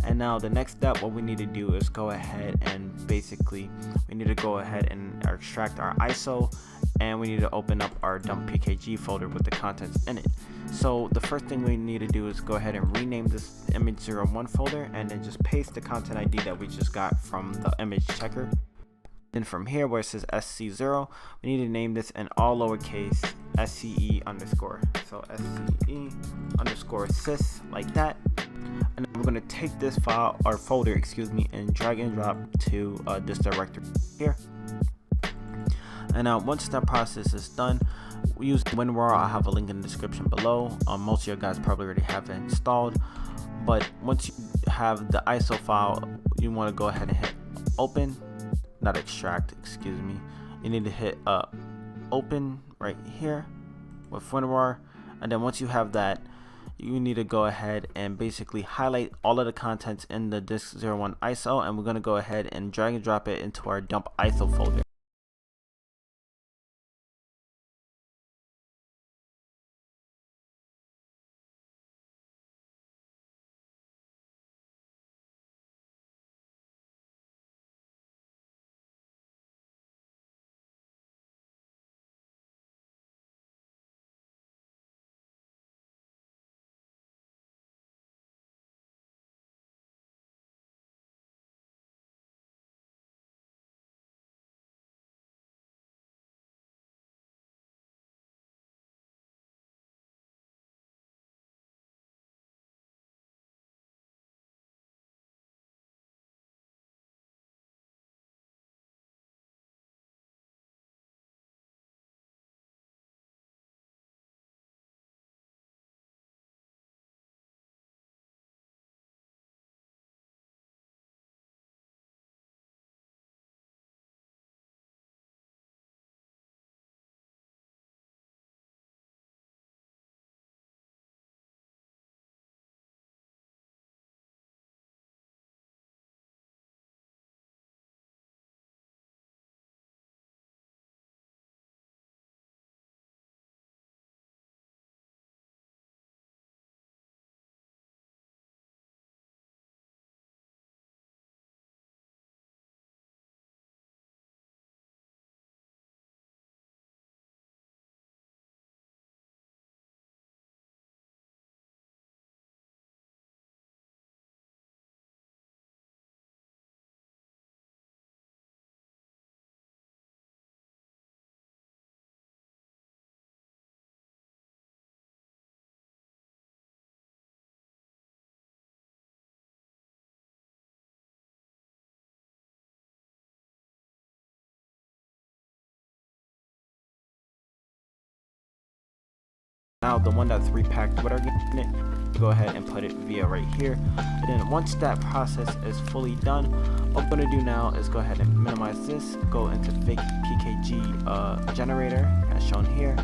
And now the next step, what we need to do is go ahead and basically we need to go ahead and extract our ISO, and we need to open up our dump PKG folder with the contents in it. So the first thing we need to do is go ahead and rename this image01 folder, and then just paste the content ID that we just got from the image checker. Then from here where it says SC0, we need to name this in all lowercase SCE underscore. So SCE underscore sys, like that. And then we're going to take this file or folder, excuse me, and drag and drop to this directory here. And now once that process is done, we use WinRAR. I'll have a link in the description below. Most of you guys probably already have it installed, but once you have the ISO file, you want to go ahead and hit open, not extract, excuse me. You need to hit open right here with WinRAR, and then once you have that, you need to go ahead and basically highlight all of the contents in the disk01 ISO, and we're going to go ahead and drag and drop it into our dump ISO folder. now the one that's repacked with our game in it, go ahead and put it via right here. And then once that process is fully done, what we're going to do now is go ahead and minimize this, go into FPKG generator as shown here.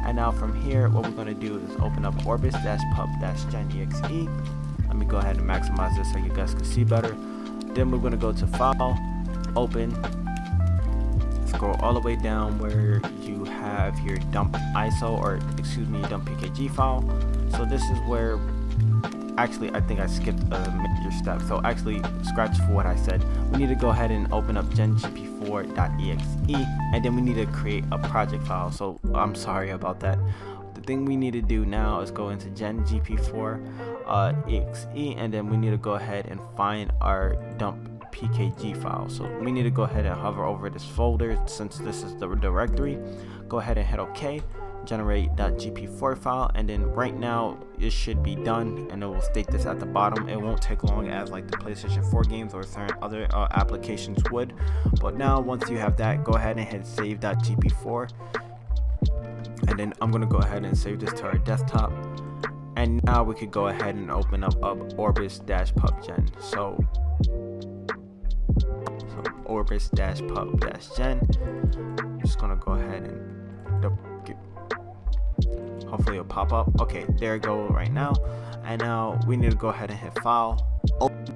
And now from here, what we're going to do is open up orbis-pub-gen-exe. Let me go ahead and maximize this so you guys can see better. Then we're going to go to File, Open, scroll all the way down where you have your dump ISO, or excuse me, dump PKG file. So this is where, actually I think I skipped a major step, so actually scratch for what I said. We need to go ahead and open up gengp4.exe, and then we need to create a project file. So I'm sorry about that. The thing we need to do now is go into gengp4.exe, and then we need to go ahead and find our dump PKG file. So we need to go ahead and hover over this folder since this is the directory. Go ahead and hit OK, generate .gp4 file, and then right now it should be done, and it will state this at the bottom. It won't take long as like the PlayStation 4 games or certain other applications would. But now once you have that, go ahead and hit save.gp4, and then I'm gonna go ahead and save this to our desktop. And now we could go ahead and open up orbis-pub-gen. So orbis-pub-gen. I'm just gonna go ahead and hopefully it'll pop up. Okay, there it go right now. And now we need to go ahead and hit File, Open,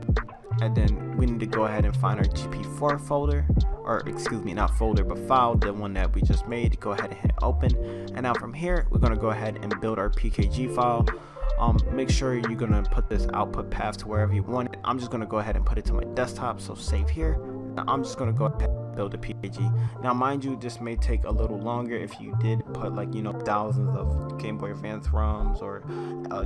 and then we need to go ahead and find our GP4 folder, or excuse me, not folder but file, the one that we just made. Go ahead and hit Open, and now from here we're gonna go ahead and build our PKG file. Make sure you're gonna put this output path to wherever you want it. I'm just gonna go ahead and put it to my desktop, so save here. Now I'm just gonna go ahead and build a PKG. Now mind you, this may take a little longer if you did put like, you know, thousands of Game Boy Advance ROMs or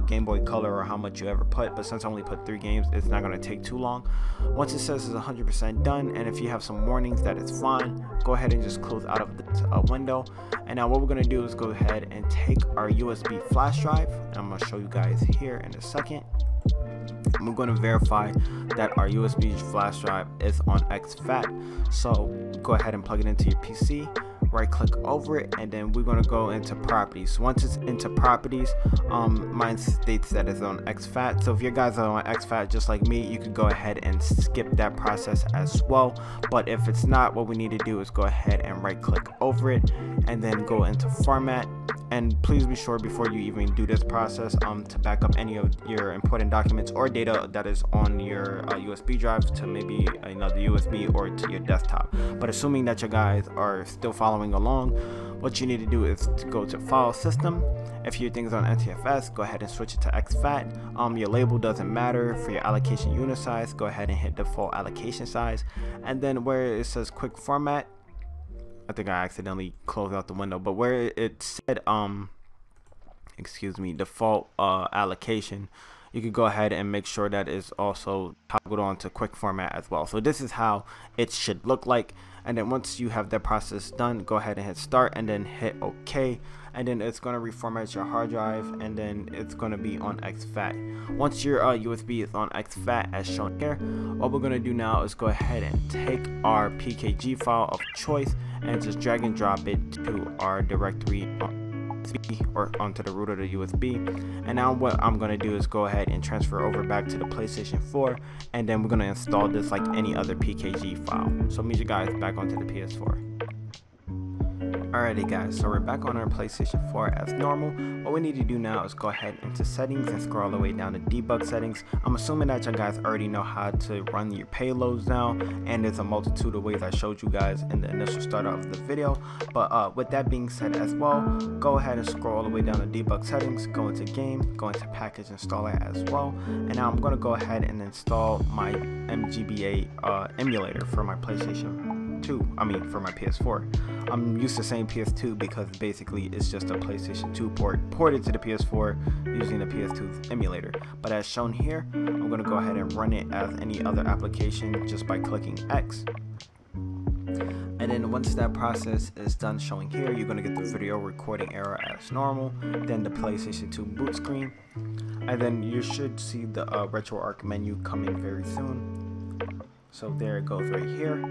Game Boy Color, or how much you ever put, but since I only put 3 games, it's not gonna take too long. Once it says it's 100% done, and if you have some warnings that it's fine, go ahead and just close out of this window. And now what we're gonna do is go ahead and take our USB flash drive, and I'm gonna show you guys here in a second. We're going to verify that our USB flash drive is on exFAT. So go ahead and plug it into your PC, right click over it, and then we're going to go into properties. Once it's into properties, mine states that it's on exFAT. So if you guys are on exFAT just like me, you could go ahead and skip that process as well. But if it's not, what we need to do is go ahead and right click over it, and then go into format. And please be sure before you even do this process to back up any of your important documents or data that is on your USB drive to maybe another USB or to your desktop. But assuming that you guys are still following along, what you need to do is to go to File System. If your thing's on NTFS, go ahead and switch it to exFAT. Your label doesn't matter. For your allocation unit size, go ahead and hit default allocation size. And then where it says quick format, I think I accidentally closed out the window, but where it said excuse me, default allocation, you could go ahead and make sure that it's also toggled on to quick format as well. So this is how it should look like. And then once you have that process done, go ahead and hit start, and then hit OK, and then it's going to reformat your hard drive, and then it's going to be on exFAT. Once your USB is on exFAT as shown here, what we're going to do now is go ahead and take our PKG file of choice and just drag and drop it to our directory or onto the root of the USB. And now what I'm going to do is go ahead and transfer over back to the PlayStation 4, and then we're going to install this like any other PKG file. So meet you guys back onto the PS4. Alrighty guys, so we're back on our PlayStation 4 as normal. What we need to do now is go ahead into settings and scroll all the way down to debug settings. I'm assuming that you guys already know how to run your payloads now, and there's a multitude of ways I showed you guys in the initial start of the video. But with that being said as well, go ahead and scroll all the way down to debug settings, go into game, go into package installer as well. And now I'm going to go ahead and install my MGBA emulator for my PlayStation 2, for my PS4. I'm used to saying PS2 because basically it's just a PlayStation 2 ported to the PS4 using the PS2's emulator. But as shown here, I'm going to go ahead and run it as any other application just by clicking X. And then once that process is done showing here, you're going to get the video recording error as normal, then the PlayStation 2 boot screen, and then you should see the RetroArch menu coming very soon. So there it goes right here.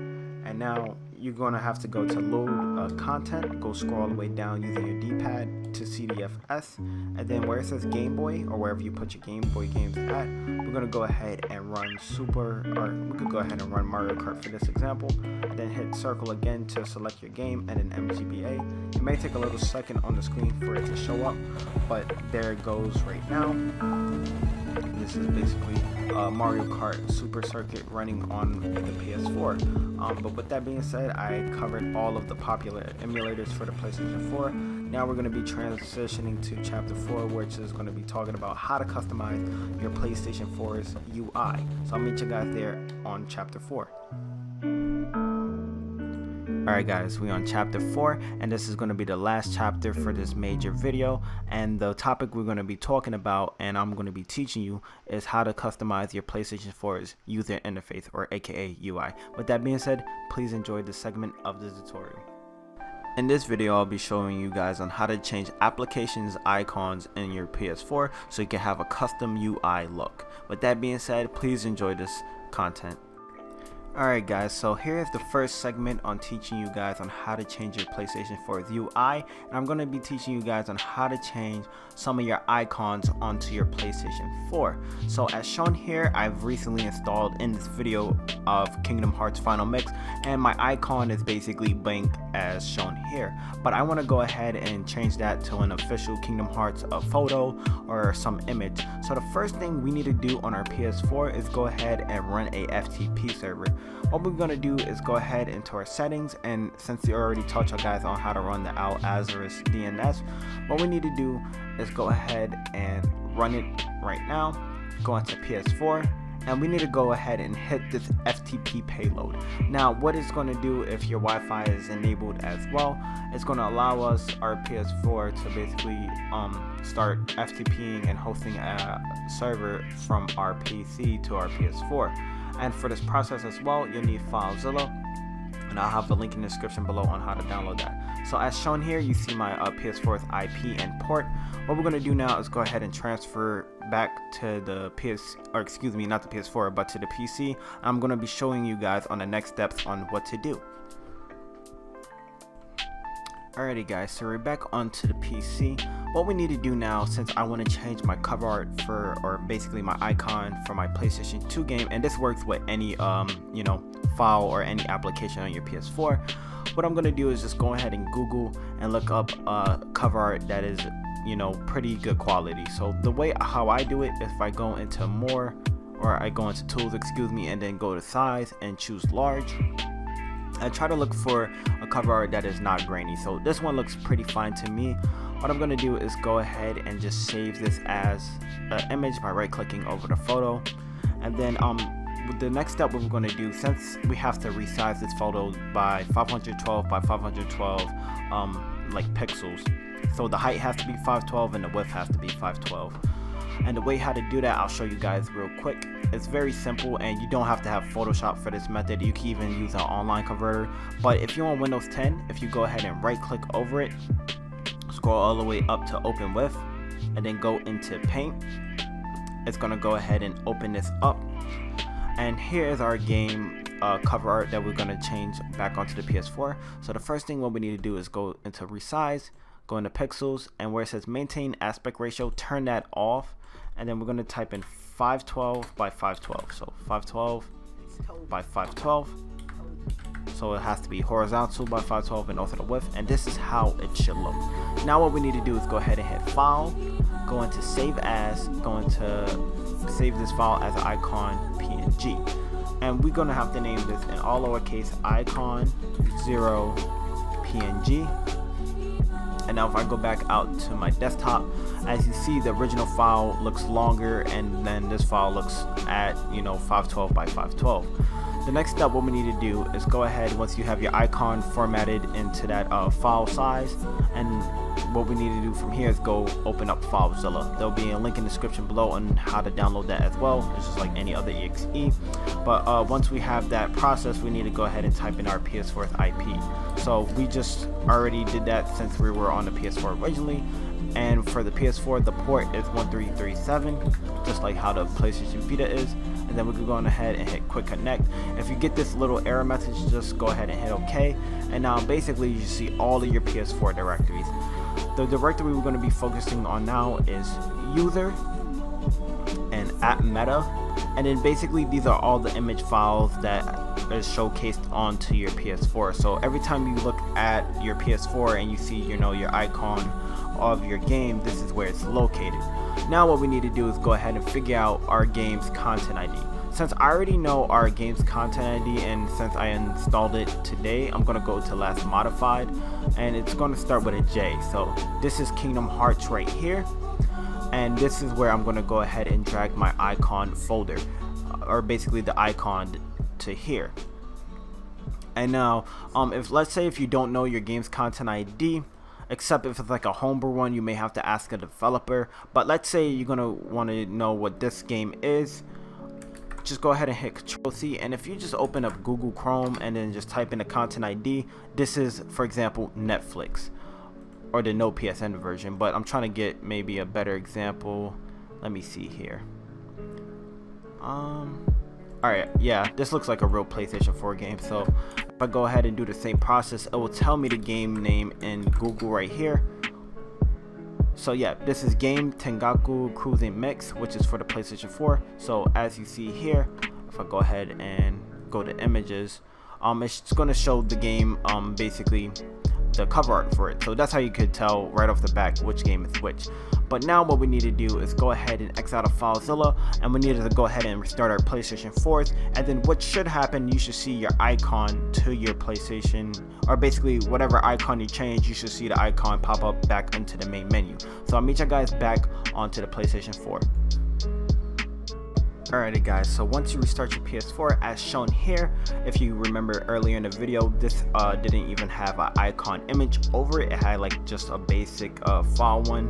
And now you're going to have to go to load content, go scroll all the way down using your D-pad to CDFS, and then where it says Game Boy, or wherever you put your Game Boy games at, we're going to go ahead and run we could go ahead and run Mario Kart for this example, and then hit circle again to select your game and then MGBA. It may take a little second on the screen for it to show up, but there it goes right now. This is basically Mario Kart Super Circuit running on the PS4. But with that being said, I covered all of the popular emulators for the PlayStation 4. Now we're going to be transitioning to Chapter 4, which is going to be talking about how to customize your PlayStation 4's UI. So I'll meet you guys there on Chapter 4. Alright guys, we're on chapter 4, and this is going to be the last chapter for this major video, and the topic we're going to be talking about and I'm going to be teaching you is how to customize your PlayStation 4's user interface, or aka UI. With that being said, please enjoy this segment of the tutorial. In this video, I'll be showing you guys on how to change applications icons in your PS4 so you can have a custom UI look. With that being said, please enjoy this content. Alright guys, so here's the first segment on teaching you guys on how to change your PlayStation 4's UI, and I'm going to be teaching you guys on how to change some of your icons onto your PlayStation 4. So as shown here, I've recently installed in this video of Kingdom Hearts Final Mix, and my icon is basically blank as shown here, but I want to go ahead and change that to an official Kingdom Hearts photo or some image. So the first thing we need to do on our PS4 is go ahead and run a FTP server. What we're going to do is go ahead into our settings, and since we already taught you guys on how to run the Al-Azurus DNS, what we need to do is go ahead and run it right now. Go into PS4, and we need to go ahead and hit this FTP payload. Now what it's going to do, if your Wi-Fi is enabled as well, it's going to allow us, our PS4, to basically start FTPing and hosting a server from our PC to our PS4. And for this process as well, you'll need FileZilla, and I'll have a link in the description below on how to download that. So as shown here, you see my PS4's IP and port. What we're going to do now is go ahead and transfer back to the not the PS4, but to the PC. I'm going to be showing you guys on the next steps on what to do. Alrighty guys, so we're back onto the PC. What we need to do now, since I want to change my cover art or basically my icon for my PlayStation 2 game, and this works with any file or any application on your PS4, what I'm going to do is just go ahead and Google and look up cover art that is pretty good quality. So the way how I do it is if I go into I go into tools, and then go to size and choose large. I try to look for a cover art that is not grainy. So this one looks pretty fine to me. What I'm going to do is go ahead and just save this as an image by right clicking over the photo, and then the next step we're going to do, since we have to resize this photo by 512 by 512 like pixels, so the height has to be 512 and the width has to be 512. And the way how to do that, I'll show you guys real quick. It's very simple, and you don't have to have Photoshop for this method. You can even use an online converter. But if you're on Windows 10, if you go ahead and right click over it, scroll all the way up to open with, and then go into Paint, it's gonna go ahead and open this up. And here's our game cover art that we're gonna change back onto the PS4. So the first thing what we need to do is go into resize, go into pixels, and where it says maintain aspect ratio, turn that off, and then we're going to type in 512 by 512. So 512 by 512. So it has to be horizontal by 512 and also the width, and this is how it should look. Now what we need to do is go ahead and hit file, go into save as, go into save this file as an icon PNG, and we're going to have to name this in all lowercase icon 0 PNG. And now if I go back out to my desktop, as you see, the original file looks longer, and then this file looks at 512 by 512. The next step what we need to do is go ahead, once you have your icon formatted into that file size, and what we need to do from here is go open up FileZilla. There'll be a link in the description below on how to download that as well. It's just like any other exe. But once we have that process, we need to go ahead and type in our PS4's IP. So we just already did that since we were on the PS4 originally. And for the PS4, the port is 1337, just like how the PlayStation Vita is. and then we can go on ahead and hit quick connect. If you get this little error message, just go ahead and hit OK, and now basically you see all of your PS4 directories. The directory we're going to be focusing on now is user and app meta, and then basically these are all the image files that is showcased onto your PS4. So every time you look at your PS4 and you see, you know, your icon of your game, this is where it's located. Now what we need to do is go ahead and figure out our game's content ID. Since I already know our game's content ID, and since I installed it today, I'm gonna go to last modified, and it's gonna start with a J. So this is Kingdom Hearts right here, and this is where I'm gonna go ahead and drag my icon folder, or basically the icon to here. And now if let's say if you don't know your game's content ID, except if it's like a homebrew one, you may have to ask a developer, but let's say you're gonna want to know what this game is, just go ahead and hit Control C, and if you just open up Google Chrome and then just type in the content ID, this is, for example, Netflix, or the no PSN version, but I'm trying to get maybe a better example. Let me see here. Alright, yeah, this looks like a real PlayStation 4 game. So if I go ahead and do the same process, it will tell me the game name in Google right here. So yeah, this is Game Tengaku Cruising Mix, which is for the PlayStation 4. So as you see here, if I go ahead and go to images, it's going to show the game, basically the cover art for it. So that's how you could tell right off the bat which game is which. But now what we need to do is go ahead and X out of FileZilla, and we need to go ahead and restart our PlayStation 4s, and then what should happen, you should see your icon to your PlayStation, or basically whatever icon you change, you should see the icon pop up back into the main menu. So I'll meet you guys back onto the PlayStation 4. Alrighty guys, so once you restart your PS4 as shown here, if you remember earlier in the video, this didn't even have an icon image over it. It had like just a basic file one.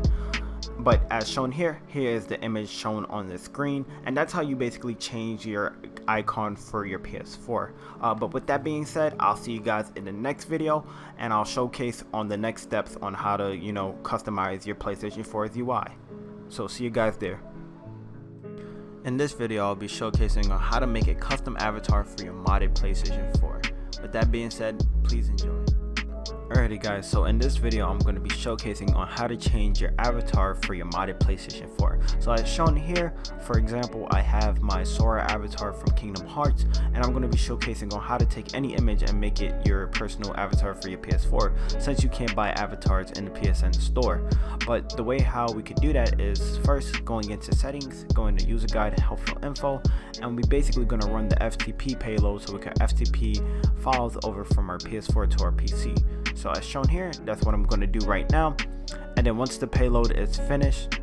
But as shown here, here is the image shown on the screen, and that's how you basically change your icon for your PS4. But with that being said, I'll see you guys in the next video, and I'll showcase on the next steps on how to, you know, customize your PlayStation 4's UI. So see you guys there. In this video, I'll be showcasing on how to make a custom avatar for your modded PlayStation 4. With that being said, please enjoy. Alrighty guys, so in this video I'm going to be showcasing on how to change your avatar for your modded PlayStation 4. So as shown here, for example, I have my Sora avatar from Kingdom Hearts, and I'm going to be showcasing on how to take any image and make it your personal avatar for your PS4, since you can't buy avatars in the PSN store. But the way how we could do that is first going into settings, going to user guide, helpful info, and we basically going to run the FTP payload so we can FTP files over from our PS4 to our PC. So as shown here, that's what I'm going to do right now. And then once the payload is finished,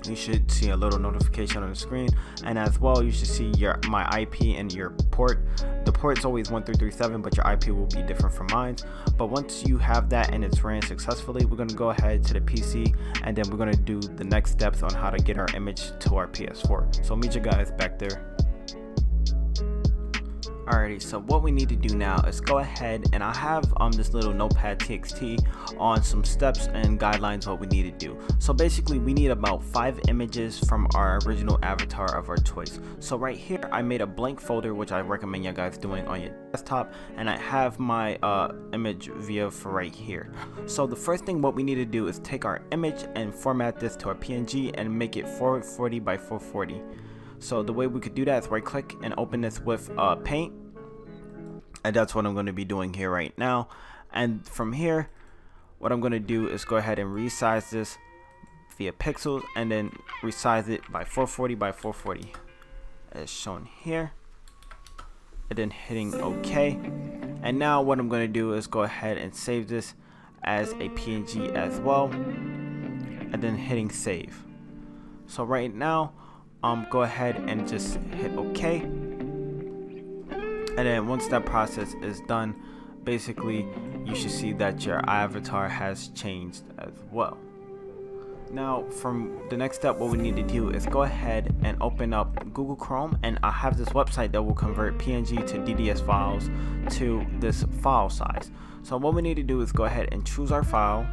you should see a little notification on the screen, and as well you should see my IP and your port. The port's always 1337, but your IP will be different from mine. But once you have that and it's ran successfully, we're going to go ahead to the PC, and then we're going to do the next steps on how to get our image to our PS4. So I'll meet you guys back there. Alrighty, so what we need to do now is go ahead, and I have this little notepad txt on some steps and guidelines what we need to do. So basically we need about 5 images from our original avatar of our choice. So right here I made a blank folder, which I recommend you guys doing on your desktop, and I have my image via for right here. So the first thing what we need to do is take our image and format this to our PNG and make it 440 by 440. So the way we could do that is right click and open this with Paint, and that's what I'm going to be doing here right now. And from here, what I'm going to do is go ahead and resize this via pixels, and then resize it by 440 by 440 as shown here, and then hitting OK. And now what I'm going to do is go ahead and save this as a PNG as well, and then hitting save. So right now go ahead and just hit OK, and then once that process is done, basically you should see that your avatar has changed as well. Now from the next step, what we need to do is go ahead and open up Google Chrome, and I have this website that will convert PNG to DDS files to this file size. So what we need to do is go ahead and choose our file,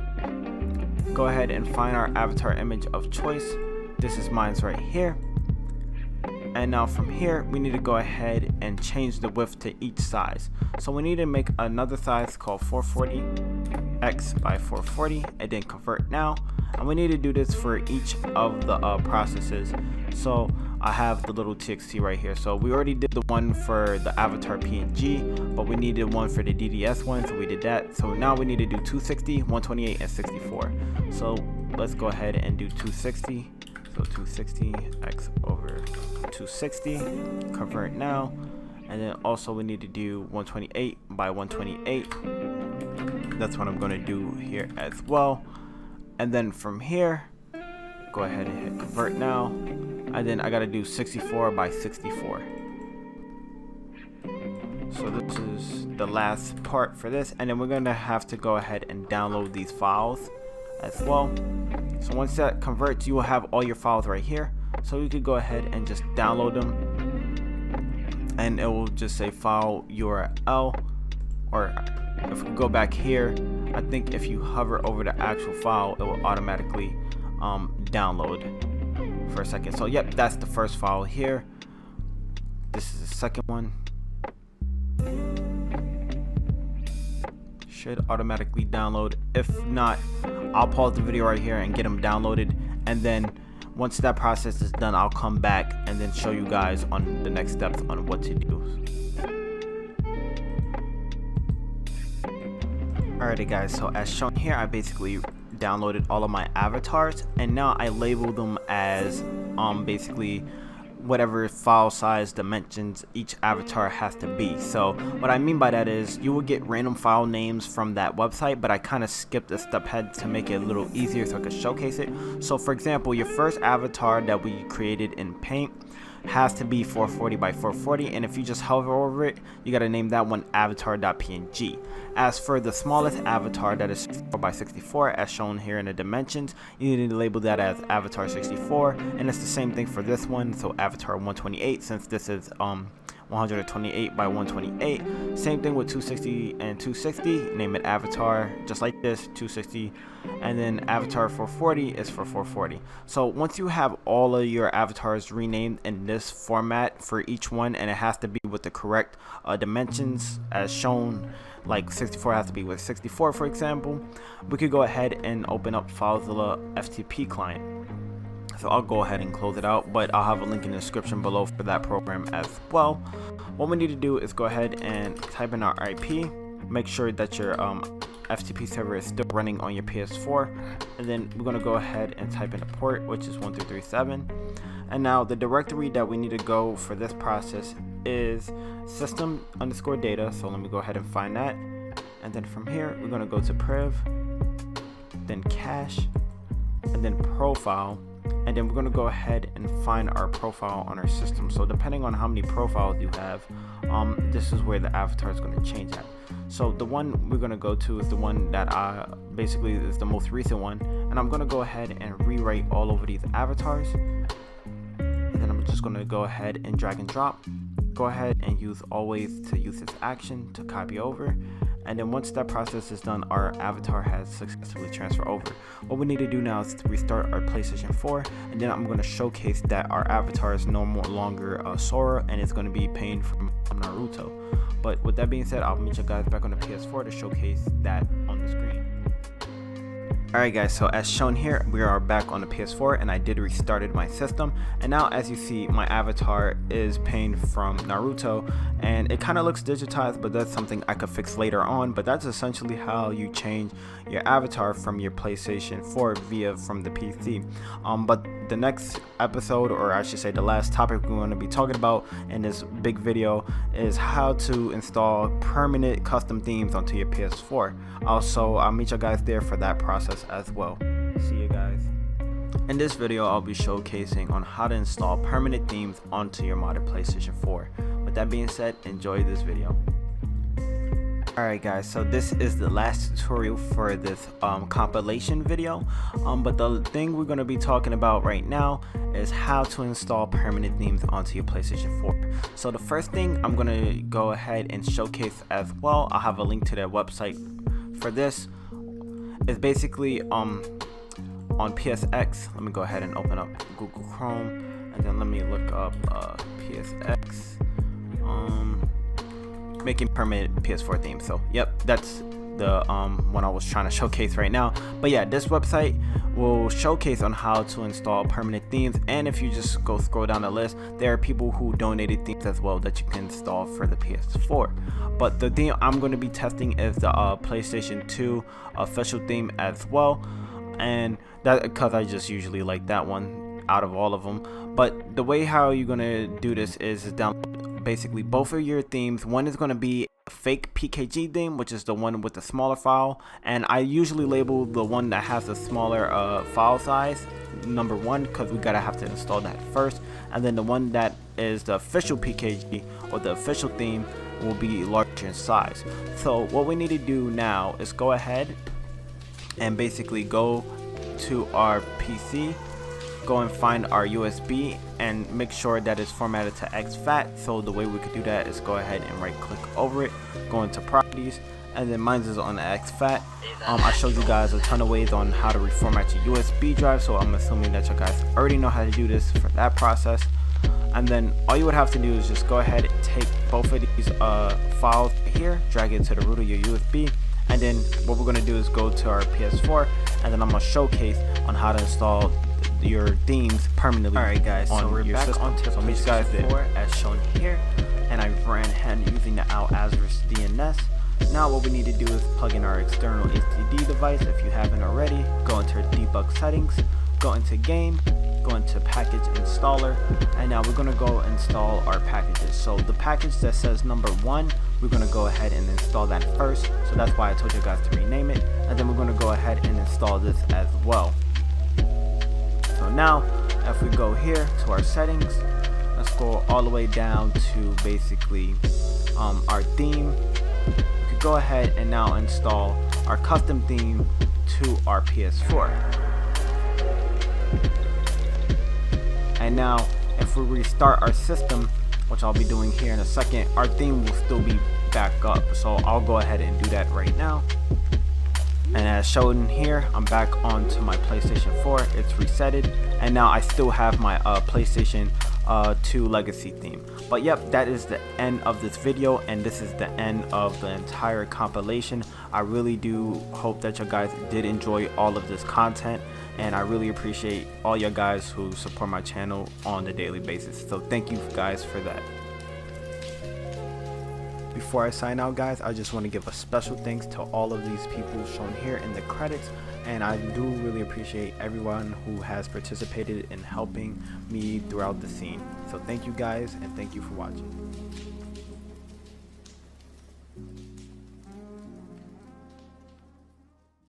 go ahead and find our avatar image of choice. This is mine's right here. And now from here we need to go ahead and change the width to each size. So we need to make another size called 440x by 440 and then convert now. And we need to do this for each of the processes. So I have the little txt right here. So we already did the one for the avatar PNG, but we needed one for the DDS one, so we did that. So now we need to do 260, 128, and 64. So let's go ahead and do 260. So 260x over 260, convert now. And then also we need to do 128 by 128. That's what I'm going to do here as well. And then from here, go ahead and hit convert now. And then I got to do 64 by 64. So this is the last part for this. And then we're going to have to go ahead and download these files as well. So once that converts, you will have all your files right here. So you could go ahead and just download them. And it will just say file URL. Or if we go back here, I think if you hover over the actual file, it will automatically download for a second. So yep, that's the first file here. This is the second one. Should automatically download. If not, I'll pause the video right here and get them downloaded, and then once that process is done, I'll come back and then show you guys on the next steps on what to do. Alrighty guys, so as shown here, I basically downloaded all of my avatars, and now I label them as basically whatever file size dimensions each avatar has to be. So what I mean by that is you will get random file names from that website, but I kind of skipped a step ahead to make it a little easier so I could showcase it. So for example, your first avatar that we created in Paint has to be 440 by 440, and if you just hover over it, you got to name that one avatar.png. As for the smallest avatar, that is 64 by 64, as shown here in the dimensions, you need to label that as avatar 64, and it's the same thing for this one. So avatar 128, since this is 128 by 128. Same thing with 260 and 260, name it avatar just like this, 260, and then avatar 440 is for 440. So once you have all of your avatars renamed in this format for each one, and it has to be with the correct dimensions as shown, like 64 has to be with 64 for example, we could go ahead and open up FileZilla FTP client. So I'll go ahead and close it out, but I'll have a link in the description below for that program as well. What we need to do is go ahead and type in our IP, make sure that your FTP server is still running on your PS4, and then we're going to go ahead and type in the port, which is 1237. And now the directory that we need to go for this process is system_data. So let me go ahead and find that, and then from here we're going to go to priv, then cache, and then profile. And then we're going to go ahead and find our profile on our system. So depending on how many profiles you have, this is where the avatar is going to change at. So the one we're going to go to is the one that basically is the most recent one. And I'm going to go ahead and rewrite all over these avatars. And then I'm just going to go ahead and drag and drop. Go ahead and use always to use this action to copy over. And then once that process is done, our avatar has successfully transferred over. What we need to do now is to restart our PlayStation 4, and then I'm going to showcase that our avatar is no longer Sora, and it's going to be Pain from Naruto. But with that being said, I'll meet you guys back on the PS4 to showcase that on the screen. Alright guys, so as shown here, we are back on the PS4, and I did restarted my system, and now as you see, my avatar is Pain from Naruto, and it kind of looks digitized, but that's something I could fix later on. But that's essentially how you change your avatar from your PlayStation 4 from the PC. But the next episode, or I should say the last topic we're going to be talking about in this big video, is how to install permanent custom themes onto your PS4. Also, I'll meet you guys there for that process as well. See you guys. In this video, I'll be showcasing on how to install permanent themes onto your modded PlayStation 4. With that being said, enjoy this video. Alright guys, so this is the last tutorial for this compilation video, but the thing we're going to be talking about right now is how to install permanent themes onto your PlayStation 4. So the first thing I'm going to go ahead and showcase as well, I'll have a link to their website for this. It's basically on PSX. Let me go ahead and open up Google Chrome, and and then let me look up PSX making permanent PS4 theme. So yep, that's the one I was trying to showcase right now. But yeah, this website will showcase on how to install permanent themes, and if you just go scroll down the list, there are people who donated themes as well that you can install for the PS4. But the theme I'm going to be testing is the PlayStation 2 official theme as well, and that because I just usually like that one out of all of them. But the way how you're going to do this is download basically both of your themes. One is going to be a fake PKG theme, which is the one with the smaller file, and I usually label the one that has a smaller file size number 1 because we gotta have to install that first, and then the one that is the official PKG or the official theme will be larger in size. So what we need to do now is go ahead and basically go to our PC, go and find our USB and make sure that it's formatted to exFAT. So the way we could do that is go ahead and right click over it, go into properties, and then mine is on the exFAT. I showed you guys a ton of ways on how to reformat your USB drive, so I'm assuming that you guys already know how to do this for that process. And then all you would have to do is just go ahead and take both of these files here, drag it to the root of your USB, and then what we're going to do is go to our PS4, and then I'm going to showcase on how to install your themes permanently. Alright guys, so we're back on PS4 as shown here, and I ran ahead using the Azris DNS. Now what we need to do is plug in our external HDD device. If you haven't already, go into debug settings, go into game, go into package installer, and now we're going to go install our packages. So the package that says number 1, we're going to go ahead and install that first, so that's why I told you guys to rename it, and then we're going to go ahead and install this as well. So now if we go here to our settings, let's go all the way down to basically our theme. We could go ahead and now install our custom theme to our PS4. And now if we restart our system, which I'll be doing here in a second, our theme will still be back up. So I'll go ahead and do that right now. And as shown here, I'm back onto my PlayStation 4. It's resetted, and now I still have my PlayStation 2 legacy theme. But yep, that is the end of this video, and this is the end of the entire compilation. I really do hope that you guys did enjoy all of this content, and I really appreciate all you guys who support my channel on a daily basis. So thank you guys for that. Before I sign out guys, I just want to give a special thanks to all of these people shown here in the credits, and I do really appreciate everyone who has participated in helping me throughout the scene. So thank you guys, and thank you for watching.